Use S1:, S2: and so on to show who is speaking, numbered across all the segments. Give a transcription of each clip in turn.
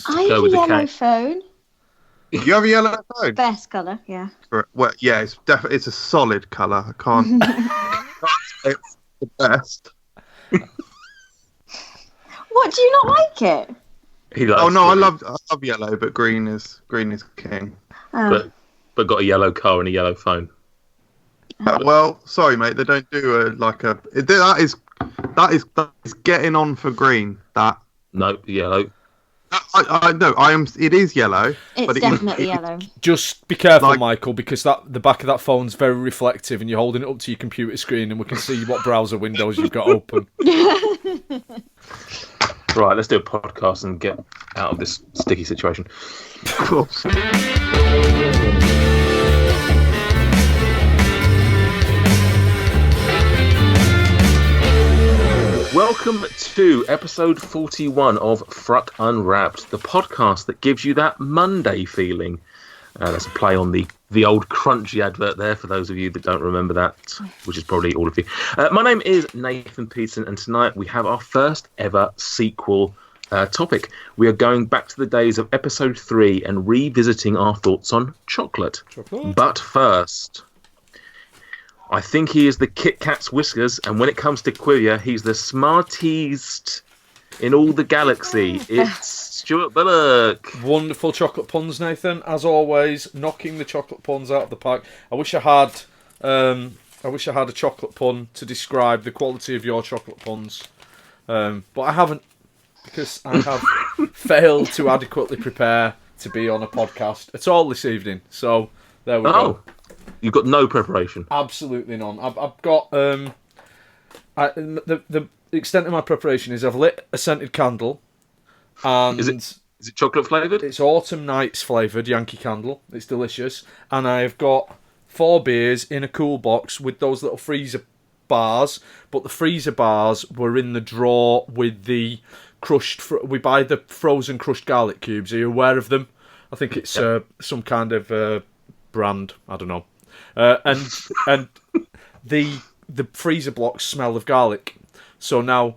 S1: I have a yellow phone.
S2: You have a yellow phone?
S1: Best colour, yeah.
S2: Well, yeah, it's a solid colour. I can't. It's the best.
S1: What, do you not like it?
S2: Oh no, I love yellow, but green is king.
S1: Oh.
S3: But got a yellow car and a yellow phone.
S2: Well, sorry, mate. They don't do that is getting on for green.
S3: No, yellow.
S2: I know. It is yellow.
S1: It's definitely yellow.
S4: Just be careful, Michael, because the back of that phone's very reflective, and you're holding it up to your computer screen, and we can see what browser windows you've got open.
S3: Right, let's do a podcast and get out of this sticky situation.
S2: Of course.
S3: Welcome to episode 41 of FRUK Unwrapped, the podcast that gives you that Monday feeling. That's a play on the old Crunchy advert there, for those of you that don't remember that, which is probably all of you. My name is Nathan Peterson, and tonight we have our first ever sequel topic. We are going back to the days of episode 3 and revisiting our thoughts on chocolate. But first, I think he is the Kit Kat's whiskers, and when it comes to quivia, he's the smartest in all the galaxy. It's Stuart Bullock.
S4: Wonderful chocolate puns, Nathan. As always, knocking the chocolate puns out of the park. I wish I had a chocolate pun to describe the quality of your chocolate puns, but I haven't, because I have failed to adequately prepare to be on a podcast at all this evening. So there we go.
S3: You've got no preparation?
S4: Absolutely none. I've got the extent of my preparation is I've lit a scented candle, and
S3: is it chocolate flavoured?
S4: It's Autumn Nights flavoured Yankee Candle. It's delicious, and I've got 4 beers in a cool box with those little freezer bars. But the freezer bars were in the drawer with the crushed. We buy the frozen crushed garlic cubes. Are you aware of them? I think it's some kind of brand. I don't know. And the freezer blocks smell of garlic. So now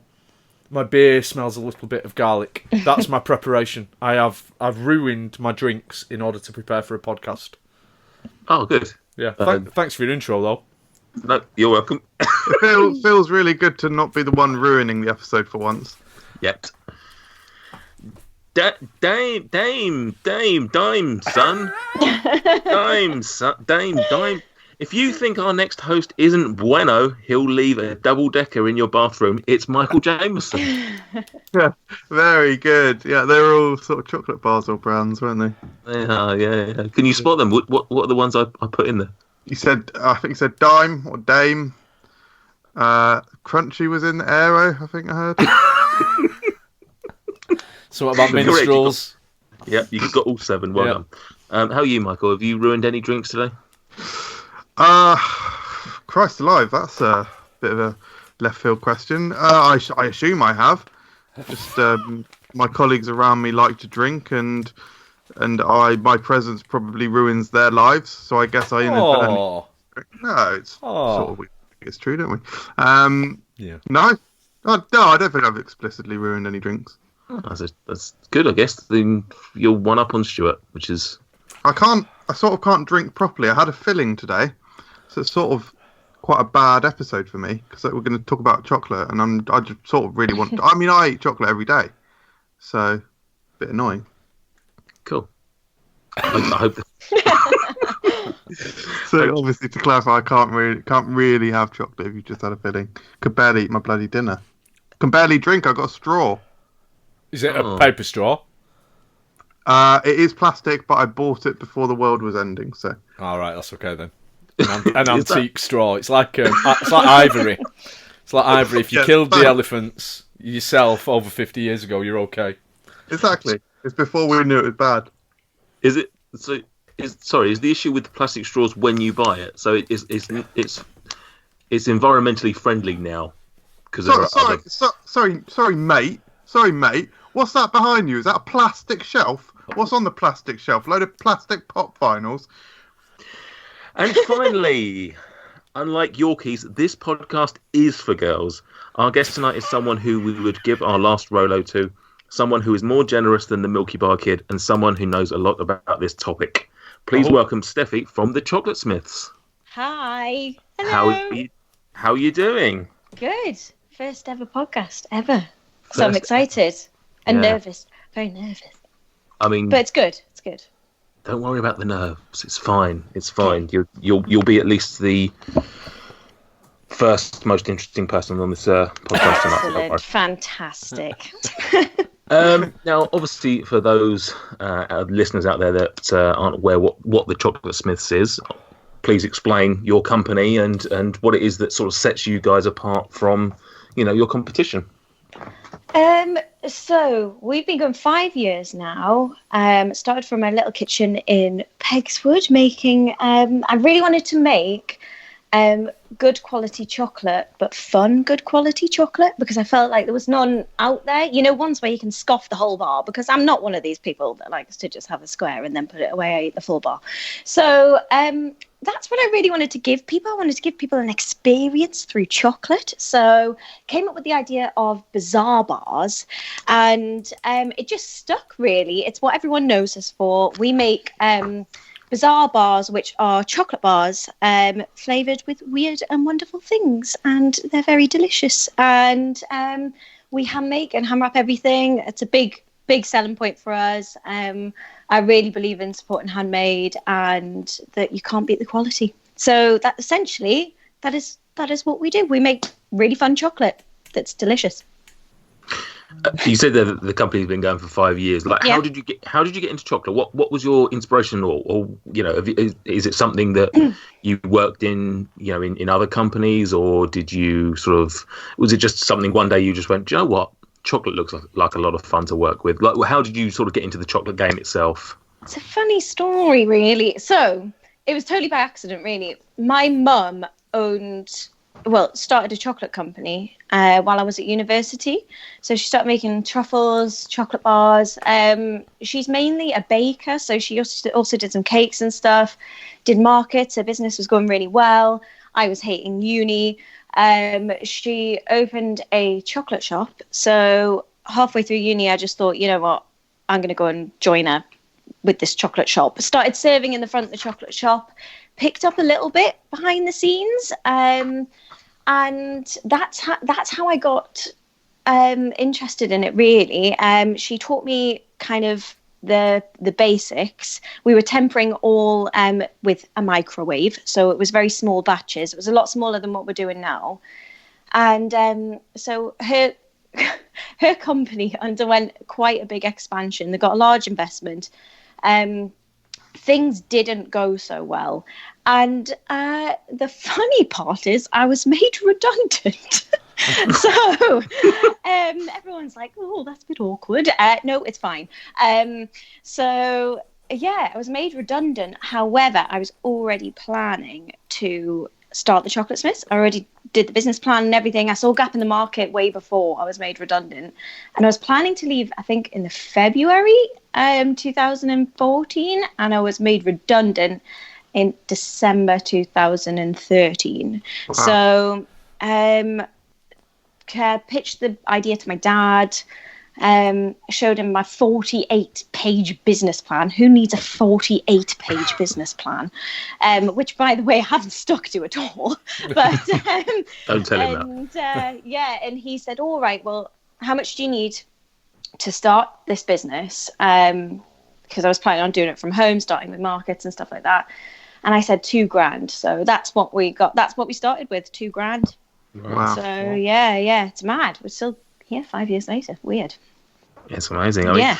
S4: my beer smells a little bit of garlic. That's my preparation. I've ruined my drinks in order to prepare for a podcast.
S3: Oh, good.
S4: Yeah. Thanks for your intro, though.
S3: No, you're welcome.
S2: It feels really good to not be the one ruining the episode for once.
S3: Yep. Dame, son. Dame. If you think our next host isn't bueno, he'll leave a double-decker in your bathroom. It's Michael Jameson.
S2: Yeah, very good. Yeah, they were all sort of chocolate bars or brands, weren't they?
S3: Yeah. Can you spot them? What are the ones I put in there?
S2: I think you said Dime or Dame. Crunchy was in Aero, I think I heard.
S4: So what about minstrels?
S3: Yeah, you've got all 7. Well done. How are you, Michael? Have you ruined any drinks today?
S2: Christ alive, that's a bit of a left field question. I assume I have. Just my colleagues around me like to drink, and my presence probably ruins their lives. So I guess I inadvertently. No, it's sort of it's true, don't we?
S4: Yeah.
S2: No, I don't think I've explicitly ruined any drinks.
S3: That's good, I guess. Then you're one up on Stuart, which is.
S2: I sort of can't drink properly. I had a filling today, so it's sort of quite a bad episode for me, because we're going to talk about chocolate, and I just sort of really want. I eat chocolate every day, so a bit annoying.
S3: Cool. I hope.
S2: So obviously, to clarify, I can't really have chocolate if you just had a filling. Could barely eat my bloody dinner. Can barely drink. I got a straw.
S4: Is it a paper straw?
S2: It is plastic, but I bought it before the world was ending. So.
S4: All right, that's okay then. An antique straw. It's like ivory. It's like ivory. If you killed the elephants yourself over 50 years ago, you're okay.
S2: Exactly. It's before we knew it was bad.
S3: Is it? So, is the issue with the plastic straws when you buy it? So it's environmentally friendly now.
S2: Sorry, mate. What's that behind you? Is that a plastic shelf? What's on the plastic shelf? A load of plastic pop vinyls.
S3: And finally, unlike Yorkies, this podcast is for girls. Our guest tonight is someone who we would give our last Rolo to, someone who is more generous than the Milky Bar Kid, and someone who knows a lot about this topic. Please welcome Steffi from the Chocolate Smiths.
S1: Hi.
S3: Hello. How are you doing?
S1: Good. First ever podcast ever. So I'm excited and nervous. Very nervous.
S3: I mean,
S1: but it's good. It's good.
S3: Don't worry about the nerves. It's fine. It's fine. You'll be at least the first most interesting person on this podcast tonight.
S1: Excellent. Fantastic.
S3: Now, obviously, for those listeners out there that aren't aware what the Chocolate Smiths is, please explain your company and what it is that sort of sets you guys apart from, your competition.
S1: So we've been going 5 years now. Started from my little kitchen in Pegswood, making. I really wanted to make good quality chocolate, but fun good quality chocolate, because I felt like there was none out there. Ones where you can scoff the whole bar, because I'm not one of these people that likes to just have a square and then put it away. I eat the full bar. So that's what I really wanted to give people. I wanted to give people an experience through chocolate. So came up with the idea of bizarre bars, and it just stuck, really. It's what everyone knows us for. We make bizarre bars, which are chocolate bars flavoured with weird and wonderful things, and they're very delicious. And we hand make and hand wrap everything. It's a big selling point for us. I really believe in supporting handmade, and that you can't beat the quality. So that essentially that is what we do. We make really fun chocolate that's delicious.
S3: You said that the company's been going for 5 years. How did you get into chocolate? What was your inspiration, or is it something that you worked in other companies, or did you was it just something one day you just went, do you know what? Chocolate looks like a lot of fun to work with. How did you sort of get into the chocolate game itself?
S1: It's a funny story, really. So it was totally by accident, really. My mum started a chocolate company while I was at university. So she started making truffles, chocolate bars. She's mainly a baker, so she also did some cakes and stuff, did markets. Her business was going really well. I was hating uni. She opened a chocolate shop. So halfway through uni, I just thought, you know what, I'm going to go and join her with this chocolate shop. Started serving in the front of the chocolate shop, picked up a little bit behind the scenes. And that's how I got interested in it, really. She taught me kind of the basics. We were tempering all with a microwave, so it was very small batches. It was a lot smaller than what we're doing now. And so her company underwent quite a big expansion. They got a large investment. Things didn't go so well. And the funny part is I was made redundant. So everyone's like, oh, that's a bit awkward. No, it's fine. So, I was made redundant. However, I was already planning to start the Chocolate Smiths. I already did the business plan and everything. I saw a gap in the market way before I was made redundant. And I was planning to leave, I think, in the February 2014. And I was made redundant in December 2013. Wow. So pitched the idea to my dad, showed him my 48-page business plan. Who needs a 48-page business plan? Which, by the way, I haven't stuck to at all. But
S3: don't tell him that.
S1: And he said, all right, well, how much do you need to start this business? Because I was planning on doing it from home, starting with markets and stuff like that. And I said $2,000. So that's what we got. That's what we started with, $2,000.
S2: Wow.
S1: So yeah, it's mad. We're still here 5 years later. Weird.
S3: It's amazing. I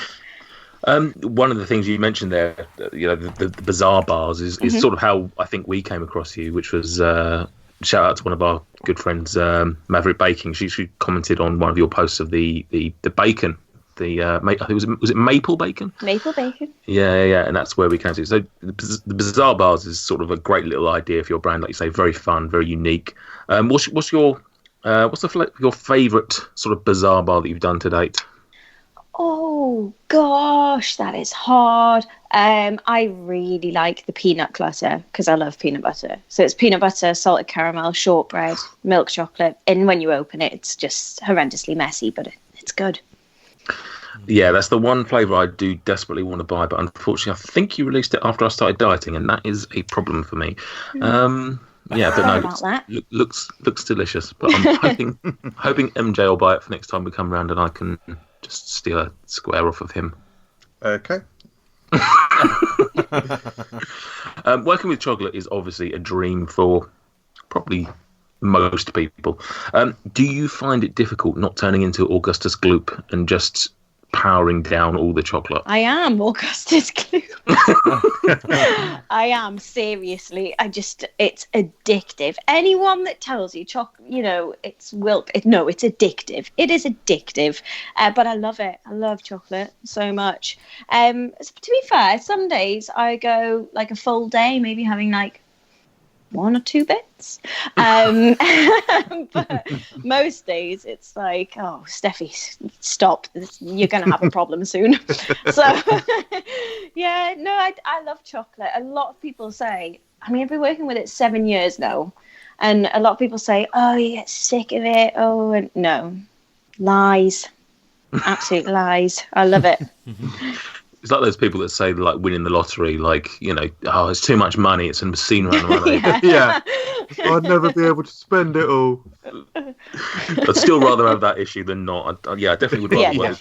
S3: mean, one of the things you mentioned there, the bizarre bars is sort of how I think we came across you, which was shout out to one of our good friends, Maverick Baking. She commented on one of your posts of the bacon. I think was it maple bacon?
S1: Maple bacon.
S3: Yeah, and that's where we came to. So the bizarre bars is sort of a great little idea for your brand, like you say, very fun, very unique. What's your favourite sort of bizarre bar that you've done to date?
S1: Oh gosh, that is hard. I really like the peanut clutter because I love peanut butter. So it's peanut butter, salted caramel, shortbread, milk chocolate, and when you open it, it's just horrendously messy, but it's good.
S3: Yeah, that's the one flavour I do desperately want to buy, but unfortunately, I think you released it after I started dieting, and that is a problem for me. Yeah, but
S1: Sorry
S3: no,
S1: about that.
S3: looks delicious. But I'm hoping MJ will buy it for next time we come round, and I can just steal a square off of him.
S2: Okay.
S3: Working with chocolate is obviously a dream for probably most people. Do you find it difficult not turning into Augustus Gloop and just powering down all the chocolate?
S1: I am Augustus Gloop. I am, seriously. It's addictive. Anyone that tells you it's addictive. It is addictive. But I love it. I love chocolate so much. To be fair, some days I go like a full day, maybe having like 1 or 2 bits. But most days it's like, oh, Steffi, stop. You're going to have a problem soon. So, yeah, no, I love chocolate. A lot of people say, I mean, I've been working with it 7 years now. And a lot of people say, oh, you get sick of it. Oh, and no. Lies. Absolute lies. I love it.
S3: It's like those people that say like winning the lottery, like, oh, it's too much money. It's a machine run money.
S2: Yeah. I'd never be able to spend it all.
S3: I'd still rather have that issue than not. I definitely would rather work.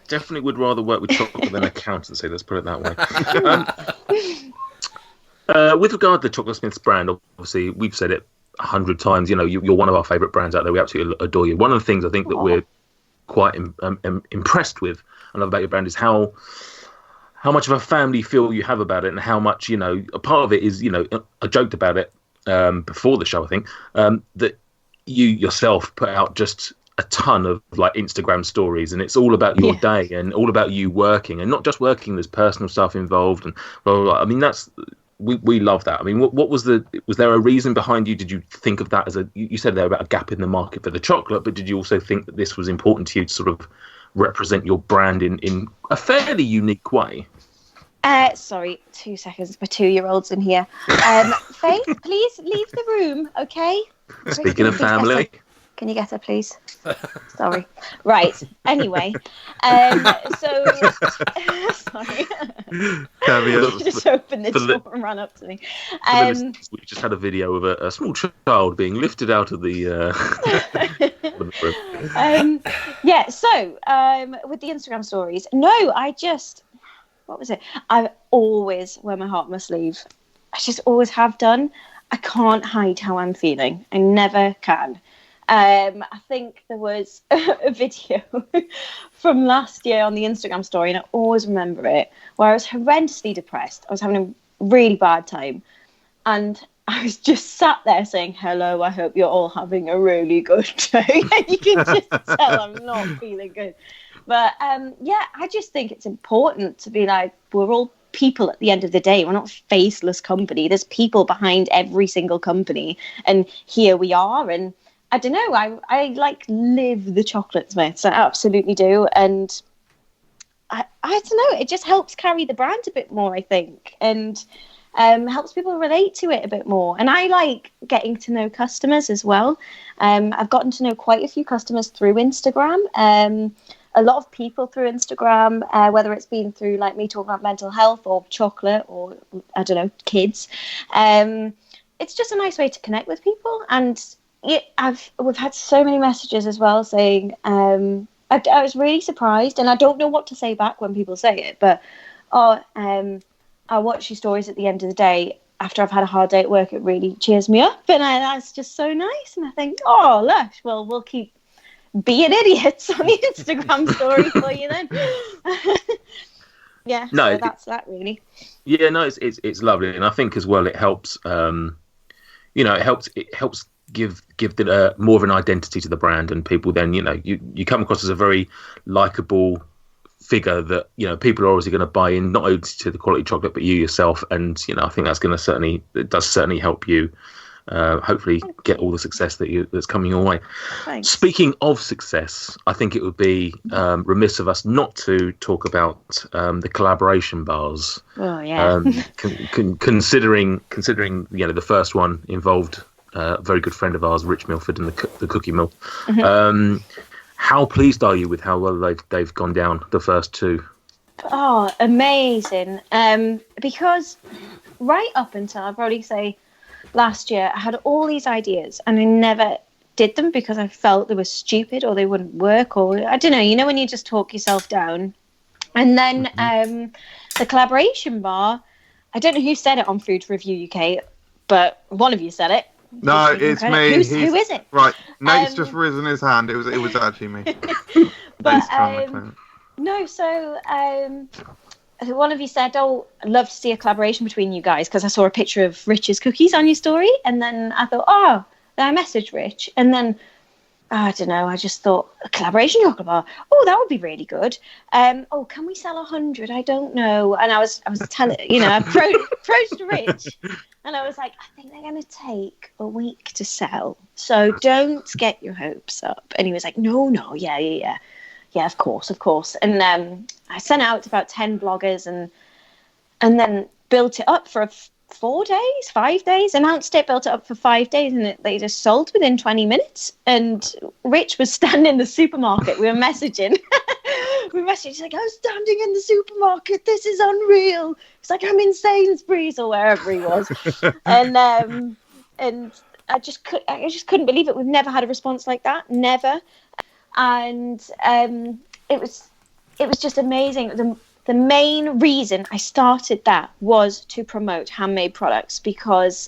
S3: Definitely would rather work with chocolate than accountancy. Let's put it that way. With regard to the Chocolate Smiths brand, obviously we've said it 100 times. You're one of our favourite brands out there. We absolutely adore you. One of the things I think that we're quite impressed with, I love about your brand, is how much of a family feel you have about it, and how much, a part of it is, I joked about it before the show, I think, that you yourself put out just a ton of like Instagram stories, and it's all about your day and all about you working, and not just working, there's personal stuff involved, and blah, blah, blah. I mean, we love that. I mean, what was there a reason behind you? Did you think of that as you said there about a gap in the market for the chocolate, but did you also think that this was important to you to sort of represent your brand in a fairly unique way?
S1: Sorry, 2 seconds. My 2-year-old's in here. Faith, please leave the room, okay?
S3: Speaking of family.
S1: Can you get her, please? Sorry. Right. Anyway, so sorry.
S2: Caveat.
S1: Just opened this door and ran up to me.
S3: We just had a video of a small child being lifted out of the room. With the Instagram stories, what was it? I always wear my heart on my sleeve. I just always have done. I can't hide how I'm feeling. I never can. I think there was a video from last year on the Instagram story, and I always remember it, where I was horrendously depressed. I was having a really bad time. And I was just sat there saying, hello, I hope you're all having a really good day. And you can just tell I'm not feeling good. But, I just think it's important to be like, we're all people at the end of the day. We're not a faceless company. There's people behind every single company. And here we are. And I don't know, I like live the Chocolate Smiths. I absolutely do. And I don't know, it just helps carry the brand a bit more, I think. And helps people relate to it a bit more. And I like getting to know customers as well. I've gotten to know quite a few customers through Instagram. A lot of people through Instagram, whether it's been through like me talking about mental health or chocolate or, I don't know, kids. It's just a nice way to connect with people. And we've had so many messages as well saying, I was really surprised, and I don't know what to say back when people say it, but, I watch your stories at the end of the day. After I've had a hard day at work, it really cheers me up. And that's just so nice. And I think, oh, lush, well, we'll keep being idiots on the Instagram story for you then. So that's that really. Yeah, no, it's lovely, and I think as well it helps. It helps give more of an identity to the brand, and people then you come across as a very likable figure that people are obviously going to buy in, not only to the quality chocolate but you yourself, and I think that's going to certainly help you. Hopefully get all the success that's coming your way.
S1: Thanks.
S3: Speaking of success, I think it would be remiss of us not to talk about the collaboration bars.
S1: Oh yeah.
S3: Considering the first one involved a very good friend of ours, Rich Milford, and the Cookie Mill. Mm-hmm. How pleased are you with how well they've gone down the first two?
S1: Oh, amazing. Because right up until I'd probably say last year, I had all these ideas and I never did them because I felt they were stupid or they wouldn't work, or I don't know, when you just talk yourself down. And then the collaboration bar, I don't know who said it on Food Review UK, but one of you said it.
S2: No, it's me.
S1: Who is it?
S2: Right, Nate's just risen his hand. It was actually me.
S1: But no, so one of you said, "Oh, I'd love to see a collaboration between you guys," because I saw a picture of Rich's cookies on your story, and then I thought, oh, then I messaged Rich, and then I don't know, I just thought a collaboration chocolate bar. Oh, that would be really good. Oh, can we sell 100? I don't know. And I was telling, I approached Rich, and I was like, I think they're going to take a week to sell, so don't get your hopes up. And he was like, no, yeah, of course. And I sent out to about 10 bloggers, and then built it up for 5 days, announced it, built it up for 5 days, and they just sold within 20 minutes. And Rich was standing in the supermarket. We were messaging. He's like, I was standing in the supermarket. This is unreal. It's like I'm in Sainsbury's or wherever he was. And I just couldn't believe it. We've never had a response like that. Never. And it was just amazing. The main reason I started that was to promote handmade products, because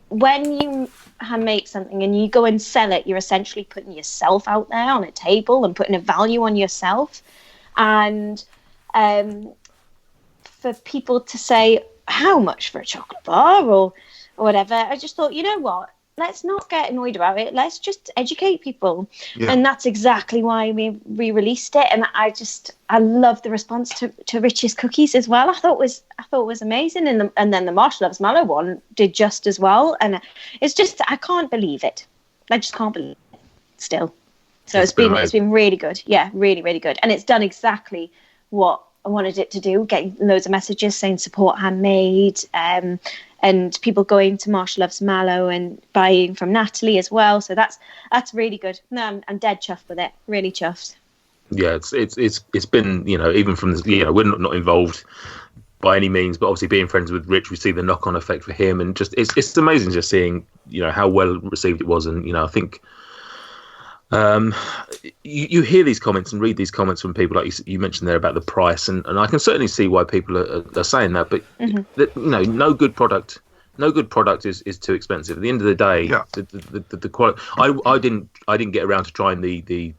S1: when you handmade something and you go and sell it, you're essentially putting yourself out there on a table and putting a value on yourself. And for people to say, how much for a chocolate bar or whatever, I just thought, you know what? Let's not get annoyed about it. Let's just educate people. Yeah. And that's exactly why we released it. And I love the response to Rich's cookies as well. I thought it was amazing. And then the Marsh Loves Mallow one did just as well. And it's just, I can't believe it. I just can't believe it still. So it's been really good. Yeah, really, really good. And it's done exactly what I wanted it to do, getting loads of messages saying support handmade, and people going to Marsh Loves Mallow and buying from Natalie as well. So that's really good. No, I'm dead chuffed with it. Really chuffed.
S3: Yeah, it's been, even from the, we're not involved by any means, but obviously being friends with Rich, we see the knock-on effect for him, and just it's amazing just seeing how well received it was. And I think you hear these comments and read these comments from people like you mentioned there about the price, and I can certainly see why people are saying that, but no good product is too expensive. At the end of the day, yeah. the quality. I didn't get around to trying the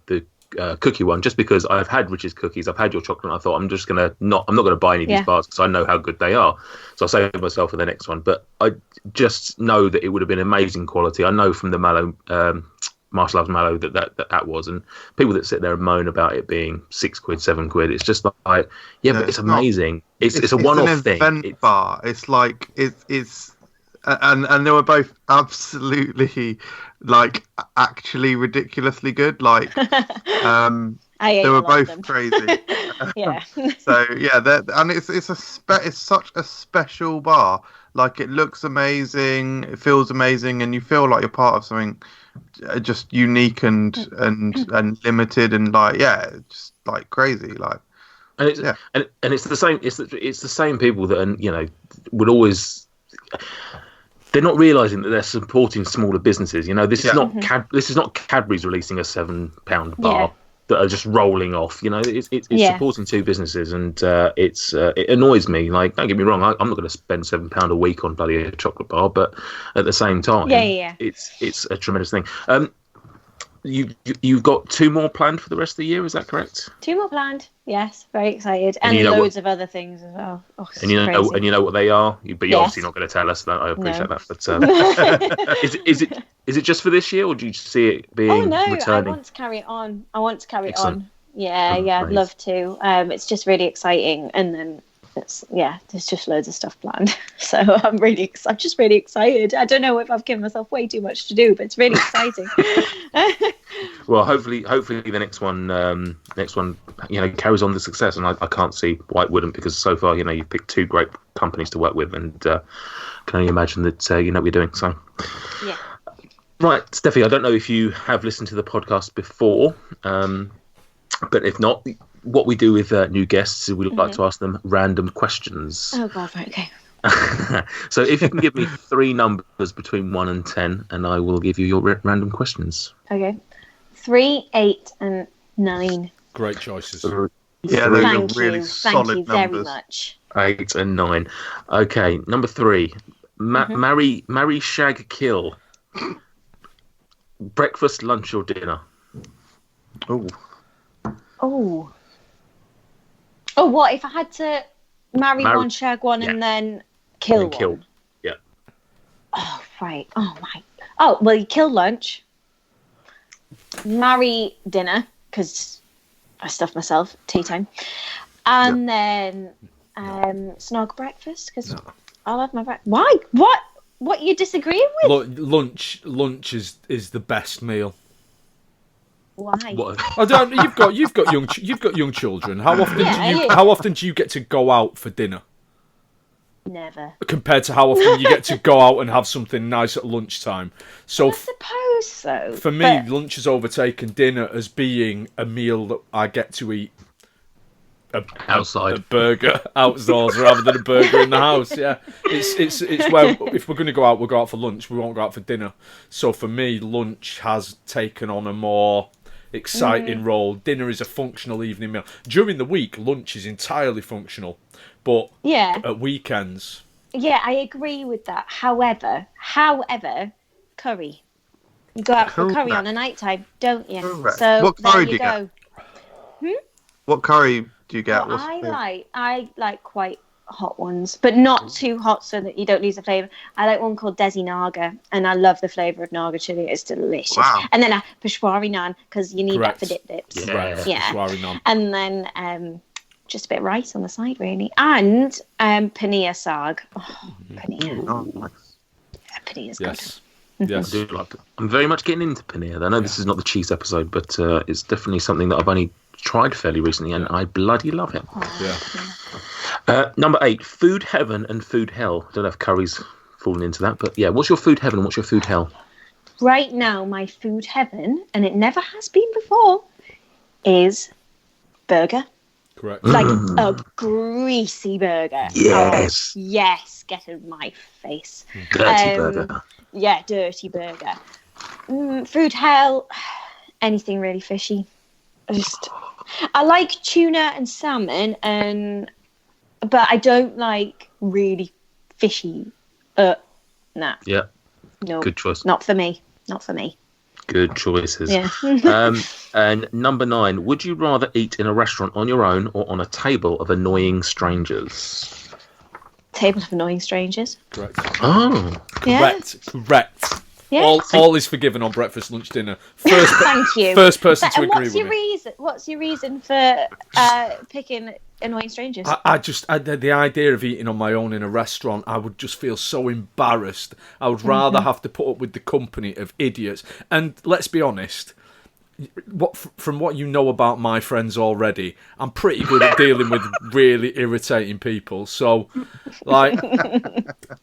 S3: cookie one, just because I've had Rich's cookies, I've had your chocolate, and I thought I'm not going to buy any of these bars because I know how good they are. So I'll save myself for the next one. But I just know that it would have been amazing quality. I know from the Mallow. Marsh Loves Mallow that was, and people that sit there and moan about it being £6, £7, it's just like, but it's amazing. It's a one-off thing.
S2: Event bar. It's like it's and they were both absolutely actually ridiculously good. They were both crazy.
S1: Yeah.
S2: So yeah, and it's such a special bar. It looks amazing, it feels amazing, and you feel like you're part of something just unique and limited, and just crazy,
S3: and it's the same. It's the same people that would always. They're not realising that they're supporting smaller businesses. This is not Cadbury's releasing a £7 bar that are just rolling off. It's supporting two businesses, and it annoys me. Don't get me wrong, I'm not going to spend £7 a week on bloody a chocolate bar, but at the same time, it's a tremendous thing. You've got 2 more planned for the rest of the year, is that correct?
S1: 2 more planned, yes. Very excited, and loads of other things as well. Oh,
S3: and you know what they are, but you're obviously not going to tell us that. I appreciate that, but is it just for this year, or do you see it being returning?
S1: I want to carry it on. Excellent. Yeah, I'd love to. It's just really exciting, and then there's just loads of stuff planned. So I'm just really excited. I don't know if I've given myself way too much to do, but it's really exciting.
S3: Well, hopefully the next one carries on the success, and I can't see why it wouldn't, because so far you've picked 2 great companies to work with, and can only imagine that what you're doing. So Right, Steffi, I don't know if you have listened to the podcast before, but if not, what we do with new guests is we like to ask them random questions.
S1: Oh, God, right, okay.
S3: So if you can give me 3 numbers between 1 and 10, and I will give you your random questions.
S1: Okay. 3, 8, and 9.
S4: Great choices.
S2: Yeah, those
S1: Thank
S2: are really
S1: you.
S2: solid
S1: Thank you very
S2: numbers.
S1: much.
S3: 8 and 9. Okay, number 3. Marry, shag, kill. Breakfast, lunch, or dinner?
S2: Oh,
S1: Oh. Oh, what if I had to marry one, shag one,
S3: yeah.
S1: and then kill one?
S3: Kill. Yeah.
S1: Oh, right. Oh, my. Oh, well, you kill lunch. Marry dinner, because I stuff myself. Tea time. And then snog breakfast, because I'll have my breakfast. Why? What you disagreeing with?
S4: Lunch is the best meal.
S1: Why?
S3: What?
S4: I don't. You've got young children. How often do you get to go out for dinner?
S1: Never.
S4: Compared to how often you get to go out and have something nice at lunchtime. So
S1: I suppose so.
S4: for me, lunch has overtaken dinner as being a meal that I get to eat
S3: Outside.
S4: a burger outdoors rather than a burger in the house. Yeah, it's where if we're going to go out, we'll go out for lunch. We won't go out for dinner. So for me, lunch has taken on a more exciting role. Dinner is a functional evening meal. During the week, lunch is entirely functional, but at weekends.
S1: Yeah, I agree with that. However, curry. You go out for curry on a night time, don't you?
S2: Correct.
S1: So
S2: What curry
S1: there you
S2: do you
S1: go.
S2: what curry do you get?
S1: Well, I like quite hot ones, but not too hot so that you don't lose the flavour. I like one called Desi Naga, and I love the flavour of Naga chili. It's delicious.
S2: Wow.
S1: And then a Peshwari naan, because you need
S4: Correct.
S1: that for dips.
S3: Yeah.
S4: Peshwari naan.
S1: And then just a bit of rice on the side, really. And paneer saag. Oh, paneer.
S2: Oh, nice.
S1: Yeah, paneer's
S4: Yes.
S1: good.
S4: Yes.
S3: I do like it. I'm very much getting into paneer. I know this is not the cheese episode, but it's definitely something that I've only tried fairly recently, and I bloody love it.
S4: Yeah.
S3: Number 8, food heaven and food hell. I don't know if curry's fallen into that, but yeah, what's your food heaven and what's your food hell?
S1: Right now, my food heaven, and it never has been before, is burger.
S4: Correct.
S1: Like a greasy burger.
S3: Yes.
S1: Oh, yes, get in my face.
S3: Dirty burger.
S1: Yeah, dirty burger. Food hell, anything really fishy. I like tuna and salmon, but I don't like really fishy. Nah.
S3: Yeah.
S1: No.
S3: Good choice.
S1: Not for me. Not for me.
S3: Good choices.
S1: Yeah.
S3: And number 9, would you rather eat in a restaurant on your own or on a table of annoying strangers?
S1: Table of annoying strangers.
S4: Correct.
S3: Oh.
S4: Correct.
S1: Yeah.
S4: All is forgiven on breakfast, lunch, dinner. First,
S1: Thank you.
S4: First person to
S1: And
S4: agree with me.
S1: what's your reason for picking annoying strangers?
S4: The idea of eating on my own in a restaurant, I would just feel so embarrassed. I would rather have to put up with the company of idiots. And let's be honest, from what you know about my friends already, I'm pretty good at dealing with really irritating people. So, like,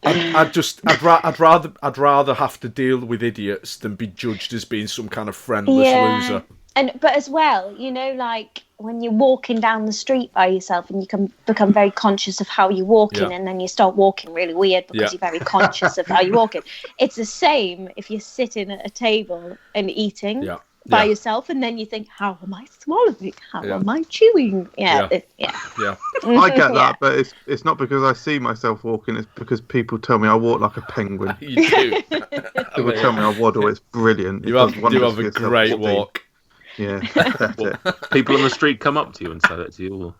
S4: I'd rather have to deal with idiots than be judged as being some kind of friendless loser.
S1: But as well, like when you're walking down the street by yourself and you can become very conscious of how you're walking, and then you start walking really weird because you're very conscious of how you're walking. It's the same if you're sitting at a table and eating by yourself, and then you think, how am I swallowing? How am I chewing?
S2: I get that, but it's not because I see myself walking, it's because people tell me I walk like a penguin.
S4: You do.
S2: People tell me I waddle, it's brilliant.
S4: You have a great walk.
S2: Yeah, that's it.
S3: People on the street come up to you and say that to you. Or...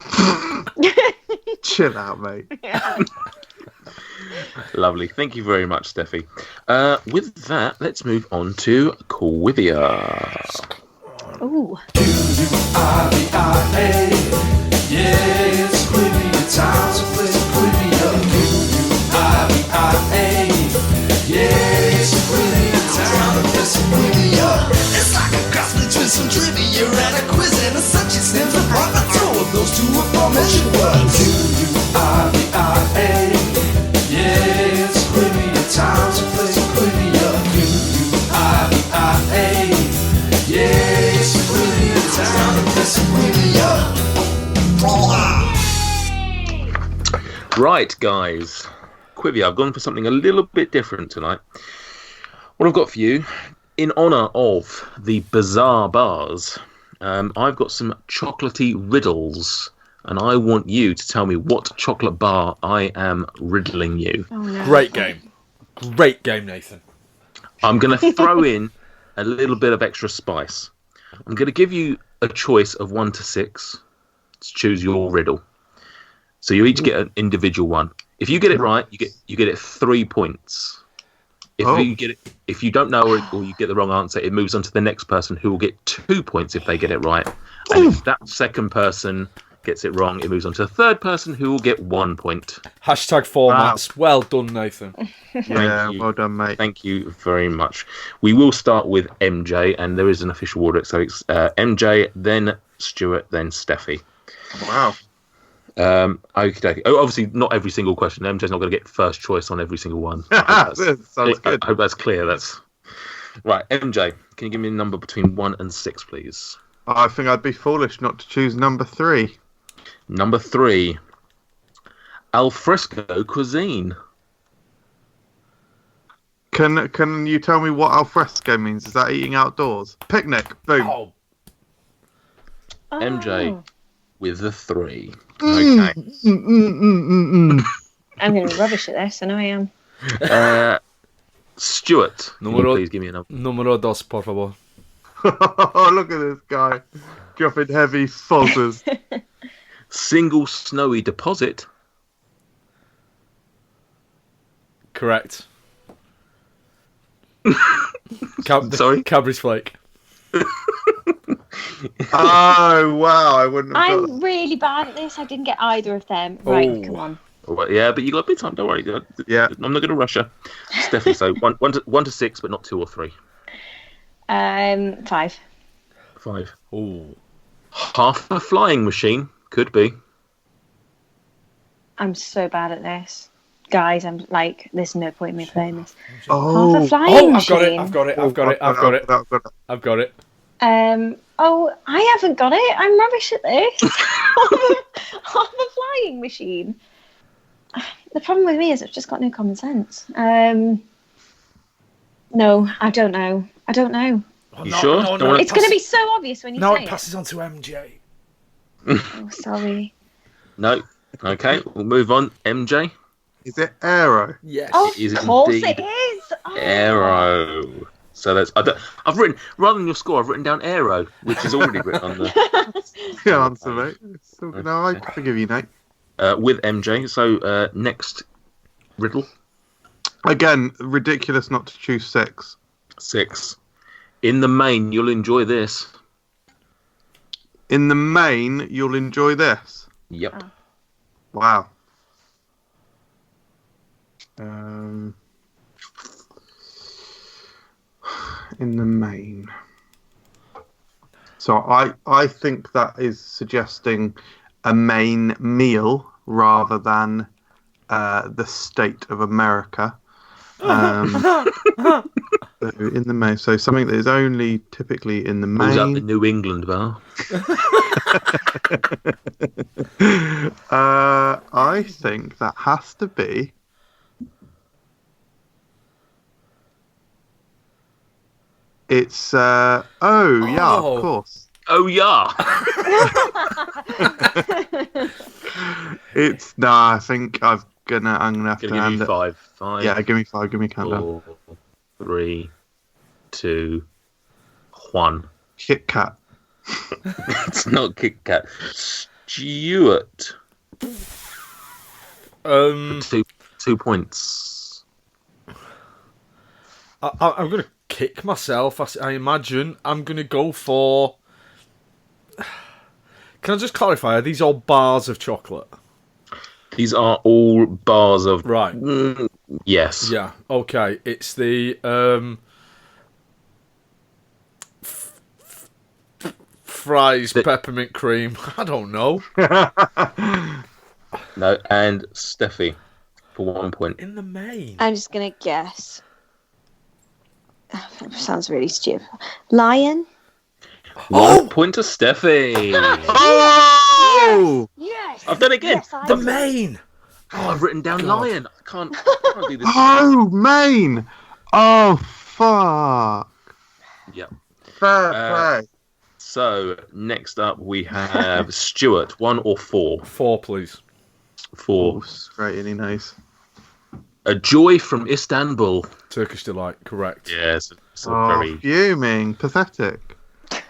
S2: Chill out, mate.
S3: Lovely. Thank you very much, Steffi. With that, let's move on to Quivia.
S1: Ooh.
S5: Q-U-I-V-I-A. Yes, Quivia time to play Quivia. Q-U-I-V-I-A. Yes, Quivia time to play Quivia. It's like a cross between some trivia and a quiz and a such extent of proper two of those two aforementioned words. Q-U-I-V-I-A. Yes, Quivia time to play Quivia. Q-U-I-V-I-A.
S3: Right, guys. Quivy, I've gone for something a little bit different tonight. What I've got for you, in honour of the bizarre bars, I've got some chocolatey riddles, and I want you to tell me what chocolate bar I am riddling you.
S1: Oh, no.
S4: Great game. Great game, Nathan.
S3: I'm going to throw in a little bit of extra spice. I'm going to give you a choice of 1 to 6 to choose your riddle. So you each get an individual one. If you get it right, you get it 3 points. If you don't know or you get the wrong answer, it moves on to the next person who will get 2 points if they get it right. And if that second person gets it wrong, it moves on to the third person who will get 1 point.
S4: Hashtag formats. Wow. Well done, Nathan.
S2: Yeah, well done, mate.
S3: Thank you very much. We will start with MJ, and there is an official order. So it's MJ, then Stuart, then Steffi.
S2: Wow.
S3: Okay. Oh, obviously, not every single question. MJ's not going to get first choice on every single one.
S2: Sounds good.
S3: I hope that's clear. That's right. MJ, can you give me a number between 1 and 6, please?
S2: I think I'd be foolish not to choose number 3.
S3: Number 3, alfresco cuisine.
S2: Can you tell me what alfresco means? Is that eating outdoors? Picnic. Boom.
S4: Oh.
S3: MJ with the 3. Okay.
S1: I'm going to be rubbish at this. I know I am.
S3: Stuart, please give me a number.
S4: Número 2, por favor.
S2: Oh, look at this guy dropping heavy fozzers.
S3: Single snowy deposit.
S4: Correct.
S3: Sorry?
S4: Cadbury's Flake.
S2: Oh, wow. I wouldn't have
S1: I'm really bad at this. I didn't get either of them. Right, come on.
S3: Well, yeah, but you got a bit of time. Don't worry.
S2: Yeah.
S3: I'm not going to rush you. Steffi, so 1 to 6, but not 2 or 3.
S1: 5.
S3: 5. Ooh. Half a flying machine. Could be.
S1: I'm so bad at this. Guys, I'm like, there's no point in me playing this.
S2: Oh.
S1: Half a flying machine.
S4: I've got it. I've got it.
S1: I haven't got it. I'm rubbish at this. Half a flying machine. The problem with me is I've just got no common sense. No, I don't know.
S3: You sure?
S4: No,
S1: it's going to be so obvious when you say it.
S4: Now it passes on to MJ.
S1: Oh, sorry.
S3: No. Okay, we'll move on. MJ?
S2: Is it Aero?
S4: Yes.
S1: Of
S3: It is
S1: course
S3: indeed
S1: it is. Oh.
S3: Aero. So that's I've written, rather than your score, I've written down Aero, which is already written on the
S2: Yeah, answer, mate. No, I forgive you, Nate.
S3: with MJ. So next riddle.
S2: Again, ridiculous not to choose 6.
S3: 6. In the main, you'll enjoy this.
S2: In the main, you'll enjoy this.
S3: Yep.
S1: Oh.
S2: Wow. In the main. So I think that is suggesting a main meal rather than the state of America. In the main, so something that is only typically in the main.
S3: Was that the New England bar?
S2: I think that has to be. It's yeah, of course.
S3: Oh yeah.
S2: It's I think I'm gonna have to hand
S3: give you
S2: it.
S3: 5. 5.
S2: Yeah, give me 5. Give me countdown.
S3: 4, 3, 2, 1.
S2: Kit Kat.
S3: It's not Kit Kat. Stuart. 2 points.
S4: I'm going to kick myself. I imagine I'm going to go for... Can I just clarify, are these all bars of chocolate?
S3: These are all bars of...
S4: Right.
S3: Yes.
S4: Yeah, okay. It's the... fries, peppermint cream. I don't know.
S3: No, and Steffi for 1 point.
S4: In the main.
S1: I'm just going to guess. Sounds really stupid. Lion?
S3: 1 point to Steffi.
S2: Oh!
S1: Yes!
S3: I've done it again.
S1: Yes,
S4: The main.
S3: Oh, I've written down
S4: God.
S3: lion. I can't do this.
S2: Oh, Maine. Oh, fuck.
S3: Yep.
S2: Fair play.
S3: So next up we have Stuart. 1 or 4?
S4: 4, please.
S3: 4.
S2: Oh, straight in, he knows.
S3: A Joy from Istanbul.
S4: Turkish Delight, correct.
S3: Yes, it's a
S2: Oh,
S3: very.
S2: fuming. Pathetic.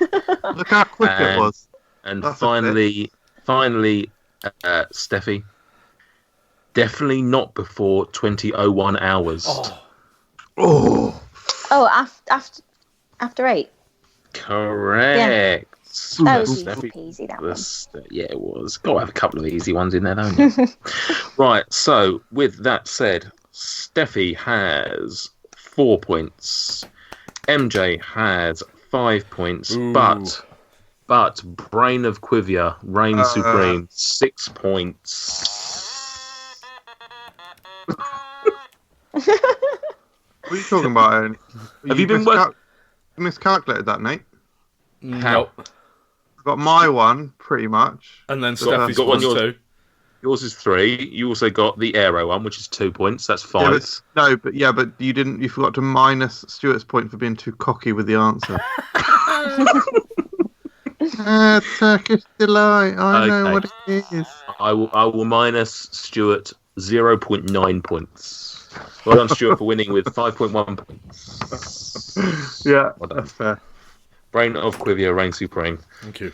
S2: Look how quick it was.
S3: And
S2: That's
S3: finally, Steffi. Definitely not before 20:01 hours.
S2: Oh.
S1: Oh, after 8.
S3: Correct.
S1: That was
S3: Steffi
S1: easy peasy, that one.
S3: Yeah, it was. Got to have a couple of easy ones in there, don't you? Right, so with that said, Steffi has 4 points. MJ has 5 points.
S4: Ooh.
S3: But Brain of Quivia reigns supreme. 6 points.
S2: What are you talking about, Ernie?
S3: Have you been
S2: miscalculated that, Nate?
S3: How?
S2: I've got my one, pretty much.
S4: And then
S3: Got
S4: Steffi's
S3: one
S4: one,
S3: yours.
S4: 2.
S3: Yours is 3. You also got the Aero one, which is 2 points. That's 5.
S2: But you didn't. You forgot to minus Stuart's point for being too cocky with the answer. Turkish Delight. I know what it is.
S3: I will minus Stuart 0.9 points. Well done, Stuart, for winning with 5.1 points.
S2: Yeah,
S3: Well done.
S2: that's fair.
S3: Brain of Quivia reigns supreme.
S4: Thank you.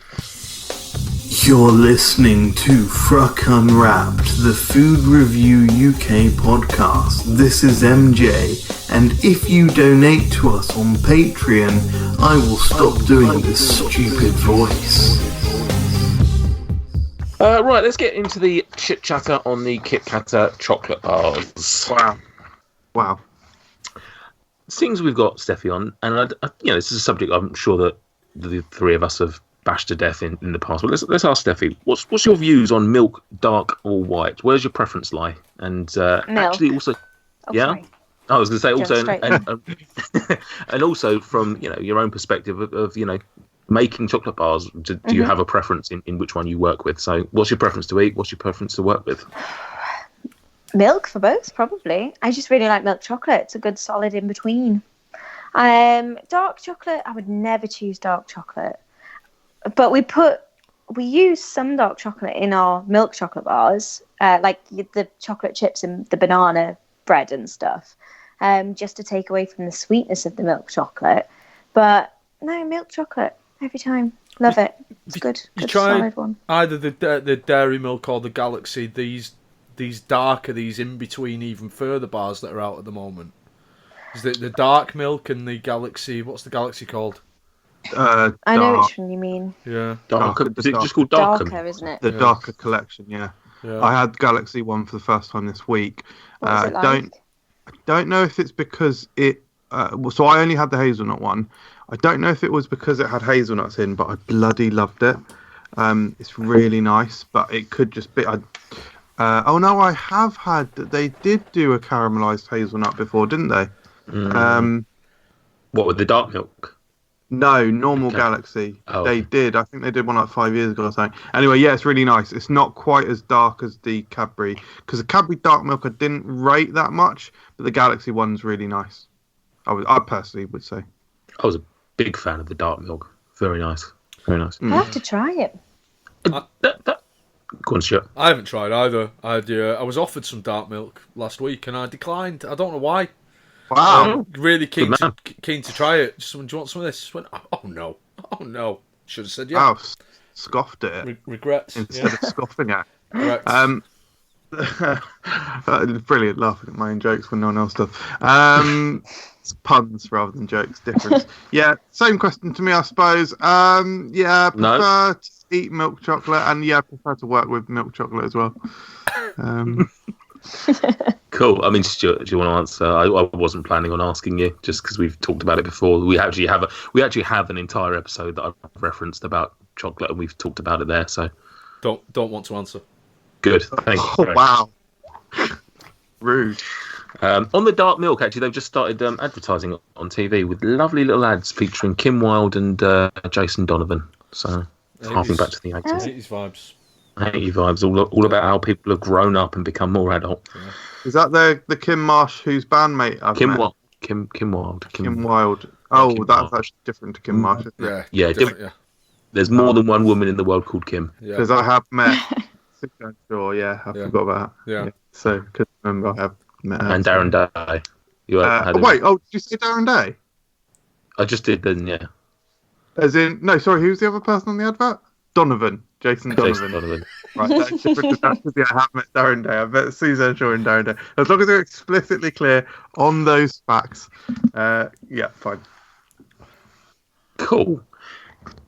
S5: You're listening to FRUK Unwrapped, the Food Review UK podcast. This is MJ, and if you donate to us on Patreon, I will stop doing this stupid voice.
S3: Right, let's get into the chit chatter on the Kit Katter chocolate bars.
S2: Wow.
S3: Things we've got Steffi on, and this is a subject I'm sure that the three of us have bashed to death in the past. But let's ask Steffi, what's your views on milk, dark or white? Where's your preference lie? And actually, also,
S1: Sorry.
S3: I was going to say
S1: Jump
S3: also,
S1: straight
S3: and also from your own perspective of making chocolate bars. Do you have a preference in which one you work with? So, what's your preference to eat? What's your preference to work with?
S1: Milk for both, probably. I just really like milk chocolate. It's a good solid in between. Dark chocolate, I would never choose dark chocolate. But we use some dark chocolate in our milk chocolate bars, like the chocolate chips and the banana bread and stuff, just to take away from the sweetness of the milk chocolate. But no, milk chocolate every time. Love it. It's good.
S4: You
S1: Good
S4: try
S1: solid one.
S4: either the Dairy Milk or the Galaxy. These darker, these in between, even further bars that are out at the moment. Is the dark milk and the Galaxy? What's the Galaxy called?
S1: I know which one you mean.
S4: Yeah,
S3: Darker.
S2: Darker,
S3: Is it just called darker?
S1: Darker, isn't it?
S2: The darker collection, yeah. I had Galaxy one for the first time this week.
S1: What was it like?
S2: I don't know if it's because it. So I only had the hazelnut one. I don't know if it was because it had hazelnuts in, but I bloody loved it. It's really nice, but it could just be. Oh no, I have had. They did do a caramelized hazelnut before, didn't they?
S3: What with the dark milk?
S2: No, normal Galaxy.
S3: Oh.
S2: They did. I think they did one like 5 years ago or something. Anyway, yeah, it's really nice. It's not quite as dark as the Cadbury, because the Cadbury dark milk I didn't rate that much, but the Galaxy one's really nice. I personally would say.
S3: I was a big fan of the dark milk. Very nice. Very nice.
S1: I'll have to try it.
S3: Go on, Stuart.
S4: I haven't tried either. I was offered some dark milk last week and I declined. I don't know why.
S2: Wow.
S4: Really keen
S3: Good man.
S4: keen to try it. Just went, do you want some of this? Just went, oh no. Should have said yeah.
S2: Wow. Scoffed at it
S4: Regrets.
S2: instead of scoffing at it.
S4: Correct.
S2: Brilliant, laughing at my own jokes when no one else does. It's puns rather than jokes, difference. Yeah, same question to me, I suppose. Yeah, prefer to eat milk chocolate, and yeah, prefer to work with milk chocolate as well.
S3: Cool. I mean, Stuart, do you want to answer? I wasn't planning on asking you, just because we've talked about it before. We actually have an entire episode that I've referenced about chocolate, and we've talked about it there. So
S4: Don't want to answer.
S3: good. Thank you.
S2: Oh, wow. Rude.
S3: On the dark milk, actually, they've just started advertising on TV with lovely little ads featuring Kim Wilde and Jason Donovan. So harking back to the 80s.
S4: 80s vibes.
S3: 80 vibes, all about how people have grown up and become more adult.
S2: Is that the Kim Marsh whose bandmate I've
S3: Kim
S2: met?
S3: Wilde. Kim Wilde.
S2: Kim Wilde. Oh,
S3: Kim
S2: that's
S3: Wilde.
S2: actually different to Kim Marsh, isn't it?
S4: Yeah,
S3: Yeah,
S4: different, yeah.
S3: There's more than one woman in the world called Kim.
S4: Yeah.
S2: Because I have met. Sure, yeah, I
S4: Yeah.
S2: forgot about that.
S4: Yeah.
S2: So, couldn't remember I have met her.
S3: And Darren Day. You had him.
S2: Wait, did you say Darren Day?
S3: I just did then, yeah.
S2: As in, no, sorry, who's the other person on the advert? Donovan. Jason Donovan.
S3: Jason Donovan.
S2: Right, that's different to that, 'cause, yeah, I have met Darren Day. I've met Suzanne Shaw and Darren Day. As long as they're explicitly clear on those facts, yeah, fine.
S3: Cool.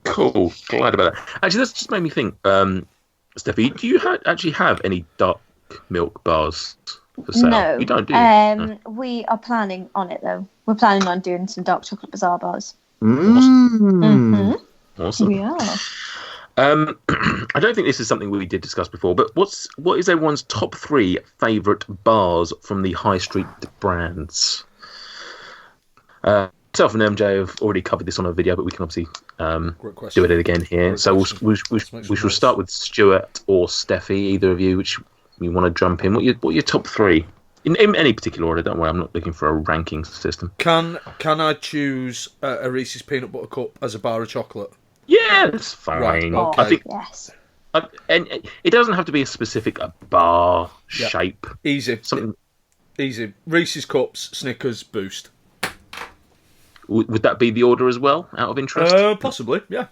S3: Glad about that. Actually, that's just made me think, Steffi, do you actually have any dark milk bars for sale?
S1: No.
S3: You don't, do you?
S1: We are planning on it, though. We're planning on doing some dark chocolate bazaar bars.
S3: Awesome.
S1: We are.
S3: I don't think this is something we did discuss before, but what is everyone's top 3 favourite bars from the high street brands? Myself and MJ have already covered this on a video, but we can obviously do it again here.
S4: Great
S3: So we
S4: question.
S3: shall start with Stuart or Steffi, either of you, which you want to jump in. What are your top 3? In any particular order, don't worry, I'm not looking for a ranking system.
S4: Can I choose a Reese's peanut butter cup as a bar of chocolate?
S3: Yeah, that's fine.
S4: Right,
S1: Oh,
S4: okay.
S3: I think,
S1: yes.
S3: and it doesn't have to be a specific bar
S4: Yeah.
S3: shape.
S4: Easy.
S3: Something.
S4: Easy. Reese's cups, Snickers, Boost.
S3: Would that be the order as well, out of interest?
S4: Possibly, yeah.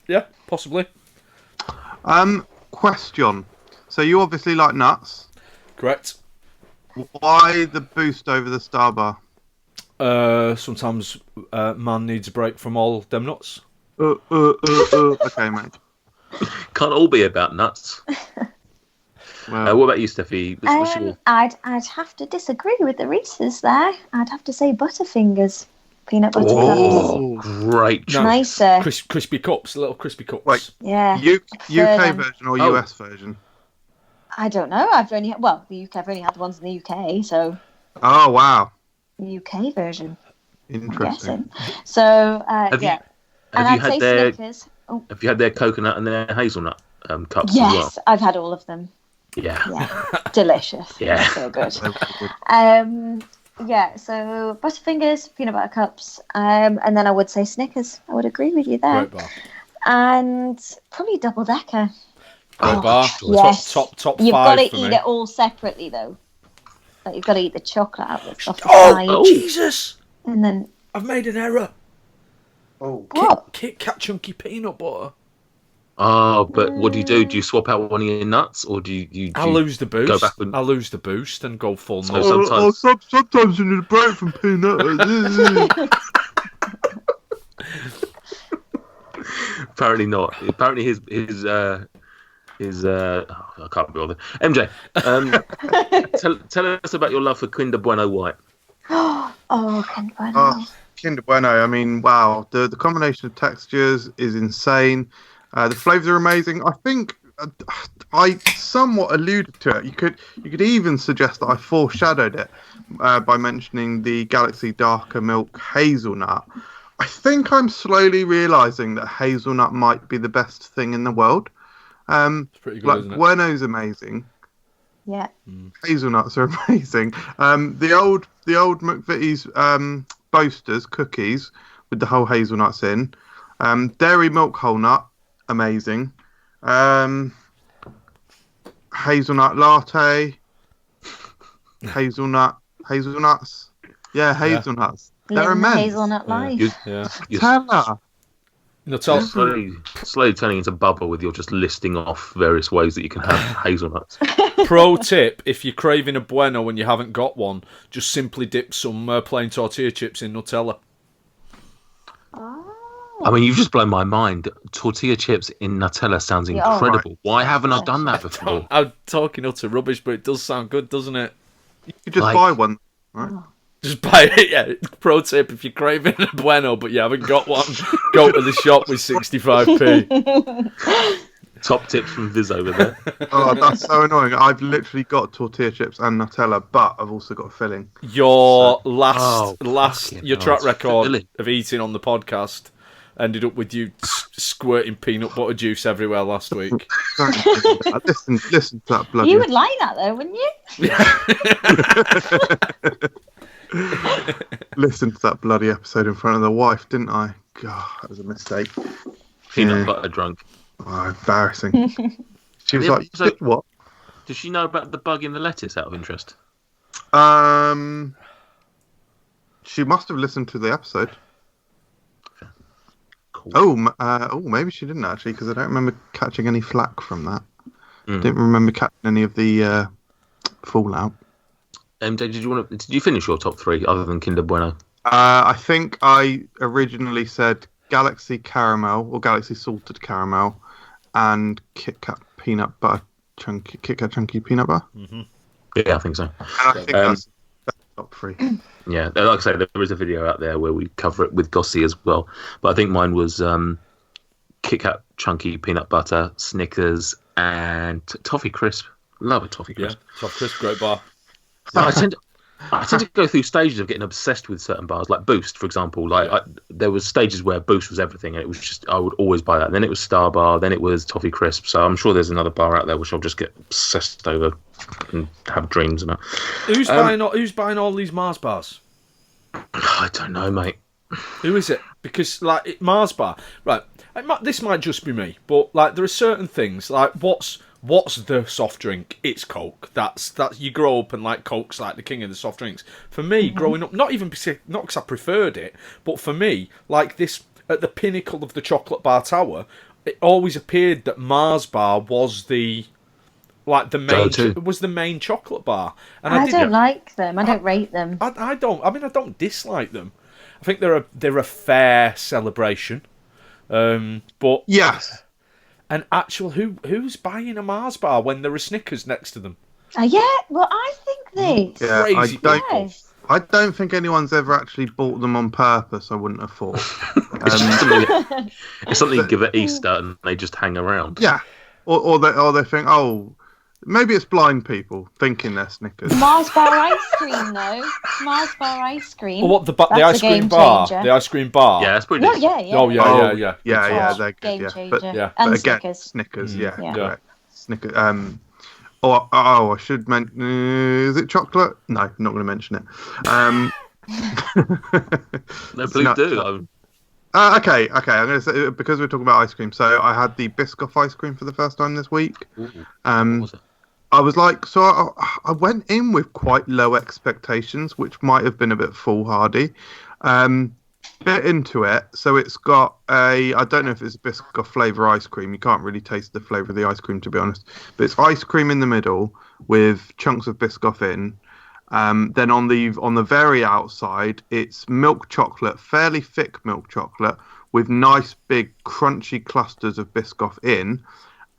S4: Yeah, possibly.
S2: Question. So you obviously like nuts.
S4: Correct.
S2: Why the Boost over the Starbar?
S4: Sometimes man needs a break from all them nuts.
S2: Okay, mate.
S3: Can't all be about nuts.
S2: Well,
S3: What about you, Steffi? What's your...
S1: I'd have to disagree with the Reese's there. I'd have to say Butterfingers. Peanut butter cups.
S3: Oh, great choice.
S1: Nicer.
S4: Crispy cups, little crispy cups.
S2: Wait.
S1: Yeah.
S2: UK
S1: them.
S2: version or
S3: Oh.
S2: US version?
S1: I don't know. I've only the UK. I've only had the ones in the UK, so
S2: Oh, wow.
S1: the UK version. I'm
S2: Interesting.
S1: guessing. So
S3: Have you-
S1: yeah. And
S3: Have you
S1: I'd say
S3: had their
S1: Snickers. Oh,
S3: Have you had their coconut and their hazelnut cups
S1: yes,
S3: as
S1: I've had all of them.
S3: well? Yeah.
S1: Yeah, delicious.
S3: Yeah.
S1: So good.
S2: So good.
S1: Yeah, so Butterfingers, peanut butter cups, and then I would say Snickers. I would agree with you there.
S4: Great bar.
S1: And probably double decker.
S4: Great bar.
S1: Yes.
S4: Top
S1: You've
S4: 5
S1: got to
S4: for
S1: eat
S4: me.
S1: it all separately though. Like you've got to eat the chocolate out of the side,
S4: Oh, Jesus!
S1: and then
S4: I've made an error.
S2: Oh.
S1: what?
S4: Kit Kat chunky peanut butter.
S3: Oh, but what do you do? Do you swap out one of your nuts, or do you
S4: I'll lose the boost.
S3: go back and-
S4: I'll lose the boost and go full
S3: So
S4: nut.
S3: sometimes-
S2: Sometimes you need a break from peanut.
S3: Apparently not. Apparently his I can't be bothered. MJ, tell us about your love for Kinder Bueno White.
S1: Oh, can I know?
S2: Oh, Kinder Bueno. I mean, wow. The combination of textures is insane. The flavors are amazing. I think I somewhat alluded to it. You could even suggest that I foreshadowed it by mentioning the Galaxy Darker Milk hazelnut. I think I'm slowly realizing that hazelnut might be the best thing in the world.
S4: It's pretty good,
S2: Like
S4: isn't it?
S2: Bueno's amazing.
S1: Yeah.
S2: Hazelnuts are amazing. The old McVitie's Boasters cookies with the whole hazelnuts in. Dairy milk whole nut, amazing. Hazelnut latte. Hazelnuts. Yeah, hazelnuts. They're
S1: Living the
S2: immense.
S1: hazelnut life.
S3: You're
S2: Nutella.
S3: slowly turning into Bubba with your just listing off various ways that you can have hazelnuts.
S4: Pro tip, if you're craving a Bueno and you haven't got one, just simply dip some plain tortilla chips in Nutella.
S3: I mean, you've just blown my mind. Tortilla chips in Nutella sounds
S1: Yeah, oh,
S3: incredible. Why haven't I done that before?
S4: I'm talking utter rubbish, but it does sound good, doesn't it?
S2: You just
S3: Like-
S2: buy one. Right?
S4: Just buy it, yeah. Pro tip, if you're craving a Bueno but you haven't got one, go to the shop with 65p.
S3: Top tips from Viz over there.
S2: Oh, that's so annoying. I've literally got tortilla chips and Nutella, but I've also got a filling.
S4: Your
S3: fucking
S4: your track
S3: hell,
S4: record
S3: filling.
S4: of eating on the podcast ended up with you squirting peanut butter juice everywhere last week.
S2: Listen to that bloody.
S1: You would like that though, wouldn't you?
S2: Listen to that bloody episode in front of the wife, didn't I? God, that was a mistake.
S3: Peanut butter drunk.
S2: Oh, embarrassing. She was like,
S3: so,
S2: "What?"
S3: Does she know about the bug in the lettuce? Out of interest.
S2: She must have listened to the episode.
S3: Cool.
S2: Maybe she didn't actually, because I don't remember catching any flack from that.
S3: Mm.
S2: Didn't remember catching any of the fallout.
S3: Did you finish your top 3 other than Kinder Bueno?
S2: I think I originally said Galaxy Caramel or Galaxy Salted Caramel and Kit Kat Peanut Butter Kit Kat Chunky Peanut Butter.
S3: Mm-hmm. Yeah, I think so.
S2: And I think that's top 3.
S3: Yeah, like I say, there is a video out there where we cover it with Gossie as well. But I think mine was Kit Kat Chunky Peanut Butter, Snickers, and Toffee Crisp. Love a Toffee Crisp.
S4: Yeah, Toffee Crisp, great bar.
S3: I tend to go through stages of getting obsessed with certain bars, like Boost, for example. There was stages where Boost was everything, and it was just I would always buy that. And then it was Star Bar, then it was Toffee Crisp. So I'm sure there's another bar out there which I'll just get obsessed over and have dreams about.
S4: Who's buying all these Mars bars?
S3: I don't know, mate.
S4: Who is it? Because Mars bar, right? This might just be me, but there are certain things like what's the soft drink? It's Coke. That's you grow up and Coke's like the king of the soft drinks. For me, growing up, not because I preferred it, but for me, this at the pinnacle of the chocolate bar tower, it always appeared that Mars bar was the main chocolate bar. And
S1: I don't like them. I don't rate them.
S4: I don't dislike them. I think they're a fair celebration. But
S2: yes.
S4: And who's buying a Mars bar when there are Snickers next to them?
S1: Yeah, well, I think
S2: Yeah,
S4: crazy.
S2: I don't think anyone's ever actually bought them on purpose. I wouldn't have thought.
S3: It's something you give at Easter and they just hang around.
S2: Yeah, or they think, oh, maybe it's blind people thinking they're Snickers.
S1: Mars bar ice cream, though. Mars bar ice cream.
S4: Well, what the ice cream bar? The ice cream bar.
S3: Yeah, that's pretty.
S1: Yeah, yeah.
S4: Oh yeah.
S2: Yeah, they're good.
S1: Game
S2: Yeah,
S1: changer.
S2: but
S1: And
S2: again,
S1: Snickers.
S2: Snickers.
S1: Yeah.
S2: Correct. Snickers. I should mention. Is it chocolate? No, I'm not going to mention it.
S3: No, please do.
S2: Okay. I'm going to say because we're talking about ice cream. So I had the Biscoff ice cream for the first time this week.
S3: What was it?
S2: I was I went in with quite low expectations, which might have been a bit foolhardy. Bit into it, so it's got I don't know if it's a Biscoff flavour ice cream. You can't really taste the flavour of the ice cream, to be honest. But it's ice cream in the middle with chunks of Biscoff in. Then on the very outside, it's milk chocolate, fairly thick milk chocolate, with nice big crunchy clusters of Biscoff in.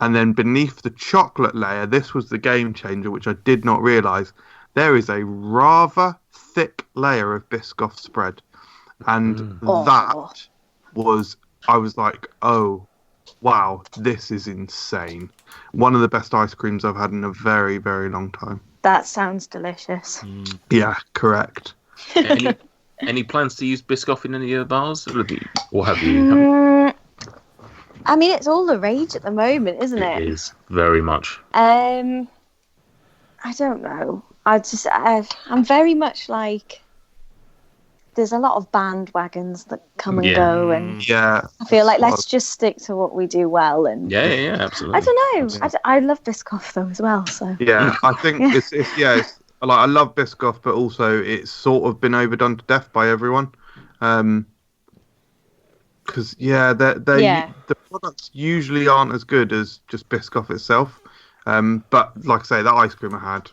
S2: And then beneath the chocolate layer, this was the game changer, which I did not realise, there is a rather thick layer of Biscoff spread. And that was, I was like, oh, wow, this is insane. One of the best ice creams I've had in a very, very long time.
S1: That sounds delicious.
S2: Yeah, correct.
S3: Any plans to use Biscoff in any of the bars? Or have you?
S1: I mean, it's all the rage at the moment, isn't it?
S3: It is, very much.
S1: I don't know. I'm very much like... There's a lot of bandwagons that come and go, and
S2: I
S1: feel like let's just stick to what we do well. And
S3: yeah, absolutely.
S1: I don't know. I love Biscoff though as well. So
S2: yeah, I think it's I love Biscoff, but also it's sort of been overdone to death by everyone. Because the products usually aren't as good as just Biscoff itself. But like I say, that ice cream I had,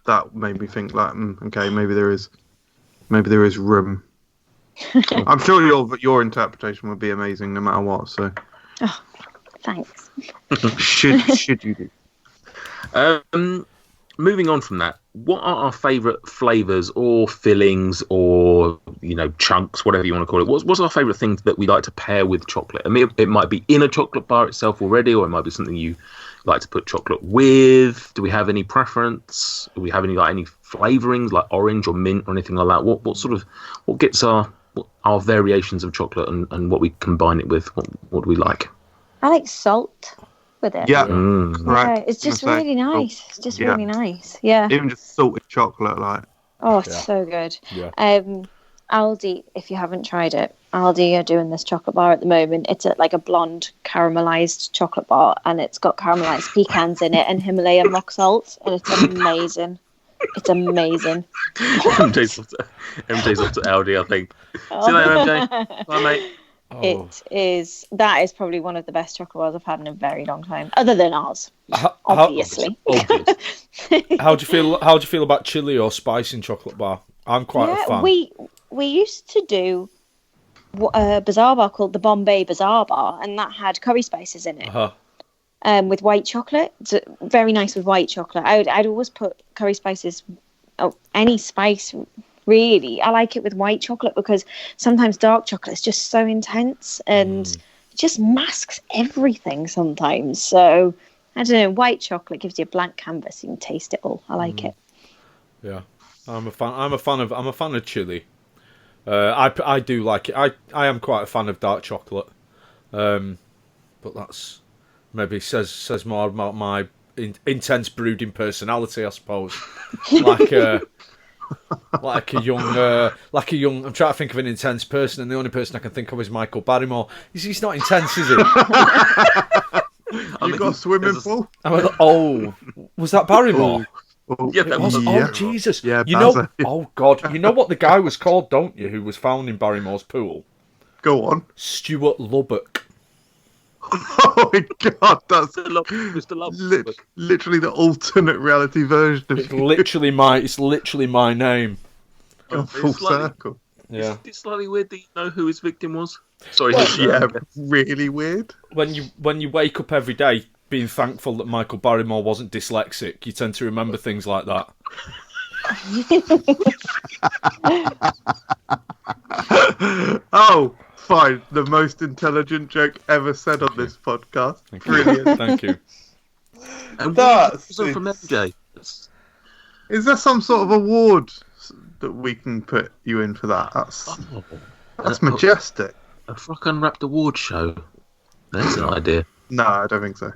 S2: that made me think like, okay, maybe there is room. I'm sure your interpretation would be amazing no matter what. So,
S1: thanks.
S2: should you do?
S3: Moving on from that, what are our favourite flavours or fillings or chunks, whatever you want to call it? What's our favourite things that we like to pair with chocolate? I mean, it might be in a chocolate bar itself already, or it might be something you like to put chocolate with. Do we have any preference? Do we have any flavourings like orange or mint or anything like that? What gets our our variations of chocolate and what we combine it with. What do we like?
S1: I like salt with it.
S2: Yeah,
S3: Mm.
S2: correct.
S1: Yeah, it's just
S2: I'm gonna say
S1: really nice.
S2: salt.
S1: It's just
S2: Yeah.
S1: really nice. Yeah.
S2: Even just salted chocolate, like.
S1: Oh, it's
S4: Yeah.
S1: so good.
S4: Yeah.
S1: Aldi, if you haven't tried it, Aldi are doing this chocolate bar at the moment. It's like a blonde caramelized chocolate bar, and it's got caramelized pecans in it and Himalayan rock salt, and it's amazing. It's amazing.
S3: MJ's off to Aldi, I think. See you later, MJ. Bye, mate.
S4: Oh.
S1: That is probably one of the best chocolate bars I've had in a very long time, other than ours, obviously.
S3: Obvious.
S4: How do you feel about chili or spice in chocolate bar? I'm quite a fan.
S1: We used to do a bazaar bar called the Bombay Bazaar Bar, and that had curry spices in it. With white chocolate. It's very nice with white chocolate. I'd always put curry spices, any spice really. I like it with white chocolate because sometimes dark chocolate is just so intense and it just masks everything sometimes. So I don't know, white chocolate gives you a blank canvas, you can taste it all. I like it.
S4: Yeah, I'm a fan of chili. I do like it. I am quite a fan of dark chocolate, but that's maybe says more about my intense brooding personality, I suppose. Like a young. I'm trying to think of an intense person, and the only person I can think of is Michael Barrymore. He's not intense, is he?
S2: You got a swimming pool?
S4: Was that Barrymore?
S3: Yeah, that was.
S4: Oh, Jesus.
S2: Yeah,
S4: you
S2: Bazza.
S4: know, oh, God. You know what the guy was called, don't you, who was found in Barrymore's pool?
S2: Go on.
S4: Stuart Lubbock.
S2: Oh my God, that's
S3: Mr. Love.
S2: literally the alternate reality version of
S4: It's literally my name.
S2: Gone full circle.
S4: Yeah.
S3: It's slightly weird that you know who his victim was. Sorry.
S2: Yeah, really weird.
S4: When you wake up every day being thankful that Michael Barrymore wasn't dyslexic, you tend to remember things like that.
S2: Oh, fine. The most intelligent joke ever said on this podcast. Brilliant.
S4: Thank you.
S3: And
S2: That's
S3: also from MJ.
S2: Is there some sort of award that we can put you in for that? That's majestic.
S3: A FRUK Unwrapped award show. That's an idea.
S2: No, I don't think so.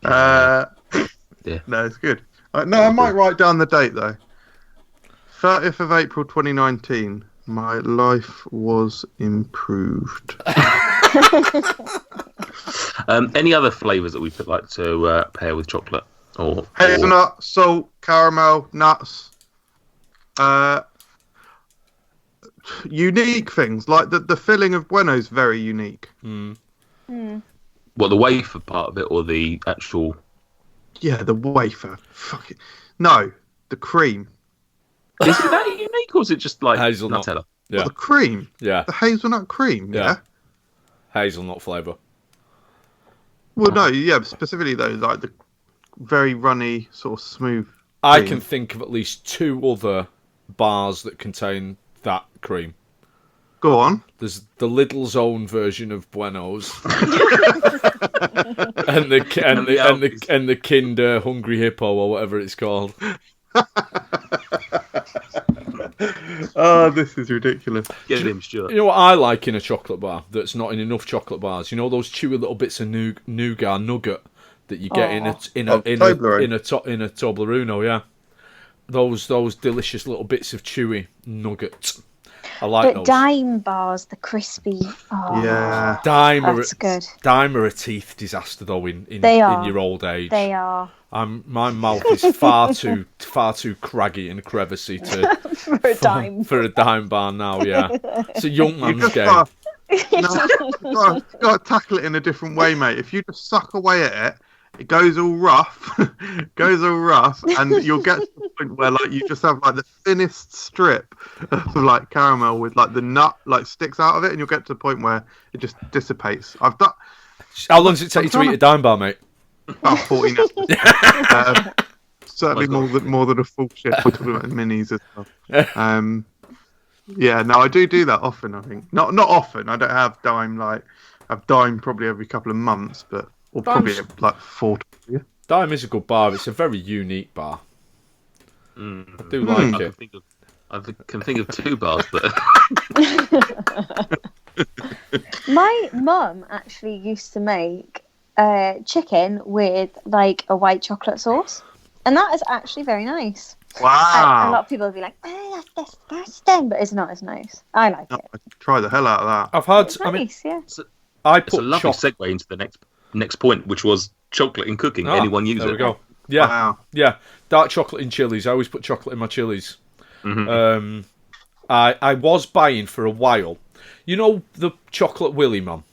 S2: No, it's good. No, I might write down the date though. 30th of April 2019. My life was improved.
S3: Any other flavours that we could like to pair with chocolate? Or
S2: Hazelnut, salt, caramel, nuts. Unique things like the filling of Bueno is very unique.
S3: What, the wafer part of it, or the actual?
S2: Yeah, the wafer. Fuck it. No, the cream.
S3: Is it that unique, or is it just like
S4: Hazelnut?
S3: Nutella?
S4: Yeah.
S2: What, the cream.
S4: Yeah.
S2: The hazelnut cream. Yeah.
S4: Hazelnut flavour.
S2: Well, no, yeah, specifically though, like the very runny, sort of smooth.
S4: I
S2: cream.
S4: can think of at least 2 other bars that contain that cream.
S2: Go on.
S4: There's the Lidl's own version of Bueno's, and the Kinder Hungry Hippo or whatever it's called.
S2: Oh, this is ridiculous.
S3: Get him, Stuart.
S4: You know what I like in a chocolate bar that's not in enough chocolate bars? You know those chewy little bits of nougat nugget that you get in a Toblerone, yeah. Those delicious little bits of chewy nugget. I like those.
S1: Dime bars, the crispy. Oh,
S2: Yeah.
S1: that's good.
S4: Dime are a teeth disaster though in your old age.
S1: They are.
S4: My mouth is far too craggy and crevicey
S1: For a dime
S4: bar now. Yeah, it's a young man's game.
S2: Got to tackle it in a different way, mate. If you just suck away at it, it goes all rough, and you'll get to the point where like you just have like the thinnest strip of like caramel with like the nut like sticks out of it, and you'll get to the point where it just dissipates. I've done.
S4: How long does it take you to eat a dime bar, mate?
S2: About 40 minutes. Certainly more than a full shift. We're talking about minis as well. Yeah, no, I do that often. I think not often. I don't have dime I've dime probably every couple of months, but or probably like 4 times a year.
S4: Dime is a good bar. It's a very unique bar. I do like it.
S3: I can think of 2 bars, but
S1: My mum actually used to make chicken with like a white chocolate sauce, and that is actually very nice. A lot
S2: Wow.
S1: of people will be like, "Oh, that's disgusting," but it's not as nice. I like
S2: No,
S1: it.
S2: I try the hell out of that.
S4: I've had.
S1: It's
S4: I mean,
S1: nice, yeah.
S4: I
S3: it's a
S4: put
S3: lovely
S4: chocolate.
S3: segue into the next point, which was chocolate in cooking. Anyone use
S4: there
S3: it?
S4: we go. Yeah,
S2: Wow.
S4: yeah. Dark chocolate in chilies. I always put chocolate in my chilies.
S3: Mhm.
S4: I was buying for a while. You know the chocolate Willy man.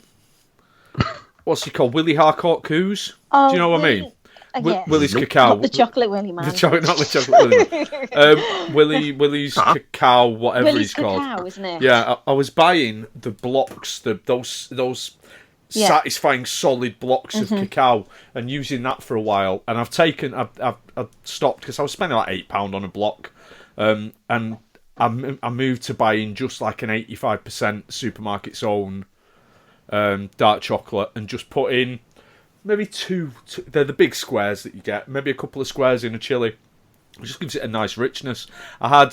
S4: What's he called? Willy Harcourt Coos.
S1: Oh,
S4: Do you know what I mean?
S1: Yes.
S4: Willie's
S3: Nope.
S4: cacao.
S1: Not the chocolate Willy man.
S4: Not the chocolate Willy man. Willie's cacao, whatever
S1: Willie's
S4: he's called.
S1: cacao, isn't it?
S4: Yeah, I was buying the blocks, those
S1: Yeah.
S4: satisfying solid blocks of cacao, and using that for a while. And I've stopped because I was spending like £8 on a block, and I moved to buying just like an 85% supermarket's own dark chocolate, and just put in maybe two. They're the big squares that you get. Maybe a couple of squares in a chili. It just gives it a nice richness. I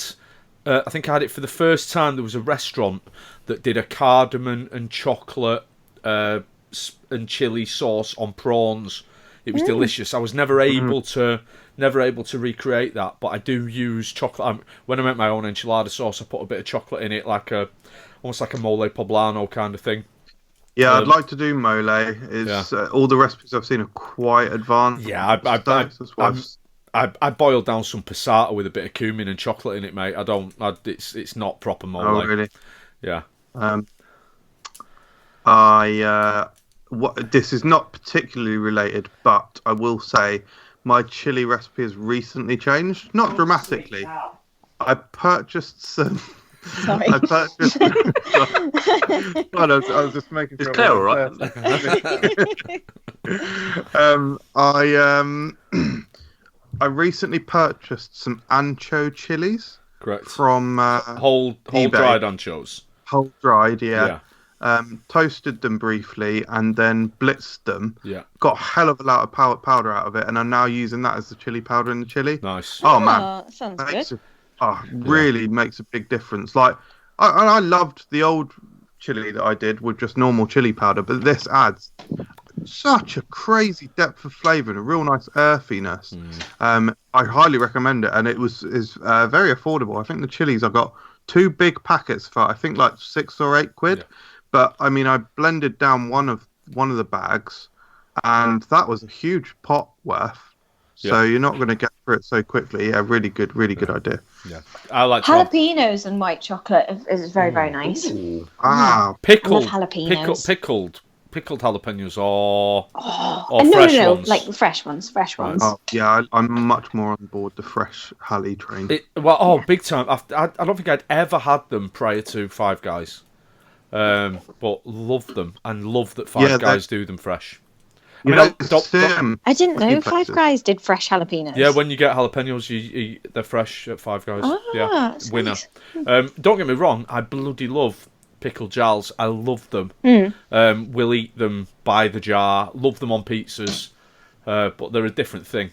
S4: think I had it for the first time. There was a restaurant that did a cardamom and chocolate and chili sauce on prawns. It was delicious. I was never able to recreate that, but I do use chocolate. When I make my own enchilada sauce, I put a bit of chocolate in it, almost like a mole poblano kind of thing.
S2: Yeah, I'd like to do mole. All the recipes I've seen are quite advanced.
S4: Yeah,
S2: That's why
S4: I boiled down some passata with a bit of cumin and chocolate in it, mate. It's not proper mole.
S2: Oh, really?
S4: Yeah.
S2: This is not particularly related, but I will say my chili recipe has recently changed. Not dramatically. I purchased some.
S1: Sorry.
S2: I purchased. Well, I was just making sure.
S3: Is Claire all right?
S2: I recently purchased some ancho chilies
S4: Correct.
S2: from
S4: Whole
S2: eBay.
S4: dried anchos.
S2: Whole dried,
S4: Yeah.
S2: toasted them briefly and then blitzed them.
S4: Yeah.
S2: Got a hell of a lot of powder out of it, and I'm now using that as the chili powder in the chili.
S4: Nice.
S2: Oh man,
S1: that sounds
S2: makes
S1: good.
S2: really makes a big difference. Like I loved the old chili that I did with just normal chili powder, but this adds such a crazy depth of flavour and a real nice earthiness. I highly recommend it, and is very affordable. I think the chilies I got 2 big packets for I think like £6 or £8.
S4: Yeah.
S2: But I mean, I blended down one of the bags, and that was a huge pot worth. So you're not going to get through it so quickly. Yeah, really good idea.
S4: Yeah. I like to have
S1: Jalapenos and white chocolate is very, very nice.
S2: Wow.
S4: pickled
S1: I love jalapenos.
S4: pickled jalapenos or
S1: No,
S4: fresh ones.
S1: like fresh ones.
S2: Oh, yeah, I'm much more on board the fresh Halle train.
S4: Big time. I don't think I'd ever had them prior to Five Guys, but loved them and love that Five Guys do them fresh. I
S1: didn't know Five Guys did fresh jalapenos.
S4: Yeah, when you get jalapenos, they're fresh at Five Guys. Yeah, winner.
S1: Nice.
S4: Don't get me wrong, I bloody love pickled jals. I love them. We'll eat them by the jar. Love them on pizzas, but they're a different thing.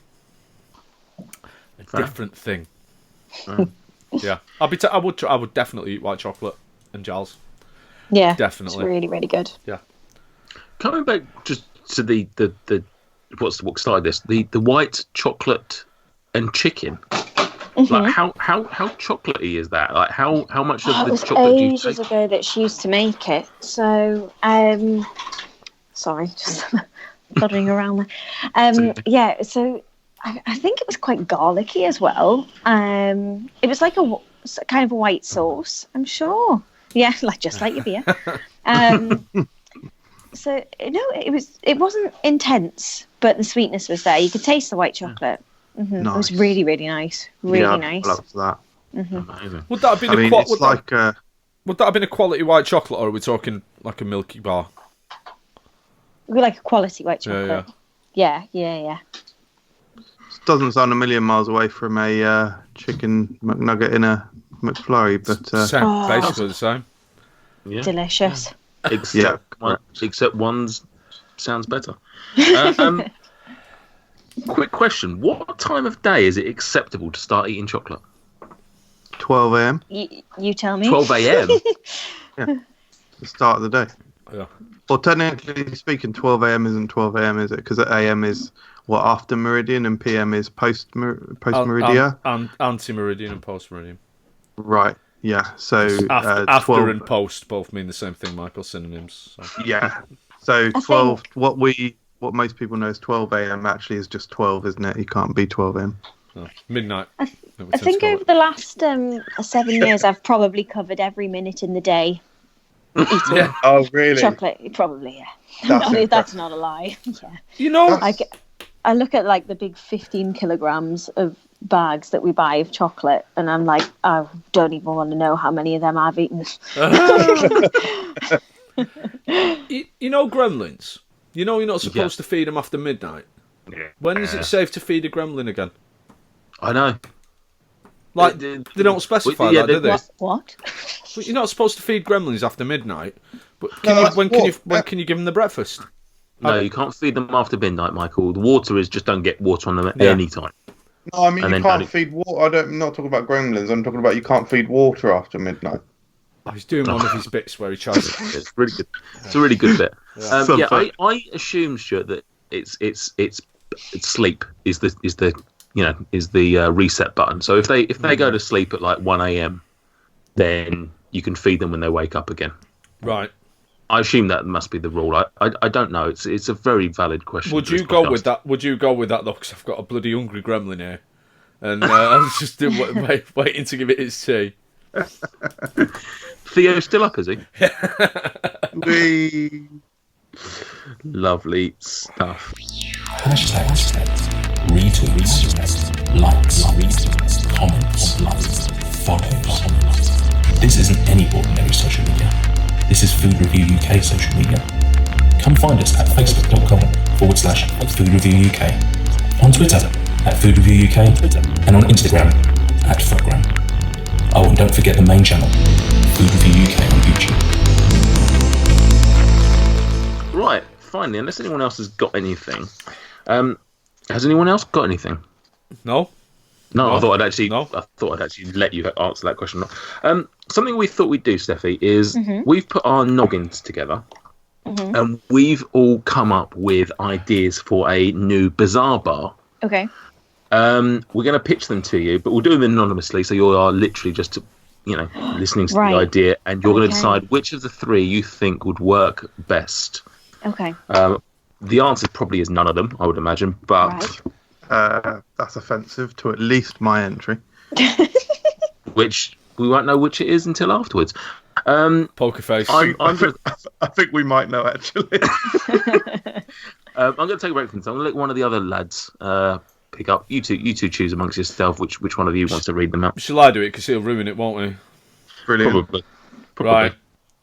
S4: Different thing. Yeah, I would definitely eat white chocolate and jals.
S1: Yeah,
S4: definitely.
S1: It's really, really good.
S4: Yeah.
S3: Coming back just to the what started this, the white chocolate and chicken. Like how chocolatey is that? Like how much of the chocolate do you take?
S1: Ages ago that she used to make it. So sorry, just dodging around there. Yeah, so I think it was quite garlicky as well. It was like a kind of a white sauce, I'm sure. Yeah, just like your beer. So no, it wasn't intense, but the sweetness was there. You could taste the white chocolate. Nice. It was really, really nice. Really nice.
S2: I loved that.
S3: Amazing.
S4: Would that have been would that have been a quality white chocolate, or are we talking like a Milky Bar?
S1: Like a quality white chocolate. Yeah.
S2: Doesn't sound a million miles away from a chicken McNugget in a McFlurry, but
S4: basically the same.
S3: Yeah.
S1: Delicious.
S3: Except one's sounds better. Quick question: what time of day is it acceptable to start eating chocolate?
S2: 12. 12 a.m.
S1: You tell me.
S3: 12 a.m.
S2: Yeah, the start of the day.
S4: Yeah.
S2: Well, technically speaking, 12 a.m. isn't 12 a.m., is it? Because a.m. is what, after meridian, and p.m. is post meridian.
S4: And anti-meridian and post-meridian.
S2: Right. Yeah. So
S4: After
S2: 12...
S4: and post both mean the same thing, Michael. Synonyms. So.
S2: Yeah. So 12. What most people know is 12 a.m. actually is just 12, isn't it? You can't be 12 a.m.
S4: Oh, midnight.
S1: I think over the last 7 years, I've probably covered every minute in the day. Eating
S4: Yeah.
S2: Oh, really?
S1: chocolate, probably, yeah. That's not a lie. Yeah.
S4: You know,
S1: I look at like the big 15 kilograms of bags that we buy of chocolate, and I'm like, I don't even want to know how many of them I've eaten.
S4: you know gremlins. You know you're not supposed to feed them after midnight.
S3: Yeah.
S4: When is it safe to feed a gremlin again?
S3: I know.
S4: Like, they don't specify that, do they?
S1: What?
S4: But you're not supposed to feed gremlins after midnight. But when can you give them the breakfast?
S3: No, you can't feed them after midnight, Michael. The water is just don't get water on them at any time.
S2: No, I mean, you can't feed water. I'm not talking about gremlins. I'm talking about you can't feed water after midnight.
S4: Oh, he's doing one of his bits where he tries it.
S3: It's really good. It's a really good bit.
S2: Yeah.
S3: I assume, Stuart, that it's sleep is the reset button. So if they go to sleep at like 1 a.m, then you can feed them when they wake up again.
S4: Right.
S3: I assume that must be the rule. I don't know. It's a very valid question.
S4: Would you go with that? Would you go with that though? Because I've got a bloody hungry gremlin here, and I was just waiting to give it its tea.
S3: Theo's still up, is he?
S2: We
S3: Lovely stuff.
S5: Hashtags, retweets, likes, comments, follows. This isn't any ordinary social media. This is Food Review UK social media. Come find us at facebook.com/Food Review UK, on Twitter @Food Review UK, and on Instagram @FRUKgram. Oh, and don't forget the main channel, Food Review UK on YouTube.
S3: Right, finally, unless anyone else has got anything. Has anyone else got anything?
S4: No.
S3: I thought I'd actually let you answer that question. Something we thought we'd do, Steffi, is we've put our noggins together, and we've all come up with ideas for a new bizarre bar.
S1: Okay.
S3: We're going to pitch them to you, but we'll do them anonymously, so you are literally just, listening to the idea, and you're going to decide which of the three you think would work best.
S1: Okay.
S3: The answer probably is none of them, I would imagine, but
S2: that's offensive to at least my entry.
S3: Which we won't know which it is until afterwards.
S4: Poker face.
S2: I think we might know, actually.
S3: I'm going to take a break from this. I'm going to let one of the other lads pick up. You two choose amongst yourself which one of you wants to read them out.
S4: Shall I do it? Because he'll ruin it, won't he?
S2: Brilliant.
S3: Probably.
S4: Right.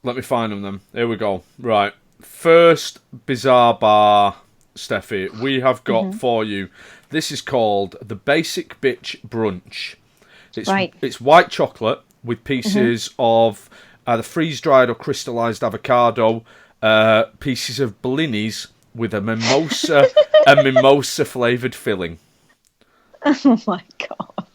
S4: Let me find them then. Here we go. Right. First bizarre bar, Steffi, we have got for you. This is called the Basic Bitch Brunch. It's white chocolate with pieces of either freeze-dried or crystallised avocado, pieces of blinis with a mimosa flavoured filling.
S1: Oh my god.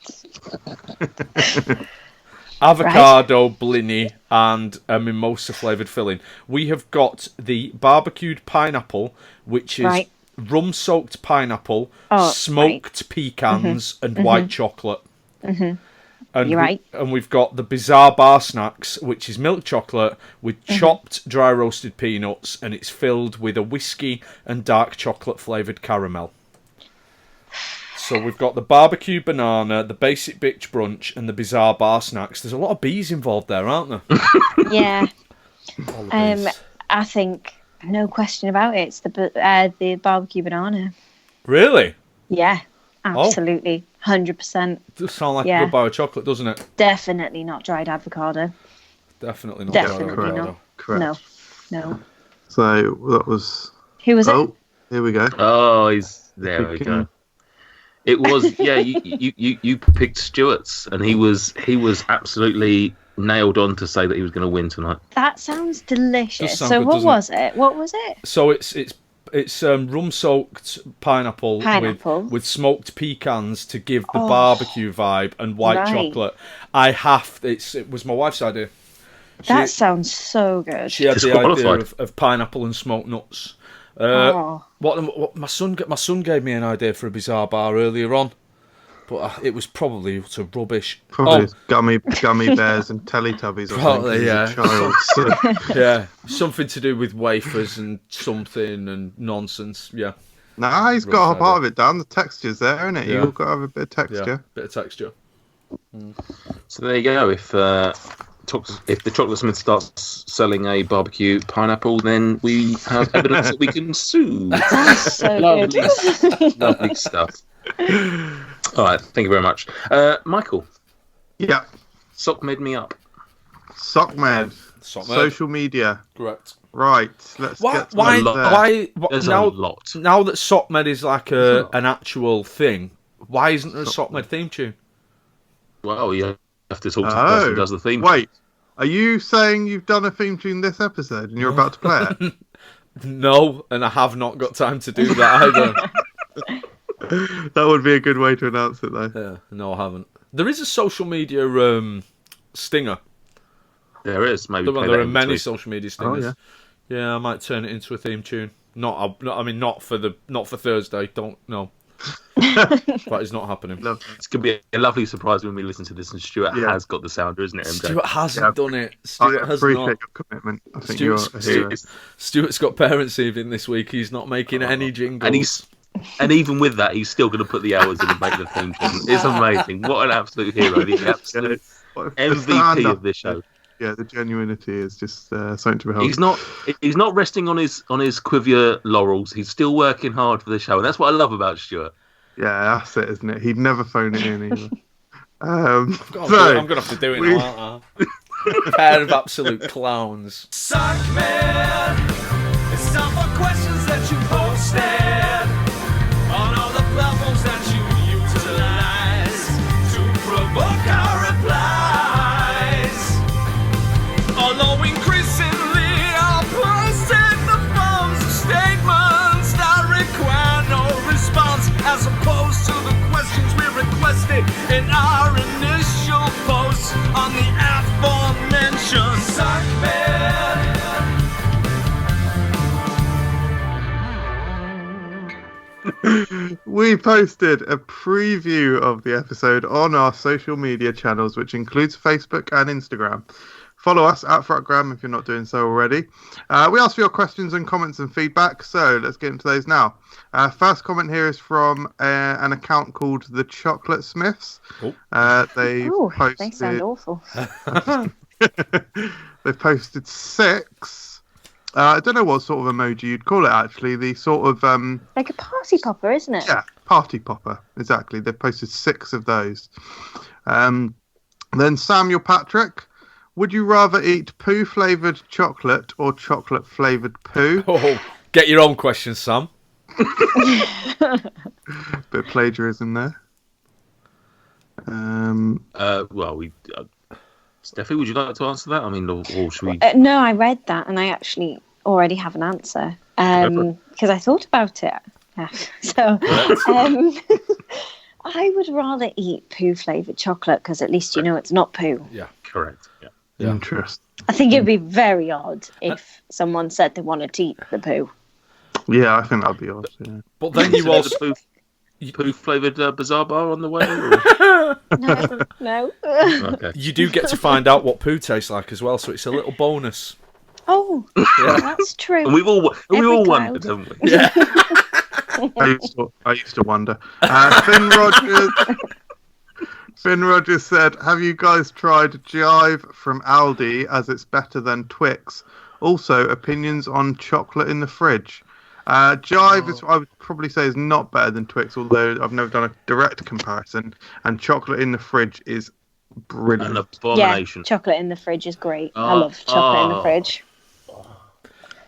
S4: Avocado, blini, and a mimosa flavoured filling. We have got the barbecued pineapple, which is rum-soaked pineapple, smoked pecans, and white chocolate. And and we've got the bizarre bar snacks, which is milk chocolate with chopped dry roasted peanuts, and it's filled with a whiskey and dark chocolate flavoured caramel. So we've got the barbecue banana, the basic bitch brunch, and the bizarre bar snacks. There's a lot of bees involved there, aren't there?
S1: Yeah. I think, no question about it, it's the barbecue banana.
S4: Really?
S1: Yeah, absolutely. 100%.
S4: Does sound like a good bar of chocolate, doesn't it?
S1: Definitely not dried avocado.
S4: Definitely not dried avocado.
S2: Correct.
S1: No.
S2: So that was...
S1: Who was it?
S2: Oh, here we go.
S3: Oh, there we go. It was, you picked Stuart's, and he was absolutely nailed on to say that he was going to win tonight.
S1: That sounds delicious.
S4: Sound
S1: so
S4: good,
S1: what was it?
S4: So it's It's rum-soaked pineapple. With smoked pecans to give the barbecue vibe and white chocolate. It was my wife's idea.
S1: That sounds so good.
S4: She had the idea of pineapple and smoked nuts. What my son gave me an idea for a bizarre bar earlier on, but it was probably utter rubbish.
S2: Probably gummy bears and Teletubbies.
S4: Probably, yeah.
S2: Child, so.
S4: Yeah, something to do with wafers and something and nonsense. Yeah.
S2: Nah, he's got a part of it down. The texture's there, isn't it? You've got to have a bit of texture.
S4: Yeah, bit of texture.
S3: So there you go. If the Chocolate Smith starts selling a barbecue pineapple, then we have evidence that we can sue.
S1: That's so good.
S3: Lovely stuff. All right, thank you very much. Michael.
S2: Yeah.
S3: SOCMED me up.
S2: SOCMED. Social media.
S4: Correct.
S2: Right, let's get to
S3: There's a lot.
S4: Now that SOCMED is like an actual thing, why isn't there a SOCMED theme tune?
S3: Well, you have to talk to the person who does the theme.
S2: Wait, are you saying you've done a theme tune this episode and you're about to play it?
S4: No, and I have not got time to do that either.
S2: That would be a good way to announce it, though.
S4: Yeah, no, I haven't. There is a social media stinger.
S3: There is. Maybe
S4: there are many social media stingers.
S2: Oh,
S4: yeah, I might turn it into a theme tune. Not for Thursday. Don't no. That is not happening.
S3: It's going to be a lovely surprise when we listen to this, and Stuart has got the sounder, isn't it, MJ?
S4: Stuart hasn't done it. Stuart has
S2: appreciate
S4: not.
S2: your commitment. I think you're a hero.
S4: Stuart's got parents' evening this week. He's not making any jingles.
S3: And even with that, he's still going to put the hours in and make the theme tune. It's amazing. What an absolute hero. He's the absolute MVP of this show.
S2: Yeah, the genuinity is just something to behold.
S3: He's not resting on his Quivier laurels. He's still working hard for the show, and that's what I love about Stuart.
S2: Yeah, that's it, isn't it? He'd never phone it in either.
S4: I'm going to have to do it now, aren't I? Pair of absolute clowns.
S5: SOCMED, it's time for questions that you posted on all the platforms that you utilize to provoke our replies. Although increasingly I'll post in the forms of statements that require no response, as opposed to the questions we requested in our initial posts on the aforementioned SOCMED.
S2: We posted a preview of the episode on our social media channels, which includes Facebook and Instagram. Follow us at FRUKgram if you're not doing so already. We asked for your questions and comments and feedback, so let's get into those now. First comment here is from an account called The Chocolate Smiths. They
S1: sound awful.
S2: They've posted 6. I don't know what sort of emoji you'd call it, actually. The sort of...
S1: like a party popper, isn't it?
S2: Yeah, party popper, exactly. They've posted 6 of those. Then Samuel Patrick, would you rather eat poo-flavoured chocolate or chocolate-flavoured poo?
S4: Oh, get your own question, Sam.
S2: Bit of plagiarism there.
S3: Steffi, would you like to answer that? I mean, or should we...
S1: No, I read that and I actually already have an answer because I thought about it. So I would rather eat poo-flavoured chocolate because at least you know it's not poo.
S3: Yeah, correct. Yeah.
S2: Interesting.
S1: I think it'd be very odd if someone said they wanted to eat the poo.
S2: Yeah, I think that'd be odd. Yeah.
S4: But then you also...
S3: poo-flavoured bizarre bar on the way?
S1: No.
S3: Okay.
S4: You do get to find out what poo tastes like as well, so it's a little bonus.
S1: Oh, that's true.
S3: And we've all wondered, haven't we?
S4: Yeah.
S2: I used to wonder. Finn Rogers said, have you guys tried Jive from Aldi as it's better than Twix? Also, opinions on chocolate in the fridge. Jive is, I would probably say, is not better than Twix, although I've never done a direct comparison. And chocolate in the fridge is brilliant.
S3: An abomination.
S1: Yeah, chocolate in the fridge is great. I love chocolate in the fridge.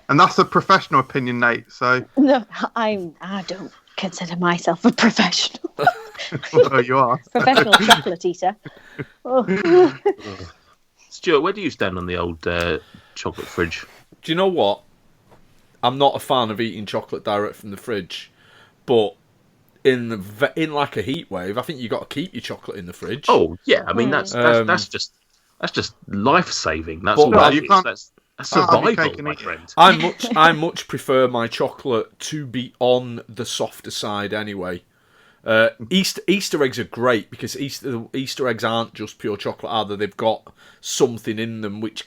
S2: And that's a professional opinion, Nate. So
S1: no, I don't consider myself a professional.
S2: Well, you are.
S1: Professional chocolate eater. Oh.
S3: Stuart, where do you stand on the old chocolate fridge?
S4: Do you know what? I'm not a fan of eating chocolate direct from the fridge, but in like a heat wave, I think you got to keep your chocolate in the fridge.
S3: Oh yeah, I mean that's just life saving. That's
S4: But
S3: all.
S4: no,
S3: That
S2: you
S3: is.
S2: can't-
S3: That's
S2: Have your
S3: survival,
S2: cake and
S3: my
S2: eat it.
S3: friend.
S4: I much prefer my chocolate to be on the softer side anyway. Easter eggs are great because Easter eggs aren't just pure chocolate either. They've got something in them which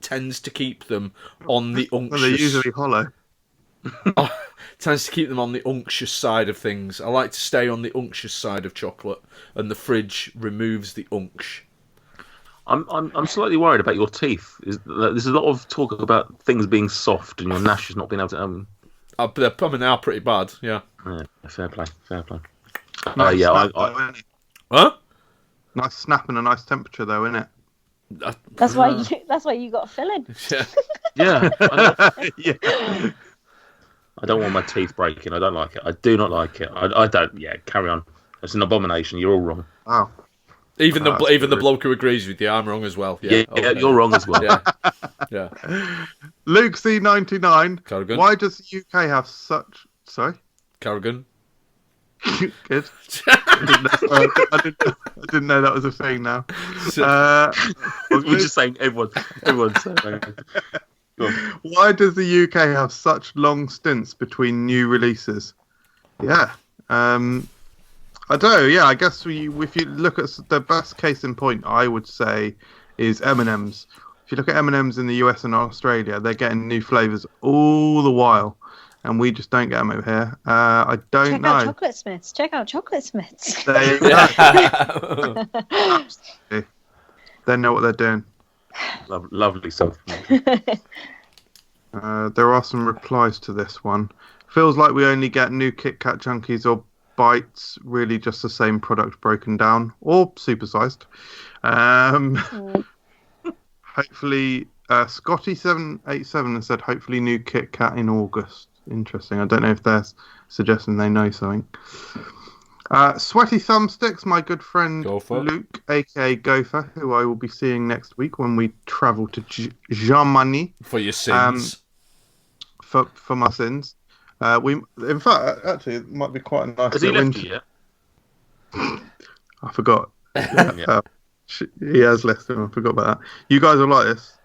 S4: tends to keep them on the unctuous.
S2: Well, they're usually hollow.
S4: Tends to keep them on the unctuous side of things. I like to stay on the unctuous side of chocolate, and the fridge removes the unction.
S3: I'm slightly worried about your teeth. There's a lot of talk about things being soft and your gnashes not being able to.
S4: They are pretty bad. Yeah.
S3: Fair play.
S2: Nice
S3: Yeah.
S2: snap, though, innit?
S4: Huh?
S2: Nice snap and a nice temperature, though, isn't it?
S1: That's why you got a filling.
S4: Yeah.
S3: Yeah.
S2: Yeah.
S3: I don't want my teeth breaking. I don't like it. I do not like it. I don't. Yeah. Carry on. It's an abomination. You're all wrong.
S2: Wow.
S4: Even
S2: That's
S4: the
S2: good.
S4: bloke who agrees with you, I'm wrong as well.
S3: Yeah.
S4: Okay.
S3: You're wrong as well.
S4: Yeah.
S2: Luke C99.
S4: Carrigan.
S2: Why does the UK have such... Sorry?
S4: Carrigan.
S2: Good. I didn't know that was a thing now.
S3: We're just saying everyone's saying. Go on.
S2: Why does the UK have such long stints between new releases? Yeah. I don't know. Yeah, I guess if you look at the best case in point, I would say is M&M's. If you look at M&M's in the US and Australia, they're getting new flavours all the while, and we just don't get them over here. I don't
S1: Check
S2: know.
S1: out Chocolate Smiths. Check out Chocolate Smiths.
S2: They know what they're doing.
S3: Lovely stuff.
S2: There are some replies to this one. Feels like we only get new Kit Kat Junkies or Bites, really just the same product broken down or supersized. Hopefully, Scotty787 has said hopefully new Kit Kat in August. Interesting. I don't know if they're suggesting they know something. Sweaty Thumbsticks, my good friend
S4: Gopher.
S2: Luke, aka Gopher, who I will be seeing next week when we travel to Germany
S4: For your sins.
S2: for my sins. In fact, actually, it might be quite a nice.
S3: Has he
S2: little
S3: left you yet?
S2: I forgot.
S3: Yeah.
S2: He has left him. I forgot about that. You guys will like this.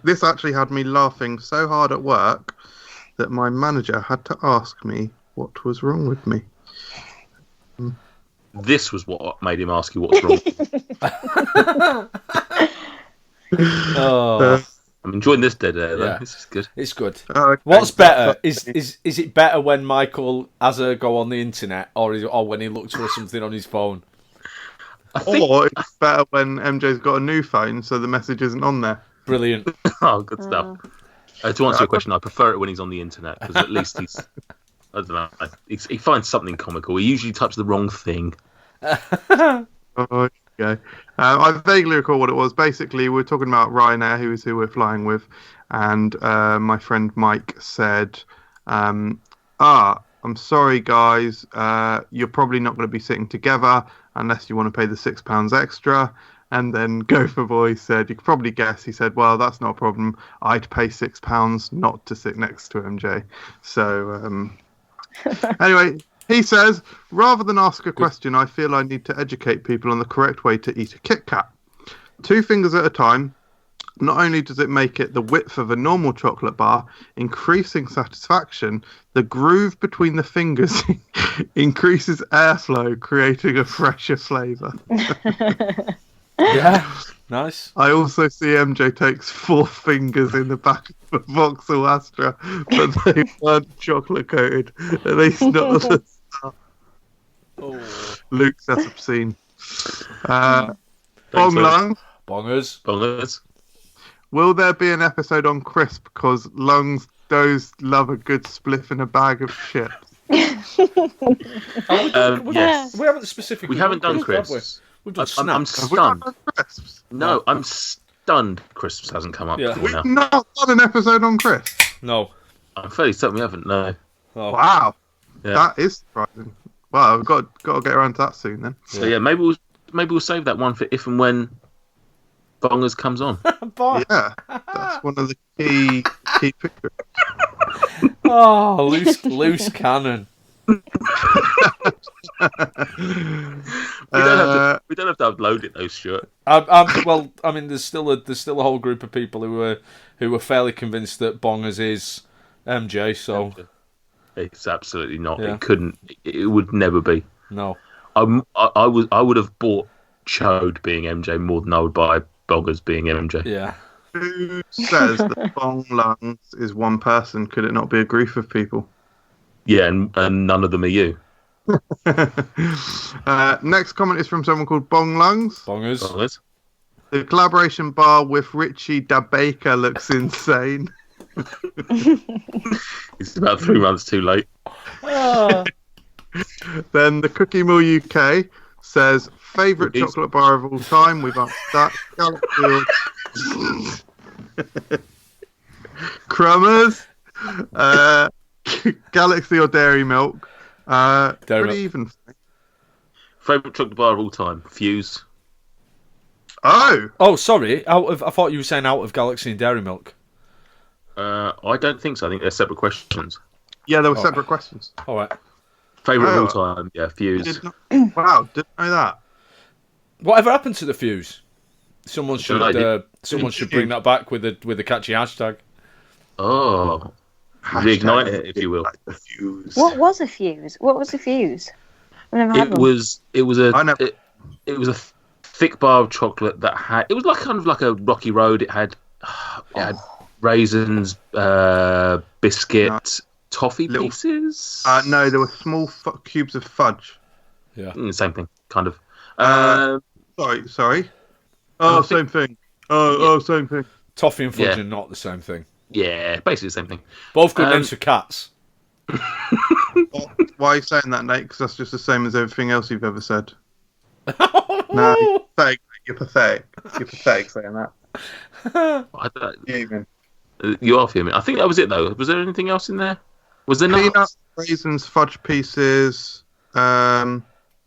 S2: This actually had me laughing so hard at work that my manager had to ask me what was wrong with me.
S3: This was what made him ask you what's wrong.
S4: Oh,
S3: I'm enjoying this dead air though.
S4: Yeah.
S3: This is good.
S4: it's good.
S2: Okay.
S4: What's better? Is it better when Michael has a go on the internet, or when he looks for something on his phone?
S2: Or it's better when MJ's got a new phone, so the message isn't on there.
S4: Brilliant.
S3: Oh, good stuff. To answer your question, I prefer it when he's on the internet because at least he's. I don't know. He finds something comical. He usually touched the wrong thing.
S2: Oh, okay. I vaguely recall what it was. Basically, we're talking about Ryanair, who is who we're flying with, and my friend Mike said, I'm sorry, guys. You're probably not going to be sitting together unless you want to pay the £6 extra. And then Gopher Boy said, you could probably guess, he said, well, that's not a problem. I'd pay £6 not to sit next to MJ. So, anyway, he says, rather than ask a question, I feel I need to educate people on the correct way to eat a Kit Kat. 2 fingers at a time. Not only does it make it the width of a normal chocolate bar, increasing satisfaction, the groove between the fingers increases airflow, creating a fresher flavour.
S4: Yeah, nice.
S2: I also see MJ takes 4 fingers in the back of a Vauxhall Astra, but they weren't chocolate coated. At least not at the start.
S4: Oh.
S2: Luke, that's obscene. Bong
S3: Luke.
S2: Lung,
S4: Bongers.
S2: will there be an episode on crisp? Because Lungs does love a good spliff in a bag of chips.
S3: Yes.
S4: We haven't specifically.
S3: We haven't done
S4: crisps, have we?
S3: crisps.
S4: We've done
S3: I'm
S4: snaps.
S2: Have we not
S3: stunned.
S2: done crisps?
S3: No, I'm stunned. Crisps hasn't come up.
S4: Yeah.
S3: till
S2: We've
S3: now.
S2: not done an episode on crisps.
S4: No.
S3: I'm fairly certain we haven't. No.
S4: Oh.
S2: Wow,
S3: Yeah.
S2: that is surprising. Well, I've got to get around to that soon then.
S3: So yeah, maybe we'll save that one for if and when Bongers comes on.
S4: Bye.
S2: Yeah, that's one of the key pictures.
S4: Oh, loose cannon.
S3: We don't have to upload it though, Stuart.
S4: Well, I mean, there's still a whole group of people who were fairly convinced that Bongers is MJ. So
S3: it's absolutely not.
S4: Yeah.
S3: It couldn't. It would never be.
S4: no.
S3: I would have bought Chode being MJ more than I would buy Bongers being MJ.
S4: Yeah.
S2: Who says that Bong Lungs is one person? Could it not be a group of people?
S3: Yeah, and none of them are you.
S2: Next comment is from someone called Bong Lungs.
S4: Bongers.
S2: The collaboration bar with Richie Da Baker looks insane.
S3: It's about 3 months too late.
S4: Oh.
S2: Then the Cookie Mill UK says favourite
S3: Cookies.
S2: chocolate bar of all time. We've answered that. Galaxy Crummers. Galaxy or Dairy Milk.
S4: Dairy
S2: Pretty
S4: Milk.
S2: even.
S3: Favourite chocolate bar of all time? Fuse.
S2: Oh,
S4: Sorry. I thought you were saying out of Galaxy and Dairy Milk.
S3: I don't think so. I think they're separate questions.
S2: yeah, there were separate questions.
S4: All right.
S3: Favourite
S2: Oh.
S3: of all time? Yeah, Fuse.
S2: Wow, didn't know that.
S4: Whatever happened to the fuse? Someone should
S3: idea.
S4: bring that back with a catchy hashtag.
S3: Oh, reignite it, if you will.
S2: The fuse.
S1: What was a fuse? What was a fuse? I've never had
S3: It
S1: one.
S3: was
S2: I never-
S3: it was a thick bar of chocolate that had. It was like kind of like a Rocky Road. It had raisins, biscuit, toffee
S2: Little-
S3: pieces.
S2: No, there were small cubes of fudge.
S4: Yeah.
S3: Same thing, kind of.
S2: Sorry. Oh,
S3: I think-
S2: same thing. Oh, same thing.
S4: Toffee and fudge
S3: Yeah.
S4: are not the same thing.
S3: Yeah, basically the same thing.
S4: Both good names for cats.
S2: Why are you saying that, Nate? Because that's just the same as everything else you've ever said.
S4: Oh,
S2: No, you're pathetic. You're pathetic saying that.
S3: I don't,
S2: Yeah, even.
S3: you are fuming. I think that was it though. Was there anything else in there? Was there nuts?
S2: Peanuts, raisins, fudge pieces.
S3: Was
S2: I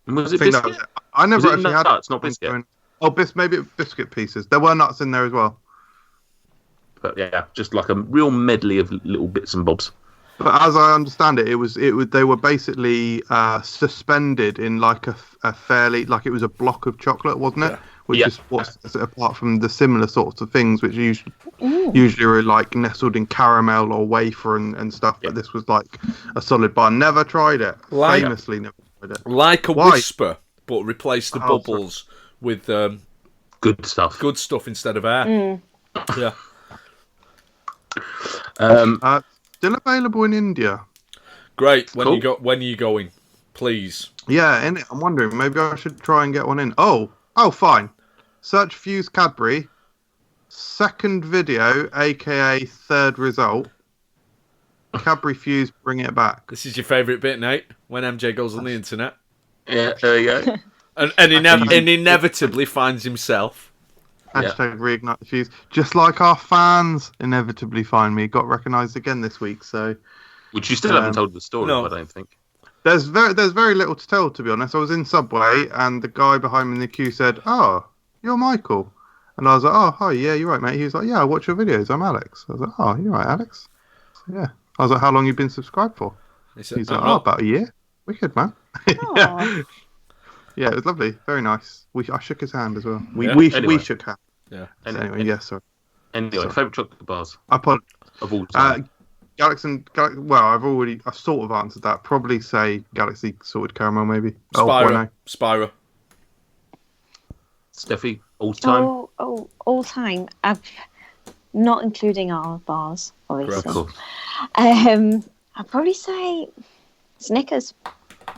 S3: it
S2: think that
S3: biscuit?
S2: was it. I never
S3: Was it
S2: actually had
S3: nuts, not biscuit?
S2: Oh, maybe biscuit pieces. There were nuts in there as well.
S3: But yeah, just like a real medley of little bits and bobs.
S2: But as I understand it, they were basically suspended in like a fairly, like it was a block of chocolate, wasn't it?
S4: Yeah.
S2: Which
S3: Yeah.
S2: is what sets it apart from the similar sorts of things, which usually are like nestled in caramel or wafer and stuff.
S3: Yeah.
S2: But this was like a solid bar. Never tried it.
S4: Like-
S2: Famously never tried it.
S4: Like a
S2: Why?
S4: whisper, but replace the
S2: Oh,
S4: bubbles with
S3: Good stuff.
S4: good stuff instead of air. Yeah.
S2: Still available in India.
S4: Great. When
S3: Cool.
S4: when are you going? Please.
S2: Yeah, in it. I'm wondering, maybe I should try and get one in. Oh, fine. Search Fuse Cadbury. Second video, aka third result. Cadbury Fuse, bring it back.
S4: This is your favourite bit, Nate, when MJ goes on the internet.
S3: Yeah, there you go.
S4: And inevitably finds himself.
S2: Hashtag reignite the fuse. Just like our fans inevitably find me. Got recognised again this week. So
S3: Which you still haven't told the story
S4: no.
S3: of, I don't think.
S2: there's very little to tell, to be honest. I was in Subway and the guy behind me in the queue said, "Oh, you're Michael." And I was like, "Oh, hi, yeah, you're right, mate." He was like, "Yeah, I watch your videos. I'm Alex." I was like, "Oh, you're right, Alex." So, yeah. I was like, "How long you been subscribed for?"
S4: He said,
S2: He's like,
S4: "I'm
S2: "Oh,
S4: not."
S2: about a year." Wicked, man.
S1: Aw.
S2: Yeah, it was lovely. Very nice. I shook his hand as well. We
S3: Anyway.
S2: shook hands.
S4: Yeah.
S2: Anyway, yeah, sorry.
S3: Anyway, favourite chocolate bars
S2: I apologize.
S3: of all time.
S2: Galaxy. Well, I've sort of answered that. Probably say Galaxy Sorted Caramel, maybe.
S4: Spyro. Spyro.
S3: Steffi, all time.
S1: All time. Not including our bars, obviously.
S3: Of course.
S1: I'd probably say Snickers.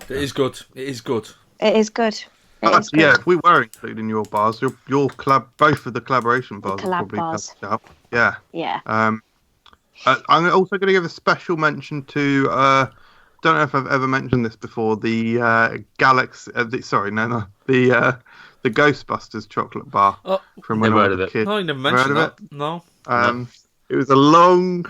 S4: It is good. It is good.
S1: It is good. It is good.
S2: Yeah, if we were including your bars, your both of the collaboration bars would
S1: collab
S2: probably
S1: bars.
S2: helped out. Yeah.
S1: Yeah.
S2: I'm also going to give a special mention to. Don't know if I've ever mentioned this before. The Galaxy. The Ghostbusters chocolate bar
S4: Oh,
S2: from when
S3: never
S2: I
S3: heard
S2: was
S3: of
S2: a
S3: it.
S2: kid.
S4: no, you never
S2: Heard
S4: mentioned
S2: of
S4: that. No.
S2: It was a long,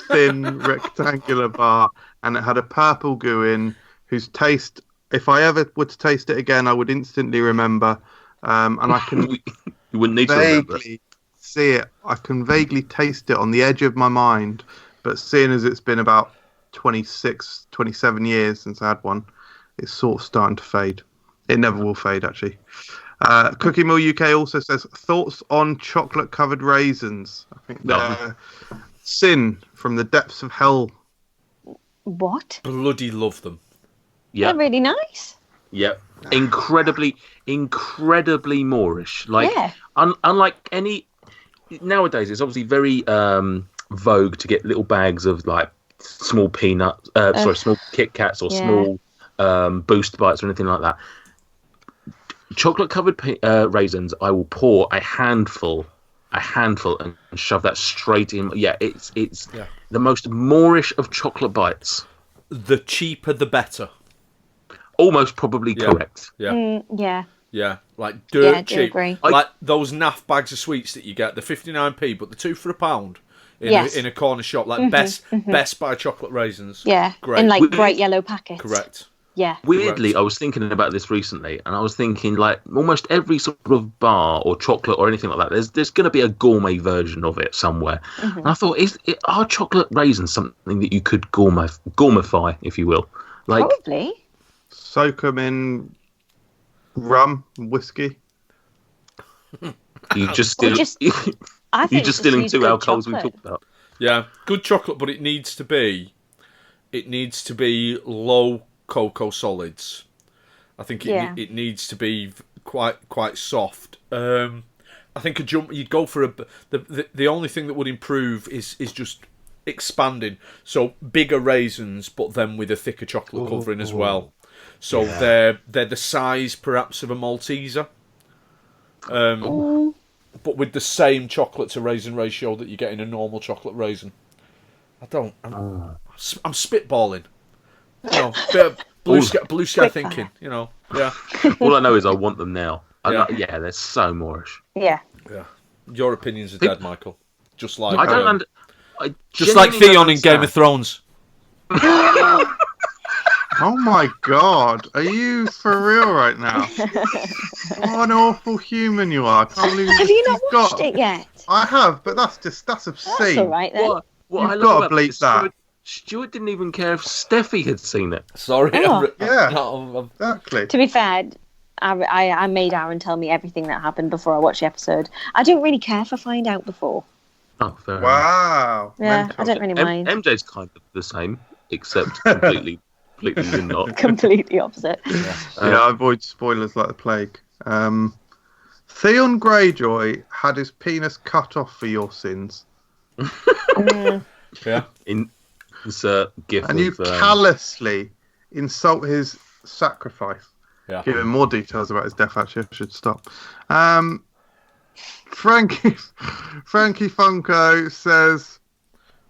S2: thin, rectangular bar, and it had a purple goo in, whose taste, if I ever were to taste it again, I would instantly remember. And I can
S3: You wouldn't need to remember.
S2: vaguely see it. I can vaguely taste it on the edge of my mind, but seeing as it's been about 26, 27 years since I had one, it's sort of starting to fade. It never will fade, actually. Cookie Mill UK also says, thoughts on chocolate-covered raisins? I think they're sin from the depths of hell.
S1: What?
S4: Bloody love them.
S3: Yeah.
S1: They're really nice.
S3: Yeah. Incredibly Moorish. Like,
S1: Yeah.
S3: Unlike any... Nowadays, it's obviously very vogue to get little bags of, like, small peanuts... small Kit Kats or small Boost Bites or anything like that. Chocolate-covered raisins, I will pour a handful and shove that straight in. Yeah, it's the most Moorish of chocolate bites.
S4: The cheaper, the better.
S3: Almost probably correct.
S4: Yeah.
S1: Yeah.
S4: Yeah, like dirt
S1: I do
S4: cheap.
S1: agree.
S4: Like those naff bags of sweets that you get, the 59p, but the 2 for £1 in a corner shop. Like Best Buy chocolate raisins.
S1: Yeah.
S4: Great.
S1: In like bright yellow packets.
S4: Correct.
S1: Yeah.
S3: Weirdly, I was thinking about this recently, and I was thinking, like, almost every sort of bar or chocolate or anything like that, there's going to be a gourmet version of it somewhere. And I thought, are chocolate raisins something that you could gourmetify, if you will? Like,
S1: Probably.
S2: Soak them in rum, whiskey.
S3: you just still,
S1: I think
S3: you're just stealing
S1: use
S3: 2
S1: good
S3: alcohols we
S1: chocolate.
S3: talked about.
S4: Yeah, good chocolate, but it needs to be low cocoa solids. I think it needs to be quite soft. I think you'd go for the only thing that would improve is just expanding. So bigger raisins, but then with a thicker chocolate covering as well. So they're the size perhaps of a Malteser. But with the same chocolate to raisin ratio that you get in a normal chocolate raisin. I'm spitballing. You know, bit of blue sky thinking. You know, yeah.
S3: All I know is I want them now. They're so Moorish.
S1: Yeah.
S4: Yeah. Your opinions are dead, Michael. Just like
S3: I don't.
S4: just like Theon in Game of Thrones.
S2: Oh my god, are you for real right now? What an awful human you are. I can't believe
S1: Have you not watched it yet?
S2: I have, but that's obscene.
S1: That's all right then.
S3: What I
S2: You've
S3: love
S2: got to
S3: about
S2: bleep that.
S3: Stuart didn't even care if Steffi had seen it.
S4: Sorry.
S1: Oh.
S2: Exactly.
S1: To be fair, I made Aaron tell me everything that happened before I watched the episode. I don't really care if I find out before.
S3: Oh, fair enough.
S2: Wow.
S1: Yeah,
S2: Mental.
S1: I don't really mind.
S3: MJ's kind of the same, except completely not.
S1: Completely opposite.
S2: I avoid spoilers like the plague. Theon Greyjoy had his penis cut off for your sins.
S4: Yeah.
S3: Insert gift.
S2: And you callously insult his sacrifice.
S4: Yeah.
S2: Give him more details about his death, actually. I should stop. Frankie Funko says,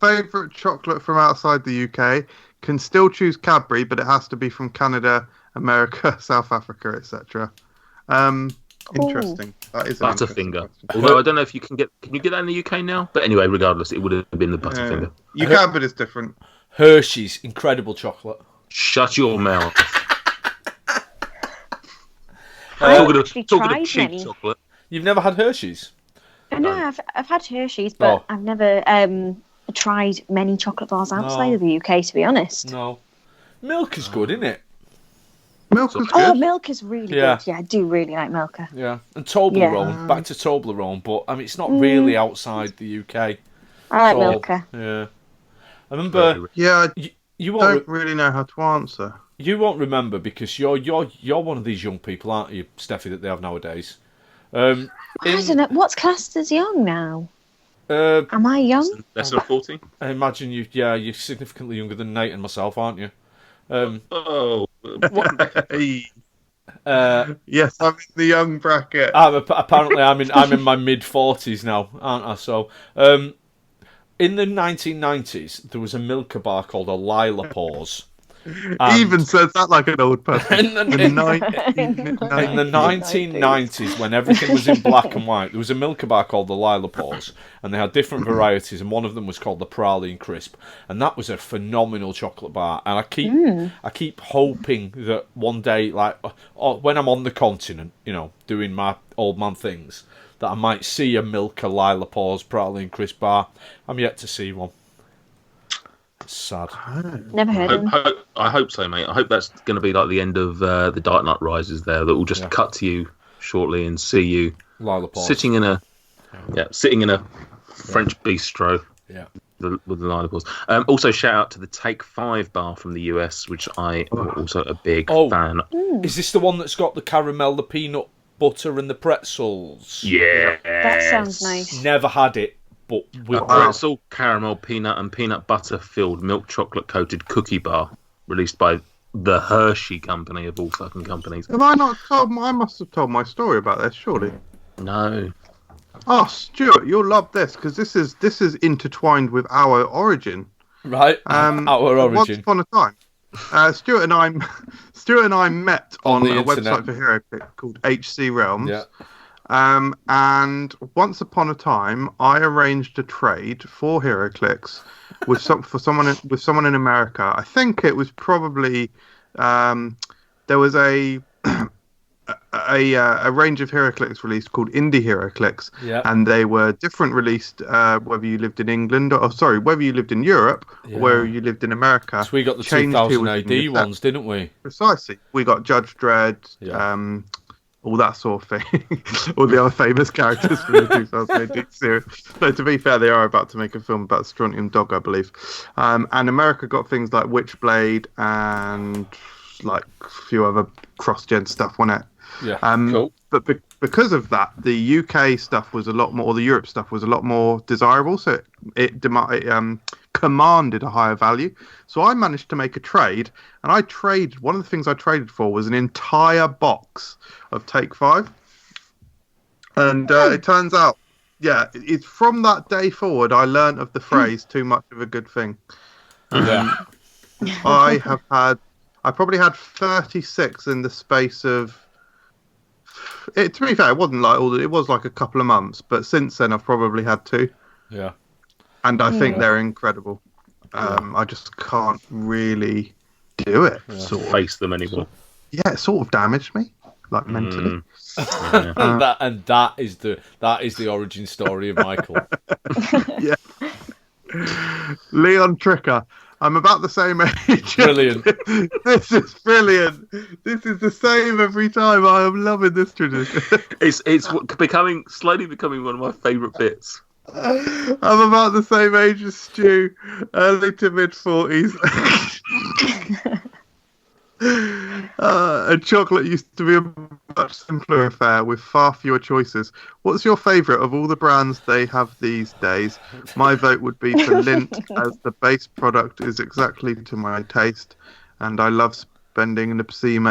S2: favourite chocolate from outside the UK. Can still choose Cadbury, but it has to be from Canada, America, South Africa, etc. Interesting. That is an
S3: Butterfinger.
S2: interesting question.
S3: Although I don't know if you can get that in the UK now. But anyway, regardless, it would have been the Butterfinger.
S2: You can, but it's different.
S4: Hershey's incredible chocolate.
S3: Shut your mouth.
S1: I've actually
S3: talking
S1: tried
S3: of cheap
S1: many.
S3: chocolate.
S4: You've never had Hershey's?
S1: No, I've had Hershey's, but I've never tried many chocolate bars outside of the UK, to be honest.
S4: No. Milk is good, isn't it?
S2: Milk is good.
S1: Oh, milk is really
S4: Yeah.
S1: good. Yeah, I do really like Milka.
S4: Yeah. And Toblerone, back to Toblerone, but I mean, it's not really outside the UK.
S1: I like
S4: So,
S1: Milka.
S4: Yeah. I remember
S2: Yeah,
S4: you
S2: I
S4: won't
S2: don't really know how to answer.
S4: you won't remember because you're one of these young people, aren't you, Steffi, that they have nowadays.
S1: I don't know. What's classed as young now? Am I young?
S3: Less than 40?
S4: I imagine you're significantly younger than Nate and myself, aren't you?
S3: Oh.
S2: Yes, I'm in the young bracket.
S4: Apparently, I'm in my mid-40s now, aren't I? So, in the 1990s, there was a Milka bar called a Lila Pause.
S2: Even says that like an old person.
S4: In the 1990s, when everything was in black and white, there was a Milka bar called the Lila Pause, and they had different varieties, and one of them was called the Praline Crisp, and that was a phenomenal chocolate bar. And I keep hoping that one day, like when I'm on the continent, doing my old man things, that I might see a Milka Lila Pause Praline Crisp bar. I'm yet to see one. Sad.
S1: Never heard of them.
S3: I hope so, mate. I hope that's going to be like the end of the Dark Knight Rises there, that will just cut to you shortly and see you sitting in a French bistro.
S4: Yeah.
S3: With the line of course. Also, shout out to the Take 5 bar from the US, which I am also a big fan.
S4: Is this the one that's got the caramel, the peanut butter, and the pretzels?
S3: Yeah.
S1: That sounds nice.
S4: Never had it, but
S3: pretzel, caramel, peanut, and peanut butter filled milk chocolate coated cookie bar, released by the Hershey Company of all fucking companies.
S2: Have I not told? I must have told my story about this, surely.
S3: No.
S2: Oh, Stuart, you'll love this because this is intertwined with our origin.
S4: Right. Our origin.
S2: Once upon a time, Stuart and I met on a
S4: internet.
S2: website for HeroClix called HC Realms.
S4: Yeah.
S2: And once upon a time, I arranged a trade for HeroClix with someone in America. I think it was probably there was a range of HeroClix released called Indie HeroClix, and they were different released whether you lived in England whether you lived in Europe or whether you lived in America.
S4: So we got the 2000 AD ones, didn't we?
S2: Precisely. We got Judge Dredd, all that sort of thing, all the other famous characters from the 2000 AD series. So to be fair, they are about to make a film about Strontium Dog, I believe. And America got things like Witchblade and like a few other cross-gen stuff on it.
S4: Yeah,
S3: cool.
S2: But because of that, the UK stuff was a lot more, or the Europe stuff was a lot more desirable, so it commanded a higher value. So I managed to make a trade, and one of the things I traded for was an entire box of Take 5. And it turns out, it's from that day forward I learnt of the phrase "too much of a good thing." I probably had 36 in the space of. To be fair, it wasn't like it was like a couple of months, but since then I've probably had 2.
S4: Yeah.
S2: And I think they're incredible. I just can't really do it.
S3: Sort of face them anymore.
S2: Yeah, it sort of damaged me, like mentally.
S4: That is the origin story of Michael.
S2: Yeah. Leon Tricker. I'm about the same age.
S4: Brilliant.
S2: This is brilliant. This is the same every time. I am loving this tradition.
S3: It's slowly becoming one of my favourite bits.
S2: I'm about the same age as Stu, early to mid 40s. And chocolate used to be a much simpler affair with far fewer choices. What's your favourite of all the brands they have these days? My vote would be for Lindt, as the base product is exactly to my taste, and I love spending an obscene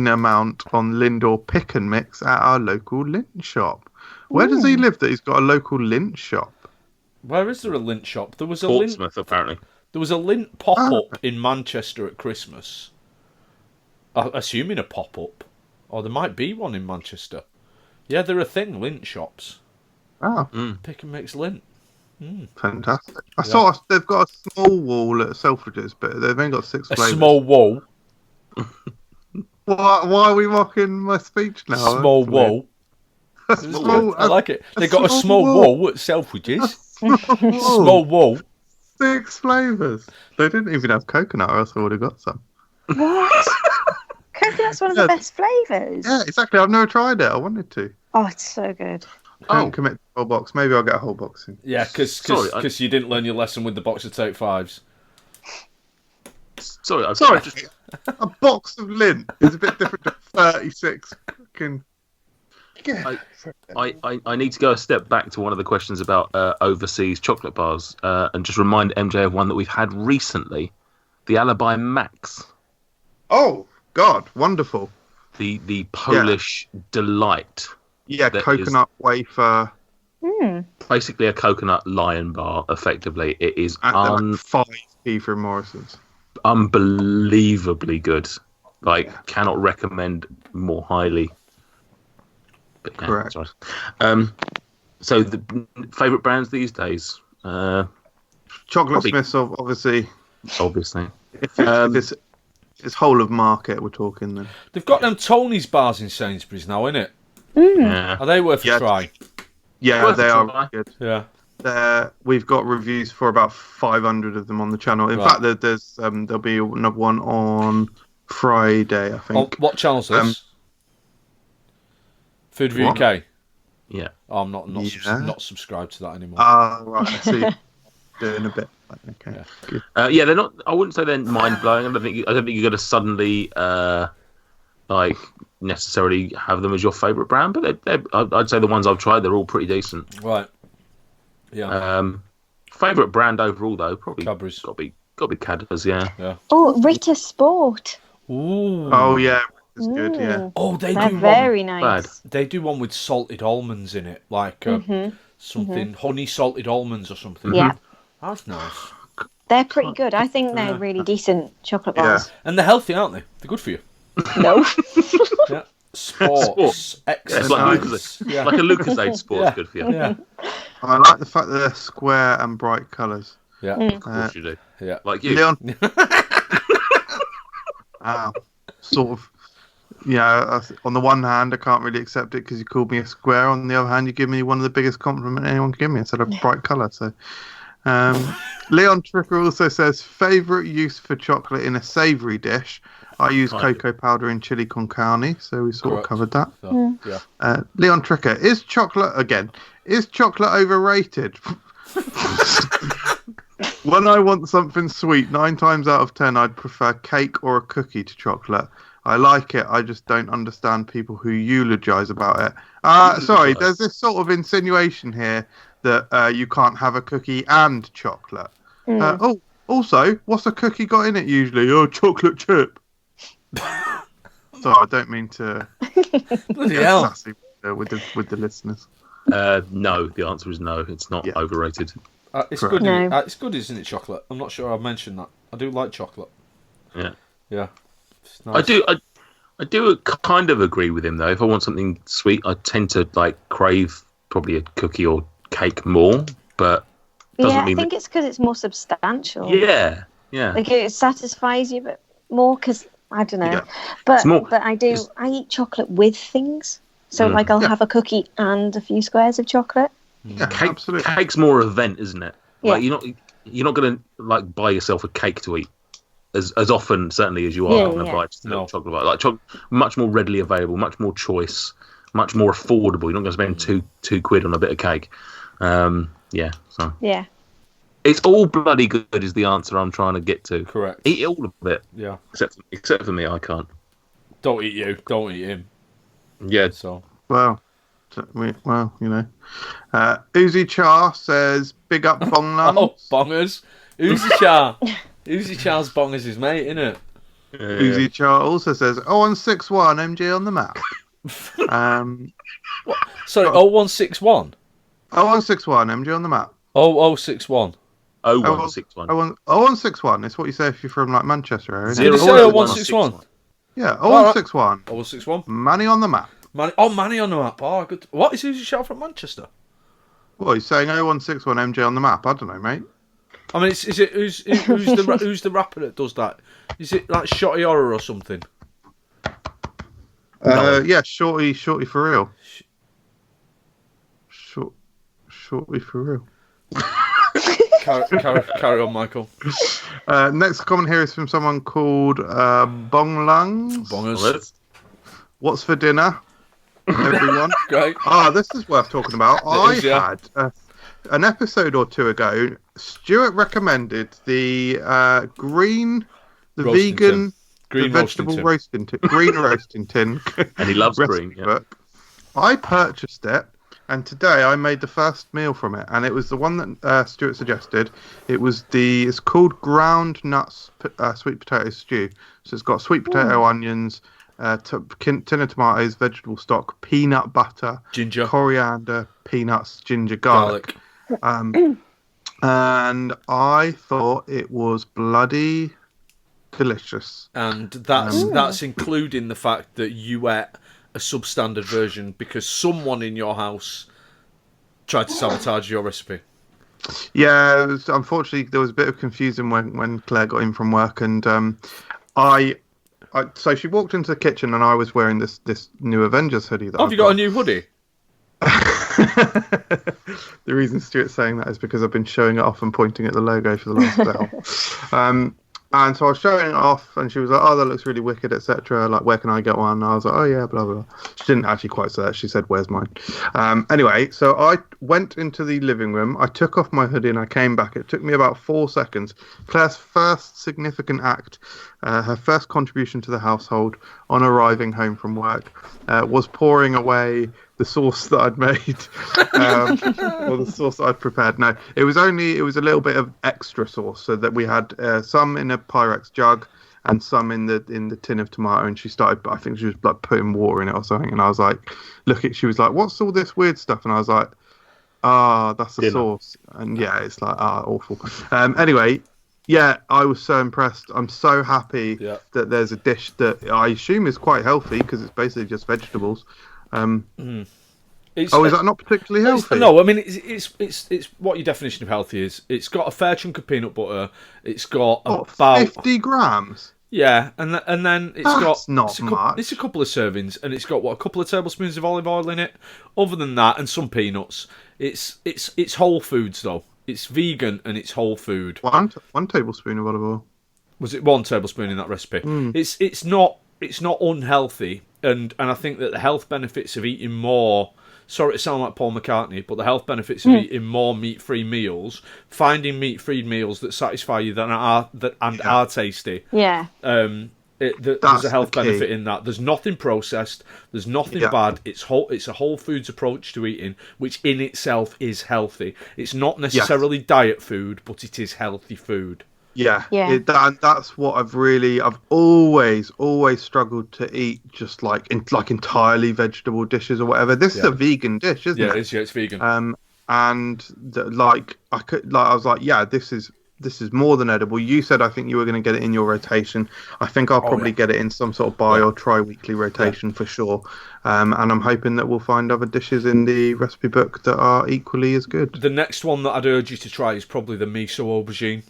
S2: amount on Lindor Pick and Mix at our local Lindt shop. Where does he live that he's got a local Lindt shop?
S4: Where is there a Lindt shop? There was a
S3: Portsmouth, apparently.
S4: There was a Lindt pop-up in Manchester at Christmas. Assuming a pop-up. Or there might be one in Manchester. Yeah, they're a thing, Lindt shops.
S2: Oh.
S4: Pick and Mix Lindt.
S2: Fantastic. I saw they've got a small wall at Selfridges, but they've only got 6 flavours.
S4: A small wall.
S2: Why are we mocking my speech now?
S4: Small wall. I like it. They got a small wall at Selfridges. Small wall.
S2: 6 flavours. They didn't even have coconut, or else I would have got some.
S1: What? Coconut's one of the best flavours.
S2: Yeah, exactly. I've never tried it. I wanted to.
S1: Oh, it's so good.
S2: Can't commit to a whole box. Maybe I'll get a whole box in.
S4: Yeah, because you didn't learn your lesson with the box of Take 5s.
S3: Sorry.
S2: A box of Lindt is a bit different to 36 fucking. Yeah.
S3: I need to go a step back to one of the questions about overseas chocolate bars and just remind MJ of one that we've had recently, the Alibi Max.
S2: Oh God, wonderful!
S3: The Polish delight.
S2: Yeah, coconut wafer.
S3: Basically a coconut lion bar. Effectively, it is
S2: like 5p from Morrison's.
S3: Unbelievably good. Cannot recommend more highly. But,
S2: correct.
S3: Sorry. So the favourite brands these days?
S2: Chocolate Smiths, obviously.
S3: Obviously.
S2: It's whole of market we're talking then.
S4: They've got them Tony's bars in Sainsbury's now, innit?
S3: Yeah.
S4: Are they worth a try?
S2: Yeah, they are good.
S4: Yeah.
S2: we've got reviews for about 500 of them on the channel. In fact, there'll be another one on Friday, I think.
S4: What channel's this? Food Review UK.
S3: Yeah.
S4: Oh, I'm not subscribed to that anymore.
S2: Right. I see. Doing a bit. Okay.
S4: Yeah.
S2: Good.
S3: They're not. I wouldn't say they're mind blowing. I don't think you're going to suddenly necessarily have them as your favourite brand, but I'd say the ones I've tried, they're all pretty decent.
S4: Right. Yeah.
S3: Favourite brand overall though, probably
S4: Cadbury's.
S3: Got to be Cadbury's. Yeah.
S1: Oh, Ritter Sport.
S4: Ooh.
S2: Oh yeah, it's good. Yeah.
S4: Oh,
S1: They're
S4: do
S1: very
S4: one.
S1: nice.
S4: They do one with salted almonds in it, like something honey salted almonds or something.
S1: Yeah.
S4: That's nice.
S1: They're pretty good. I think they're really decent chocolate bars.
S4: And they're healthy, aren't they? They're good for you.
S1: No.
S4: Yeah. Sports. Excellent.
S3: It's like a Lucozade Sport's good for you.
S4: Yeah.
S2: I like the fact that they're square and bright colours.
S4: Yeah.
S3: Of course you do.
S4: Yeah.
S3: Like you.
S2: Leon. Sort of. Yeah, on the one hand, I can't really accept it because you called me a square. On the other hand, you give me one of the biggest compliments anyone can give me instead of bright colour. So, Leon Tricker also says, favourite use for chocolate in a savoury dish. I use cocoa powder in chili con carne, so we sort of covered that.
S4: So, yeah.
S2: Leon Tricker, is chocolate overrated? When I want something sweet, 9 times out of 10, I'd prefer cake or a cookie to chocolate. I like it, I just don't understand people who eulogise about it. Sorry, there's this sort of insinuation here that you can't have a cookie and chocolate. Also, what's a cookie got in it usually? Oh, chocolate chip. So I don't mean to get sassy with the listeners.
S3: No, the answer is no. It's not overrated.
S4: It's good. It's good, isn't it? Chocolate. I'm not sure I've mentioned that. I do like chocolate.
S3: Yeah.
S4: Yeah. It's nice.
S3: I do kind of agree with him though. If I want something sweet, I tend to crave probably a cookie or cake more. But doesn't mean
S1: I think it's because it's more substantial.
S3: Yeah.
S1: Like it satisfies you, but more because I don't know.
S3: Yeah.
S1: But I eat chocolate with things. So I'll have a cookie and a few squares of chocolate.
S2: Yeah, absolutely.
S3: Cake's more event, isn't it?
S1: Yeah.
S3: You're not going to buy yourself a cake to eat as often certainly as you are going to buy just a little chocolate bar. Much more readily available, much more choice, much more affordable. You're not going to spend two quid on a bit of cake.
S1: Yeah.
S3: It's all bloody good is the answer I'm trying to get to.
S4: Correct.
S3: Eat all of it.
S4: Yeah.
S3: Except for me, I can't.
S4: Don't eat you. Don't eat him.
S3: Yeah.
S4: So.
S2: Well, Uzi Char says, big up bong lungs.
S4: Oh, bongers. Uzi Char. Uzi Char's bongers his mate, innit?
S2: Uzi Char also says, 0161 MJ on the map.
S4: What? Sorry, 0161?
S2: 0161 MJ on the map.
S4: 0061.
S3: 0161.
S2: 0161 is what you say if you're from Manchester area.
S4: Did you say 0161?
S2: Yeah, 0161.
S4: 0161.
S2: Manny on the map.
S4: Manny on the map. Oh, good. What is Uzi Char from Manchester?
S2: Well, he's saying 0161 MJ on the map. I don't know, mate.
S4: I mean, is it who's the rapper that does that? Is it like Shotty Horror or something?
S2: Yeah, Shorty for real. Shorty for real.
S4: Carry on, Michael.
S2: Next comment here is from someone called Bong Lungs.
S4: Bongers.
S2: What's for dinner, everyone?
S4: Great.
S2: This is worth talking about. Had an episode or two ago. Stuart recommended the
S4: roasting
S2: vegan,
S4: green
S2: vegetable roasting tin, green roasting tin,
S3: and he loves green. Yeah.
S2: I purchased it. And today I made the first meal from it, and it was the one that Stuart suggested. It's called ground nuts sweet potato stew. So it's got sweet potato, onions, tin of tomatoes, vegetable stock, peanut butter,
S4: ginger,
S2: coriander, peanuts, ginger, garlic. And I thought it was bloody delicious.
S4: And that's including the fact that you ate a substandard version because someone in your house tried to sabotage your recipe.
S2: Yeah, unfortunately there was a bit of confusion when Claire got in from work, and so she walked into the kitchen and I was wearing this new Avengers hoodie.
S4: Have you got a new hoodie?
S2: The reason Stuart's saying that is because I've been showing it off and pointing at the logo for the last hour. And so I was showing it off, and she was like, "Oh, that looks really wicked, etc. Like, where can I get one?" And I was like, "Oh yeah, blah blah blah." She didn't actually quite say that. She said, "Where's mine?" Anyway, so I went into the living room. I took off my hoodie and I came back. It took me about 4 seconds. Claire's first significant act, her first contribution to the household on arriving home from work, was pouring away the sauce that I'd made, or the sauce that I'd prepared. No, it was a little bit of extra sauce, so that we had some in a Pyrex jug and some in the tin of tomato. And she started, I think she was like putting water in it or something. And I was like, she was like, "What's all this weird stuff?" And I was like, that's the sauce. And yeah, it's like, awful. Anyway, yeah, I was so impressed. I'm so happy that there's a dish that I assume is quite healthy because it's basically just vegetables. Is that not particularly healthy?
S4: No, I mean it's what your definition of healthy is. It's got a fair chunk of peanut butter. It's got about
S2: 50 grams.
S4: Yeah, and then it's
S2: not much.
S4: It's a couple of servings, and it's got a couple of tablespoons of olive oil in it. Other than that, and some peanuts. It's whole foods though. It's vegan and it's whole food.
S2: One tablespoon of olive oil.
S4: Was it 1 tablespoon in that recipe? It's not unhealthy, and I think that the health benefits of eating more. Sorry to sound like Paul McCartney, but the health benefits of eating more meat-free meals, finding meat-free meals that satisfy you and are tasty.
S1: Yeah.
S4: There's a health benefit in that. There's nothing processed. There's nothing bad. It's a whole foods approach to eating, which in itself is healthy. It's not necessarily diet food, but it is healthy food.
S2: Yeah. That's what I've always struggled to eat, just like entirely vegetable dishes or whatever. This is a vegan dish, isn't it?
S4: Yeah, it's vegan.
S2: I was like, yeah, this is more than edible. You said I think you were going to get it in your rotation. I think I'll probably get it in some sort of or tri-weekly rotation for sure. And I'm hoping that we'll find other dishes in the recipe book that are equally as good.
S4: The next one that I'd urge you to try is probably the miso aubergine.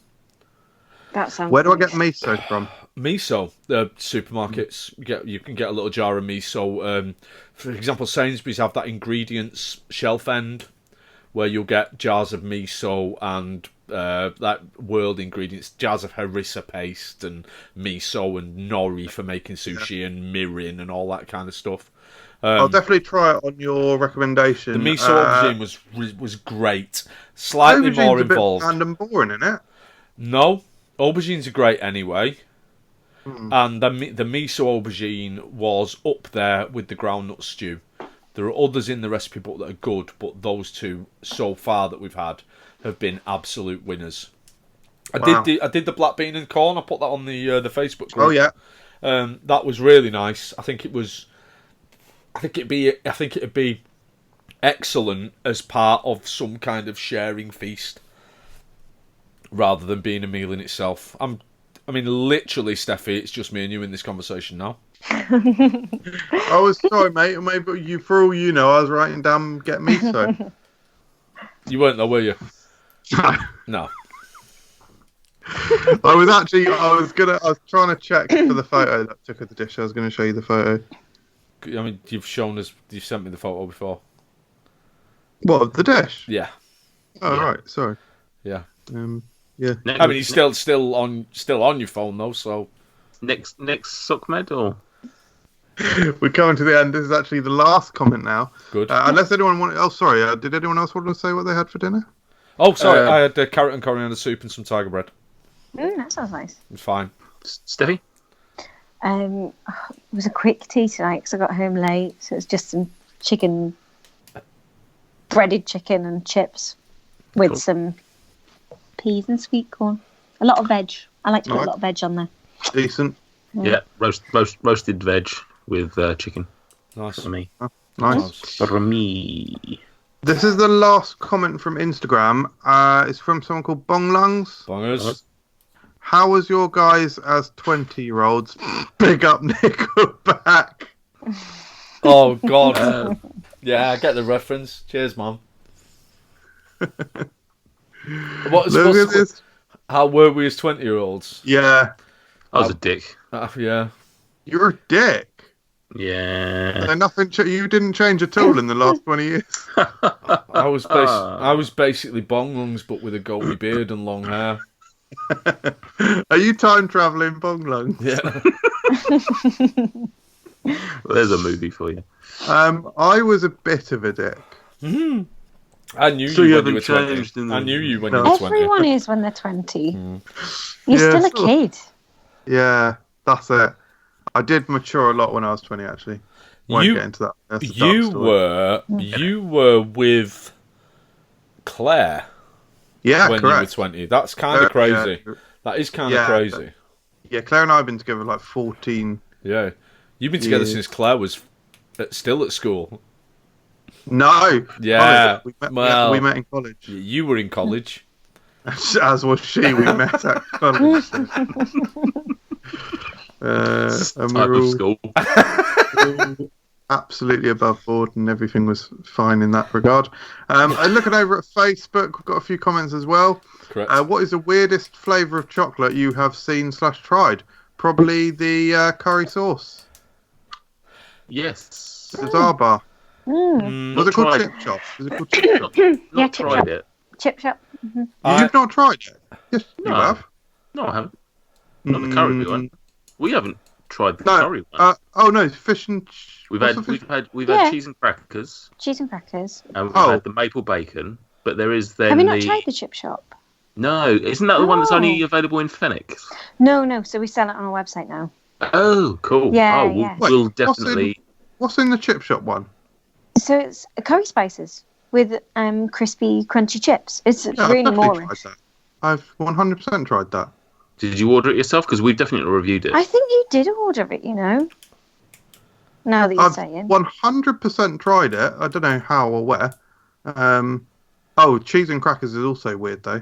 S1: That sounds.
S2: Where do I get miso from?
S4: Miso, the supermarkets. You can get a little jar of miso. For example, Sainsbury's have that ingredients shelf end where you'll get jars of miso and like world ingredients, jars of harissa paste and miso and nori for making sushi and mirin and all that kind of stuff.
S2: I'll definitely try it on your recommendation.
S4: The miso aubergine was great. Slightly more involved.
S2: A bit bland and boring, isn't it?
S4: No, aubergines are great anyway. And the miso aubergine was up there with the groundnut stew. There are others in the recipe book that are good, but those two so far that we've had have been absolute winners. I did the black bean and corn. I put that on the Facebook group.
S2: Oh yeah,
S4: that was really nice. I think it'd be excellent as part of some kind of sharing feast, rather than being a meal in itself. I mean, literally, Steffi, it's just me and you in this conversation now.
S2: I was sorry, mate. Maybe for all you know, I was writing down get miso.
S4: You weren't though, were you? No.
S2: I was trying to check for the photo that I took of the dish. I was going to show you the photo.
S4: I mean, you've sent me the photo before.
S2: What, of the dish?
S4: Yeah.
S2: Oh yeah. Right, sorry.
S4: Yeah.
S2: Yeah.
S4: I mean, he's still on your phone though. So
S3: next Suckmed or.
S2: We're coming to the end. This is actually the last comment now.
S4: Good.
S2: Unless anyone wanted. Oh, sorry. Did anyone else want to say what they had for dinner?
S4: Oh, sorry. I had carrot and coriander soup and some tiger bread.
S1: That sounds nice.
S4: It's fine.
S3: Steffi?
S1: It was a quick tea tonight because I got home late, so it's just some chicken, breaded chicken and chips with some peas and sweet corn. A lot of veg. I like to put a lot of veg on there.
S2: Decent.
S3: Yeah, roasted veg with chicken.
S4: Nice
S3: for me.
S2: Oh, nice
S3: for me.
S2: This is the last comment from Instagram. It's from someone called Bonglungs.
S4: Bongers.
S2: How was your guys as 20-year-olds? Big up Nickelback.
S4: Oh God. Yeah, I get the reference. Cheers, Mum. How were we as 20-year-olds?
S2: Yeah.
S3: I was a dick.
S4: Yeah.
S2: You're a dick.
S3: Yeah.
S2: So nothing. You didn't change at all in the last 20 years.
S4: I was basically bong lungs, but with a goatee beard and long hair.
S2: Are you time traveling bong lungs?
S4: Yeah.
S3: Well, there's a movie for you.
S2: I was a bit of a dick.
S4: Mm-hmm. I knew
S3: So
S4: you
S3: you
S4: when you were
S3: haven't
S4: 20.
S3: changed in the-
S4: I knew you when
S2: No.
S4: you were 20.
S1: Everyone is when they're 20.
S4: Mm.
S1: You're
S2: Yeah,
S1: still a
S2: sort of.
S1: kid.
S2: Yeah, that's it. I did mature a lot when I was 20, actually. Won't
S4: You-
S2: get into that. That's a dark story.
S4: You were with Claire
S2: Yeah,
S4: when
S2: correct.
S4: you were 20. That's kind of crazy.
S2: Yeah.
S4: That is kind of
S2: Yeah.
S4: crazy.
S2: Yeah, Claire and I have been together like 14.
S4: Yeah. You've been together
S2: Yeah.
S4: since Claire was still at school.
S2: No.
S4: Yeah,
S2: College.
S4: well-
S2: we met in college.
S4: You were in college.
S2: As was she. We met at college. And we
S3: Type
S2: were
S3: of
S2: all
S3: school.
S2: absolutely above board, and everything was fine in that regard. And looking over at Facebook, we've got a few comments as well.
S4: Correct.
S2: What is the weirdest flavour of chocolate you have seen/tried? Probably the curry sauce.
S3: Yes.
S2: The Zara.
S1: Mm.
S2: Was it called
S3: tried.
S2: Chip Shop? Was it called Chip
S3: Not,
S1: Yeah,
S3: not
S1: Chip
S3: tried
S1: Shop.
S3: it.
S1: Chip shop.
S2: You've not tried it? Yes, you
S3: No.
S2: have.
S3: No, I haven't. Not the curry one. We haven't tried the
S2: No.
S3: curry one.
S2: Oh no, fish and.
S3: We've
S2: what's
S3: had
S2: the fish-
S3: we've
S1: Yeah.
S3: had cheese and crackers,
S1: Cheese and crackers.
S3: and we've
S2: Oh.
S3: had the maple bacon. But there is then
S1: Have you not
S3: the
S1: tried the chip shop?
S3: no. Isn't that the one that's
S1: Oh.
S3: only available in Phoenix?
S1: No. So we sell it on our website now.
S3: Oh, cool.
S1: Yeah,
S3: oh, we'll,
S1: yeah.
S3: we'll
S2: Wait,
S3: definitely.
S2: What's in the Chip Shop one?
S1: So it's curry spices with crispy, crunchy chips. It's
S2: Yeah,
S1: really
S2: I've definitely
S1: Moorish.
S2: tried that. I've 100% tried that.
S3: Did you order it yourself? Because we've definitely reviewed it.
S1: I think you did order it, you know. Now that you're
S2: I've
S1: saying.
S2: 100% tried it. I don't know how or where. Cheese and crackers is also weird though.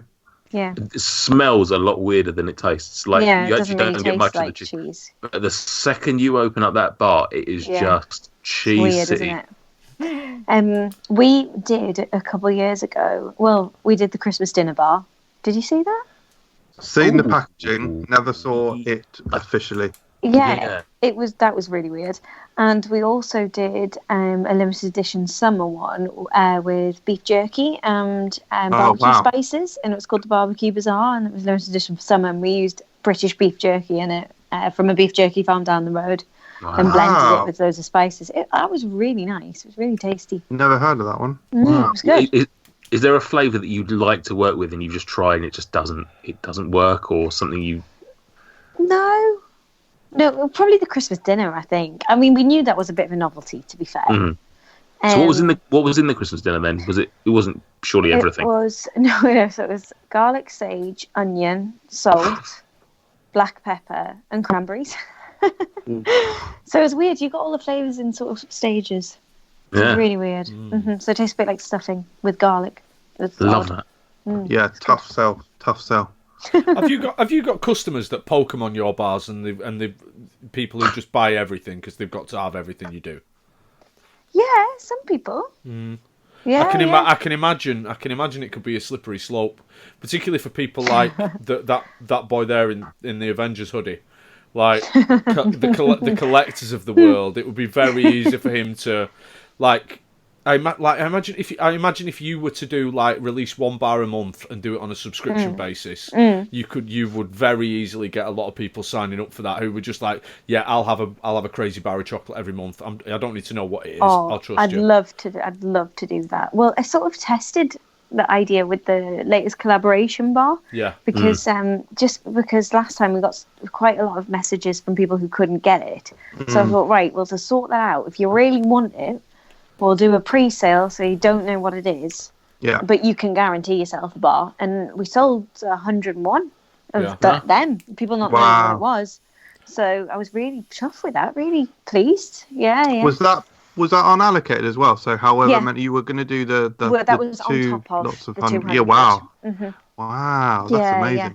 S1: Yeah.
S3: It smells a lot weirder than it tastes. Like
S1: Yeah,
S3: you
S1: it
S3: actually
S1: doesn't
S3: don't
S1: really
S3: get
S1: taste
S3: much
S1: like
S3: of the cheese.
S1: cheese.
S3: But the second you open up that bar, it is
S1: Yeah.
S3: just cheesy.
S1: Weird, isn't it? We did a couple of years ago. Well, we did the Christmas dinner bar. Did you see that?
S2: Seen the
S3: Ooh.
S2: packaging, never saw it officially.
S3: Yeah.
S1: That was really weird. And we also did a limited edition summer one with beef jerky and barbecue
S2: wow.
S1: spices, and it was called the Barbecue Bazaar, and it was limited edition for summer. And we used British beef jerky in it from a beef jerky farm down the road, and blended
S2: Wow.
S1: it with loads of spices. That was really nice. It was really tasty.
S2: Never heard of that one.
S1: It was good.
S3: Is there a flavour that you'd like to work with and you just try and it just doesn't work, or something you?
S1: No, probably the Christmas dinner. I think. I mean, we knew that was a bit of a novelty, to be fair.
S3: Mhm. So what was in the Christmas dinner then? Was it? It wasn't surely everything.
S1: It was So it was garlic, sage, onion, salt, black pepper, and cranberries. So it was weird. You got all the flavors in sort of stages. It
S3: Yeah,
S1: was really weird. So it tastes a bit like stuffing with garlic. It's
S3: love
S1: odd.
S3: that.
S2: Yeah, tough sell.
S4: Have you got customers that poke them on your bars and the people who just buy everything because they've got to have everything you do?
S1: Yeah, some people. Yeah,
S4: I can imagine it could be a slippery slope, particularly for people like that boy there in the Avengers hoodie, like the collectors of the world. It would be very easy for him to I imagine if you were to do release one bar a month and do it on a subscription basis, you would very easily get a lot of people signing up for that who were just like, yeah, I'll have a crazy bar of chocolate every month. I don't need to know what it is. I'll trust
S1: I'd
S4: you.
S1: love to do that. Well, I sort of tested the idea with the latest collaboration bar.
S4: Yeah.
S1: Because just because last time we got quite a lot of messages from people who couldn't get it, so I thought, right, well, to sort that out, if you really want it, we'll do a pre-sale so you don't know what it is.
S2: Yeah.
S1: But you can guarantee yourself a bar. And we sold 101 of them. People not knowing what it was. So I was really chuffed with that. Really pleased. Yeah.
S2: Was that unallocated as well? So however
S1: Yeah.
S2: many you were going to do the
S1: that was on
S2: two
S1: top of
S2: lots of
S1: the
S2: 100.
S1: 200.
S2: Yeah, wow.
S1: Mm-hmm.
S2: Wow, that's amazing.
S1: Yeah.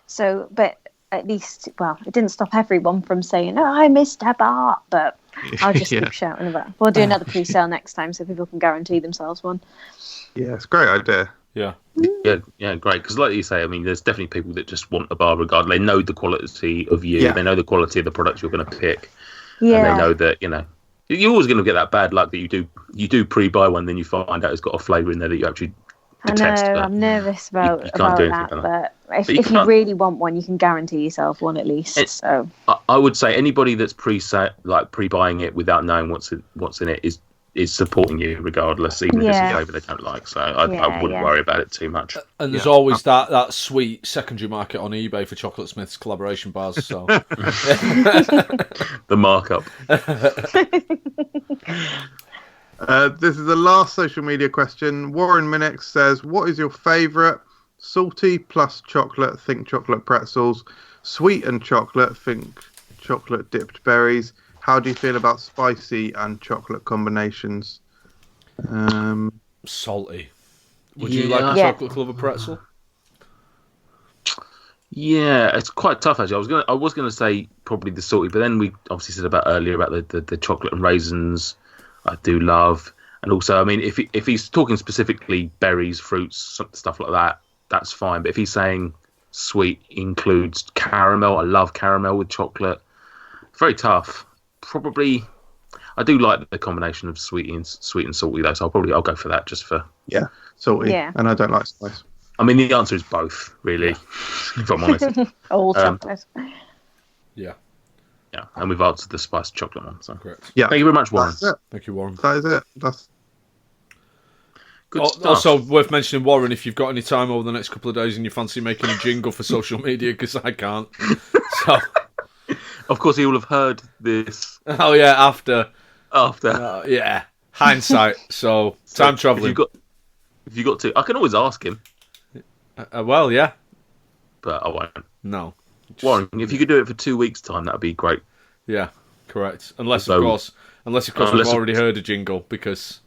S1: So, but at least, well, it didn't stop everyone from saying, "Oh, I missed a bar," but I'll just keep shouting about it. We'll do another pre-sale next time so people can guarantee themselves one.
S2: Yeah, it's a great idea.
S4: Yeah.
S3: Yeah, great. Because like you say, I mean, there's definitely people that just want a bar regardless. They know the quality of you.
S2: Yeah.
S3: They know the quality of the products you're going to pick.
S1: Yeah.
S3: And they know that, You're always going to get that bad luck that you do pre-buy one, then you find out it's got a flavour in there that you actually detest.
S1: I know, I'm nervous about that,
S3: like
S1: but if you really want one, you can guarantee yourself one at least. So
S3: I would say anybody that's pre-buying it without knowing what's in it is supporting you regardless, even if it's a flavour they don't like. So I wouldn't worry about it too much.
S4: And there's always that sweet secondary market on eBay for Chocolate Smith's collaboration bars. So
S3: the markup.
S2: This is the last social media question. Warren Minix says, what is your favourite? Salty plus chocolate, think chocolate pretzels. Sweet and chocolate, think chocolate dipped berries. How do you feel about spicy and chocolate combinations?
S4: Salty. Would you like a chocolate covered pretzel?
S3: Yeah, it's quite tough actually. I was gonna say probably the salty, but then we obviously said earlier about the chocolate and raisins. I do love, and also I mean if he's talking specifically berries, fruits, stuff like that, that's fine. But if he's saying sweet includes caramel, I love caramel with chocolate. Very tough. Probably, I do like the combination of sweet and salty though, so I'll go for that just for
S2: salty. Yeah, and I don't like spice.
S3: I mean, the answer is both, really, if I'm honest.
S1: All chocolate.
S3: Yeah, and we've answered the spiced chocolate one. So
S4: correct.
S2: Yeah,
S3: thank you very much, Warren.
S4: Thank you, Warren.
S2: That is it. That's
S3: good stuff.
S4: Also, worth mentioning, Warren, if you've got any time over the next couple of days and you fancy making a jingle for social media, because I can't. So.
S3: Of course, he will have heard this.
S4: Oh yeah, after.
S3: Yeah,
S4: hindsight. So time traveling.
S3: If you got to, I can always ask him.
S4: Well, yeah,
S3: but I won't.
S4: No,
S3: Warren, if you could do it for 2 weeks' time, that'd be great.
S4: Yeah, correct. Unless of course we've already heard a jingle, because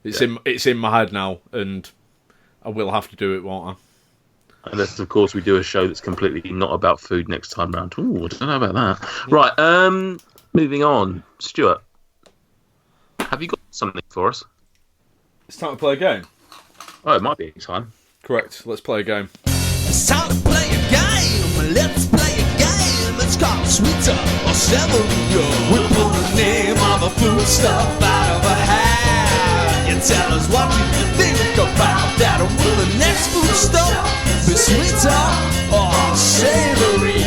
S4: it's in my head now, and I will have to do it, won't I?
S3: Unless, of course, we do a show that's completely not about food next time round. Ooh, I don't know about that. Right, moving on. Stuart, have you got something for us?
S4: It's time to play a game.
S3: Oh, it might be time.
S4: Correct. Let's play a game.
S5: It's time to play a game. Let's play a game. It's called Sweeter or Savory. We pull the name of a foodstuff out of a hat. You tell us what you think about that. Will the next foodstuff be sweeter or savory?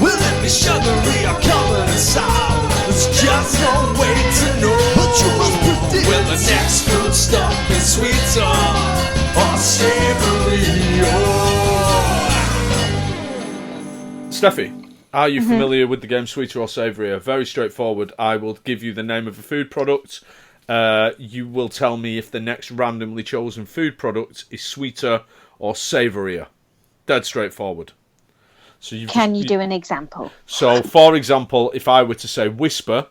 S5: Will it be sugary or covered in salt? There's just no way to know. But you must predict. Will the next foodstuff be sweeter or savory?
S4: Steffi, are you familiar with the game Sweeter or Savoury? Very straightforward. I will give you the name of a food product. You will tell me if the next randomly chosen food product is sweeter or savourier. Dead straightforward. So
S1: Can you do an example?
S4: So, for example, if I were to say whisper,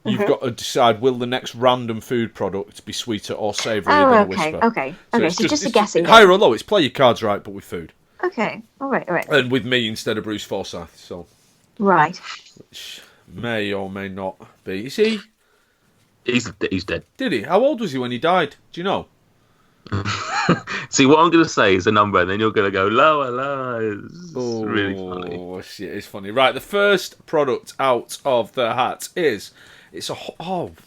S4: you've got to decide, will the next random food product be sweeter or savourier than a whisper?
S1: Okay. So just a guessing.
S4: Higher or low, it's play your cards right, but with food.
S1: Okay, all right.
S4: And with me instead of Bruce Forsyth, so...
S1: Right.
S4: Which may or may not be. Is he?
S3: He's dead.
S4: Did he? How old was he when he died? Do you know?
S3: See, what I'm going to say is a number, and then you're going to go lower. It's really funny.
S4: Oh, shit, it's funny. Right, the first product out of the hat is... It's a honey...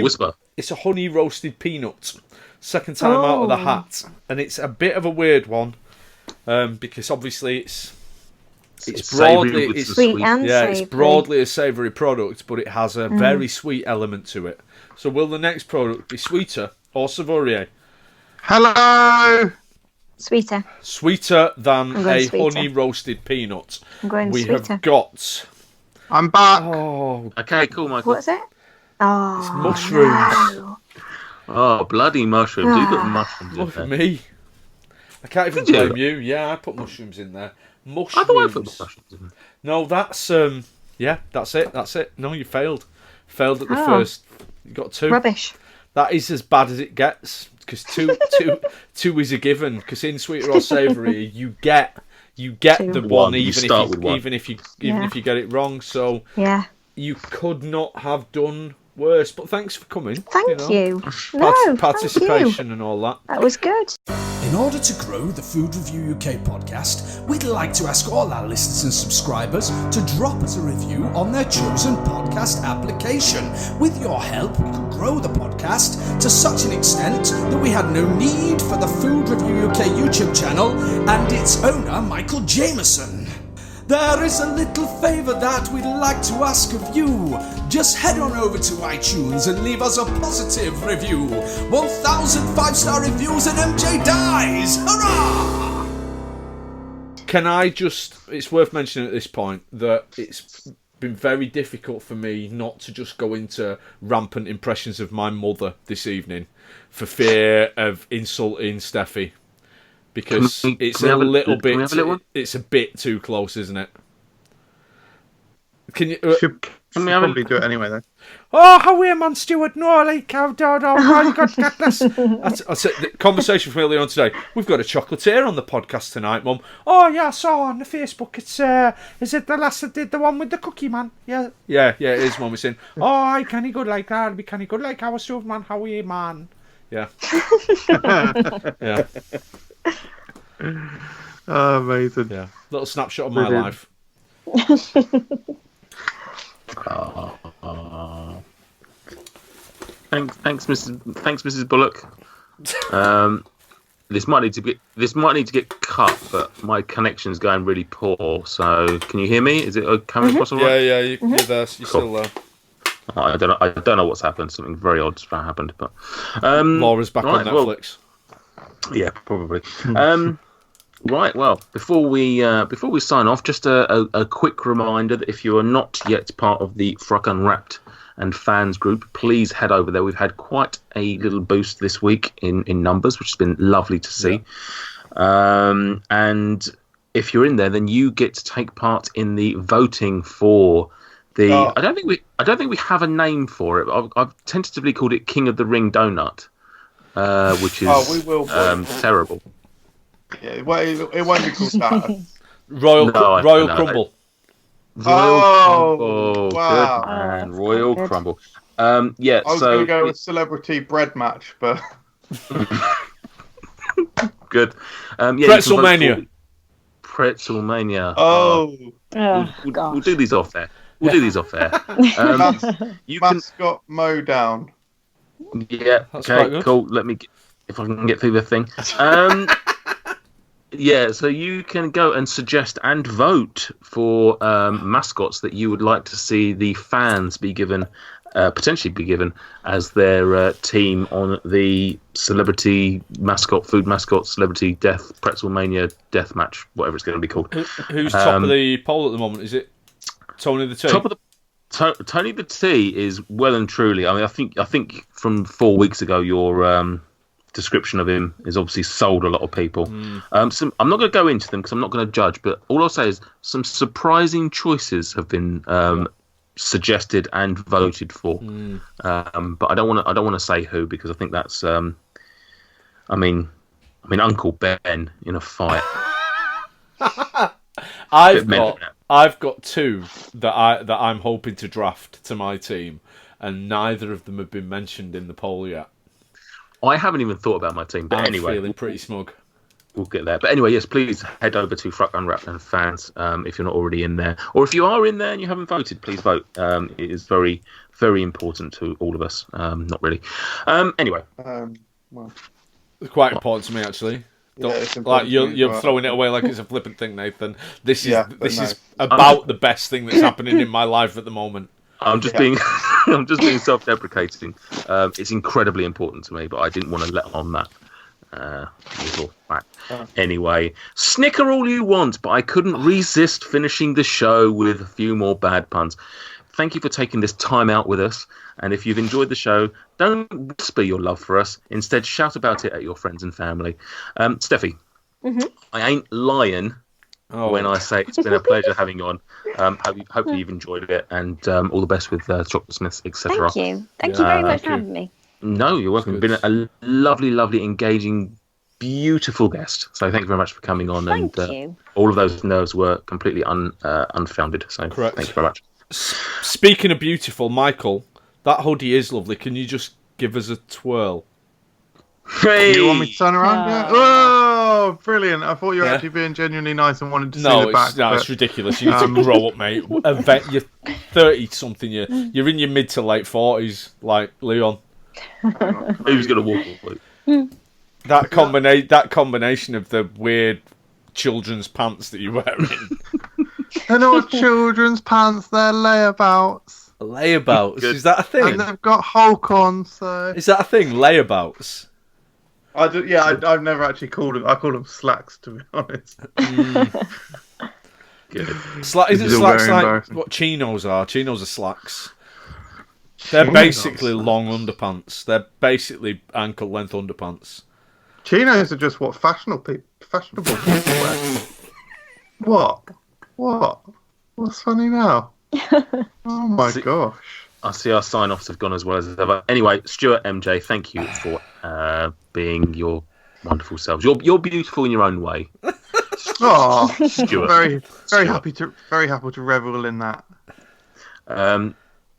S3: Whisper.
S4: It's a honey roasted peanut. Second time out of the hat. And it's a bit of a weird one. Because obviously it's broadly... It's
S1: sweet and savoury.
S4: It's broadly a savoury product, but it has a very sweet element to it. So will the next product be sweeter or savourier?
S2: Hello!
S1: Sweeter.
S4: Sweeter than a
S1: sweeter.
S4: honey roasted peanut.
S1: I'm going
S4: We
S1: sweeter.
S4: have got...
S2: I'm back.
S4: Oh,
S3: Okay, cool, Michael.
S1: What's it? Oh,
S4: it's mushrooms.
S1: no.
S3: Oh, bloody mushrooms. You put mushrooms in
S4: Look
S3: there.
S4: at me. I can't even
S3: Did you?
S4: blame you. Yeah, I put mushrooms in there.
S3: I thought I put mushrooms in there.
S4: No, that's that's it. No, you failed. Failed at the first. You got 2.
S1: Rubbish.
S4: That is as bad as it gets, because two is a given. Because in sweeter or savoury, you get the one, even if you get it wrong. So
S1: Yeah.
S4: you could not have done worse. But thanks for coming.
S1: Thank you. No,
S4: Participation
S1: thank you.
S4: and all that.
S1: That was good.
S5: In order to grow the Food Review UK podcast, we'd like to ask all our listeners and subscribers to drop us a review on their chosen podcast application. With your help, we could grow the podcast to such an extent that we had no need for the Food Review UK YouTube channel and its owner, Michael Jamieson. There is a little favour that we'd like to ask of you. Just head on over to iTunes and leave us a positive review. 1,000 5-star reviews and MJ dies! Hurrah!
S4: Can I just... It's worth mentioning at this point that it's been very difficult for me not to just go into rampant impressions of my mother this evening for fear of insulting Steffi. Because it's a little bit... It's a bit too close, isn't it? Can you...
S2: Should probably do it anyway, then.
S4: Oh, how are you, man, Stuart? No, like, how you got this? That's it. The conversation from earlier on today. We've got a chocolatier on the podcast tonight, Mum. Oh, yeah, I saw on the Facebook. It's, is it the last that did the one with the cookie, man? Yeah, it is, Mum. It's saying, oh, can he good like that? Be can he good like our Stuart, man? How are you, man? Yeah. Yeah.
S2: Oh, amazing.
S4: Yeah. Little snapshot of my life.
S3: Thanks, Mrs. Bullock. This might need to get cut, but my connection's going really poor. So, can you hear me? Is it coming across all right?
S4: Yeah, you're there. You're still there.
S3: I don't know what's happened. Something very odd's happened, but
S4: Laura's back on Netflix.
S3: Well, yeah, probably. Right. Well, before we sign off, just a quick reminder that if you are not yet part of the FRUK Unwrapped and fans group, please head over there. We've had quite a little boost this week in numbers, which has been lovely to see. Yeah. And if you're in there, then you get to take part in the voting for the. Oh. I don't think we have a name for it. I've tentatively called it King of the Ring Donut, which is
S2: we will
S3: terrible.
S2: Yeah, it won't be called that.
S4: Royal Crumble.
S2: Wow.
S3: Good man. Royal Crumble. Yeah.
S2: I was going to go with celebrity bread match, but
S3: good. Yeah, Pretzelmania.
S2: Oh.
S3: We'll do these off there.
S2: Mascot Mowdown.
S3: Yeah.
S4: That's
S3: okay. Cool. Let me if I can get through the thing. Yeah, so you can go and suggest and vote for mascots that you would like to see the fans be given, potentially be given as their team on the celebrity mascot, food mascot, celebrity death, Pretzelmania death match, whatever it's going to be called.
S4: Who's top of the poll at the moment? Is it Tony the T?
S3: Tony the T is well and truly. I mean, I think from 4 weeks ago, your description of him is obviously sold a lot of people. I'm not going to go into them because I'm not going to judge, but all I'll say is some surprising choices have been suggested and voted for. But I don't want to say who, because I think that's I mean Uncle Ben in a fight.
S4: I've got two that I'm hoping to draft to my team, and neither of them have been mentioned in the poll yet.
S3: I haven't even thought about my team, but anyway,
S4: feeling pretty smug.
S3: We'll get there. But anyway, yes, please head over to FRUK Unwrapped and fans if you're not already in there, or if you are in there and you haven't voted, please vote. It is very, very important to all of us. Not really. Anyway,
S2: well,
S4: it's quite important to me, actually. You're throwing it away like it's a flippant thing, Nathan. This is about the best thing that's happening in my life at the moment.
S3: I'm just being self-deprecating. It's incredibly important to me, but I didn't want to let on that little fact. Anyway, snicker all you want, but I couldn't resist finishing the show with a few more bad puns. Thank you for taking this time out with us, and if you've enjoyed the show, don't whisper your love for us. Instead, shout about it at your friends and family. Steffi, I ain't lying when I say it's been a pleasure having you on. Hopefully you've enjoyed it, and all the best with Chocolate Smiths, etc.
S1: Thank you very much for having me.
S3: No, you're welcome. You've been a lovely, lovely, engaging, beautiful guest. So thank you very much for coming on.
S1: Thank you.
S3: All of those nerves were completely unfounded. So
S4: correct.
S3: Thank you very much.
S4: Speaking of beautiful, Michael, that hoodie is lovely. Can you just give us a twirl?
S3: Hey!
S2: You want me to turn around? Yeah. Oh, brilliant! I thought you were actually being genuinely nice and wanted to see the back.
S4: It's ridiculous. You need to grow up, mate. You're 30-something. You're in your mid to late 40s, like Leon.
S3: Who's going to walk away?
S4: That combination of the weird children's pants that you're wearing.
S2: They're not children's pants, they're layabouts.
S4: Layabouts? Is that a thing?
S2: And they've got Hulk on, so...
S4: Is that a thing, layabouts?
S2: I've never actually called them... I call them slacks, to be honest.
S3: Good.
S4: Isn't slacks like what chinos are? Chinos are slacks. They're basically long underpants. They're basically ankle-length underpants.
S2: Chinos are just what fashionable people wear. What? What's funny now? Oh my gosh.
S3: I see our sign-offs have gone as well as ever. Anyway, Stuart, MJ, thank you for being your wonderful selves. You're beautiful in your own way.
S2: Oh,
S3: Stuart.
S2: Very happy to revel in that.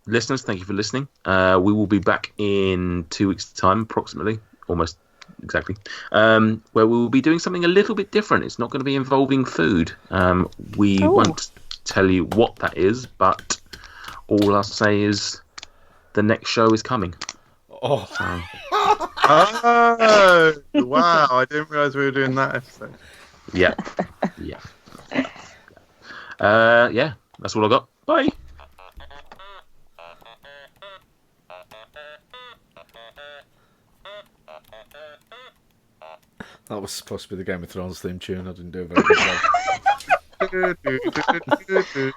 S3: Listeners, thank you for listening. We will be back in 2 weeks' time, approximately, almost exactly, where we will be doing something a little bit different. It's not going to be involving food. We won't tell you what that is, but all I'll say is the next show is coming.
S4: Oh,
S2: wow! I didn't realise we were doing that episode.
S3: Yeah. That's all I got. Bye.
S4: that was supposed to be the Game of Thrones theme tune. I didn't do a very good job.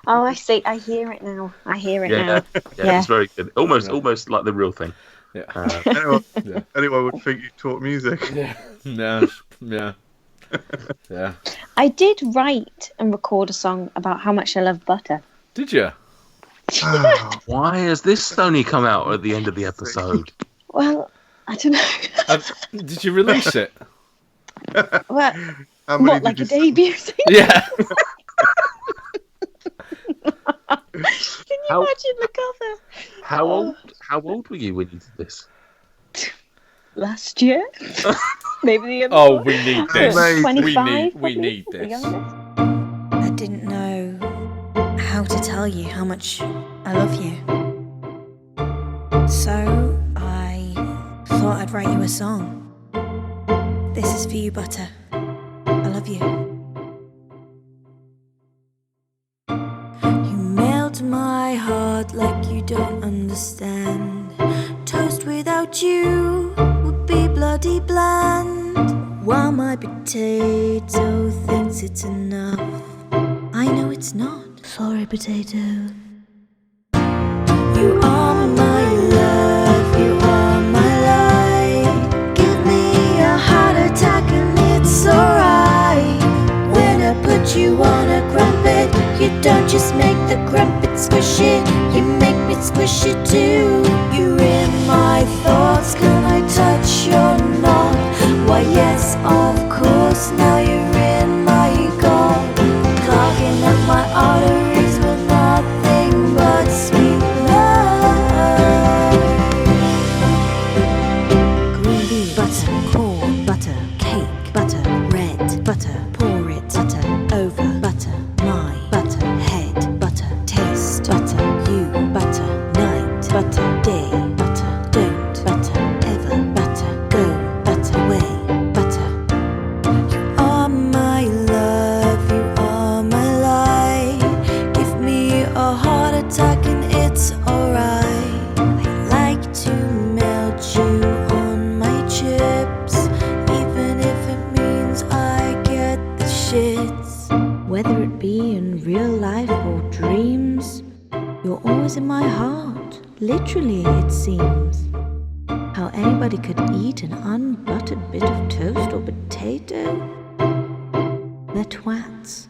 S1: Oh, I see. I hear it now. Now.
S3: Yeah, it's very good. Almost like the real thing.
S4: Yeah.
S2: Anyone would think you taught music.
S4: Yeah.
S1: I did write and record a song about how much I love butter.
S4: Did you?
S3: Why has this only come out at the end of the episode?
S1: Well, I don't know.
S4: Did you release it?
S1: Well, what, like a debut thing?
S4: Yeah.
S1: Can you imagine the cover?
S3: How old were you when you did this?
S1: Last year? Maybe the other
S4: Oh, we need this.
S1: 25,
S4: we need this.
S6: I didn't know how to tell you how much I love you. So I thought I'd write you a song. This is for you, Butter. I love you. You melt my heart like you don't understand. Toast without you would be bloody bland. While my potato thinks it's enough, I know it's not. Sorry, potato. You are my love, you are my light. Give me a heart attack and it's alright. When I put you on a crumpet, you don't just make the crumpet squishy, you make me squish it too. You're in my thoughts, can I touch your knot? Why yes, of course, now you're in my god. Clogging up my arteries with nothing but sweet love. Green bean, butter, corn, butter, cake, butter, red, butter, pour it, butter, over, butter, my, butter, head, butter, taste, butter, you, butter, night, butter, day, butter, don't, butter, ever, butter, go, butter, way, butter. You are my love, you are my light. Give me a heart attack and it's alright. I like to melt you on my chips, even if it means I get the shits. Whether it be in real life or dreams, you're always in my heart, literally it seems. How anybody could eat an unbuttered bit of toast or potato? They're twats.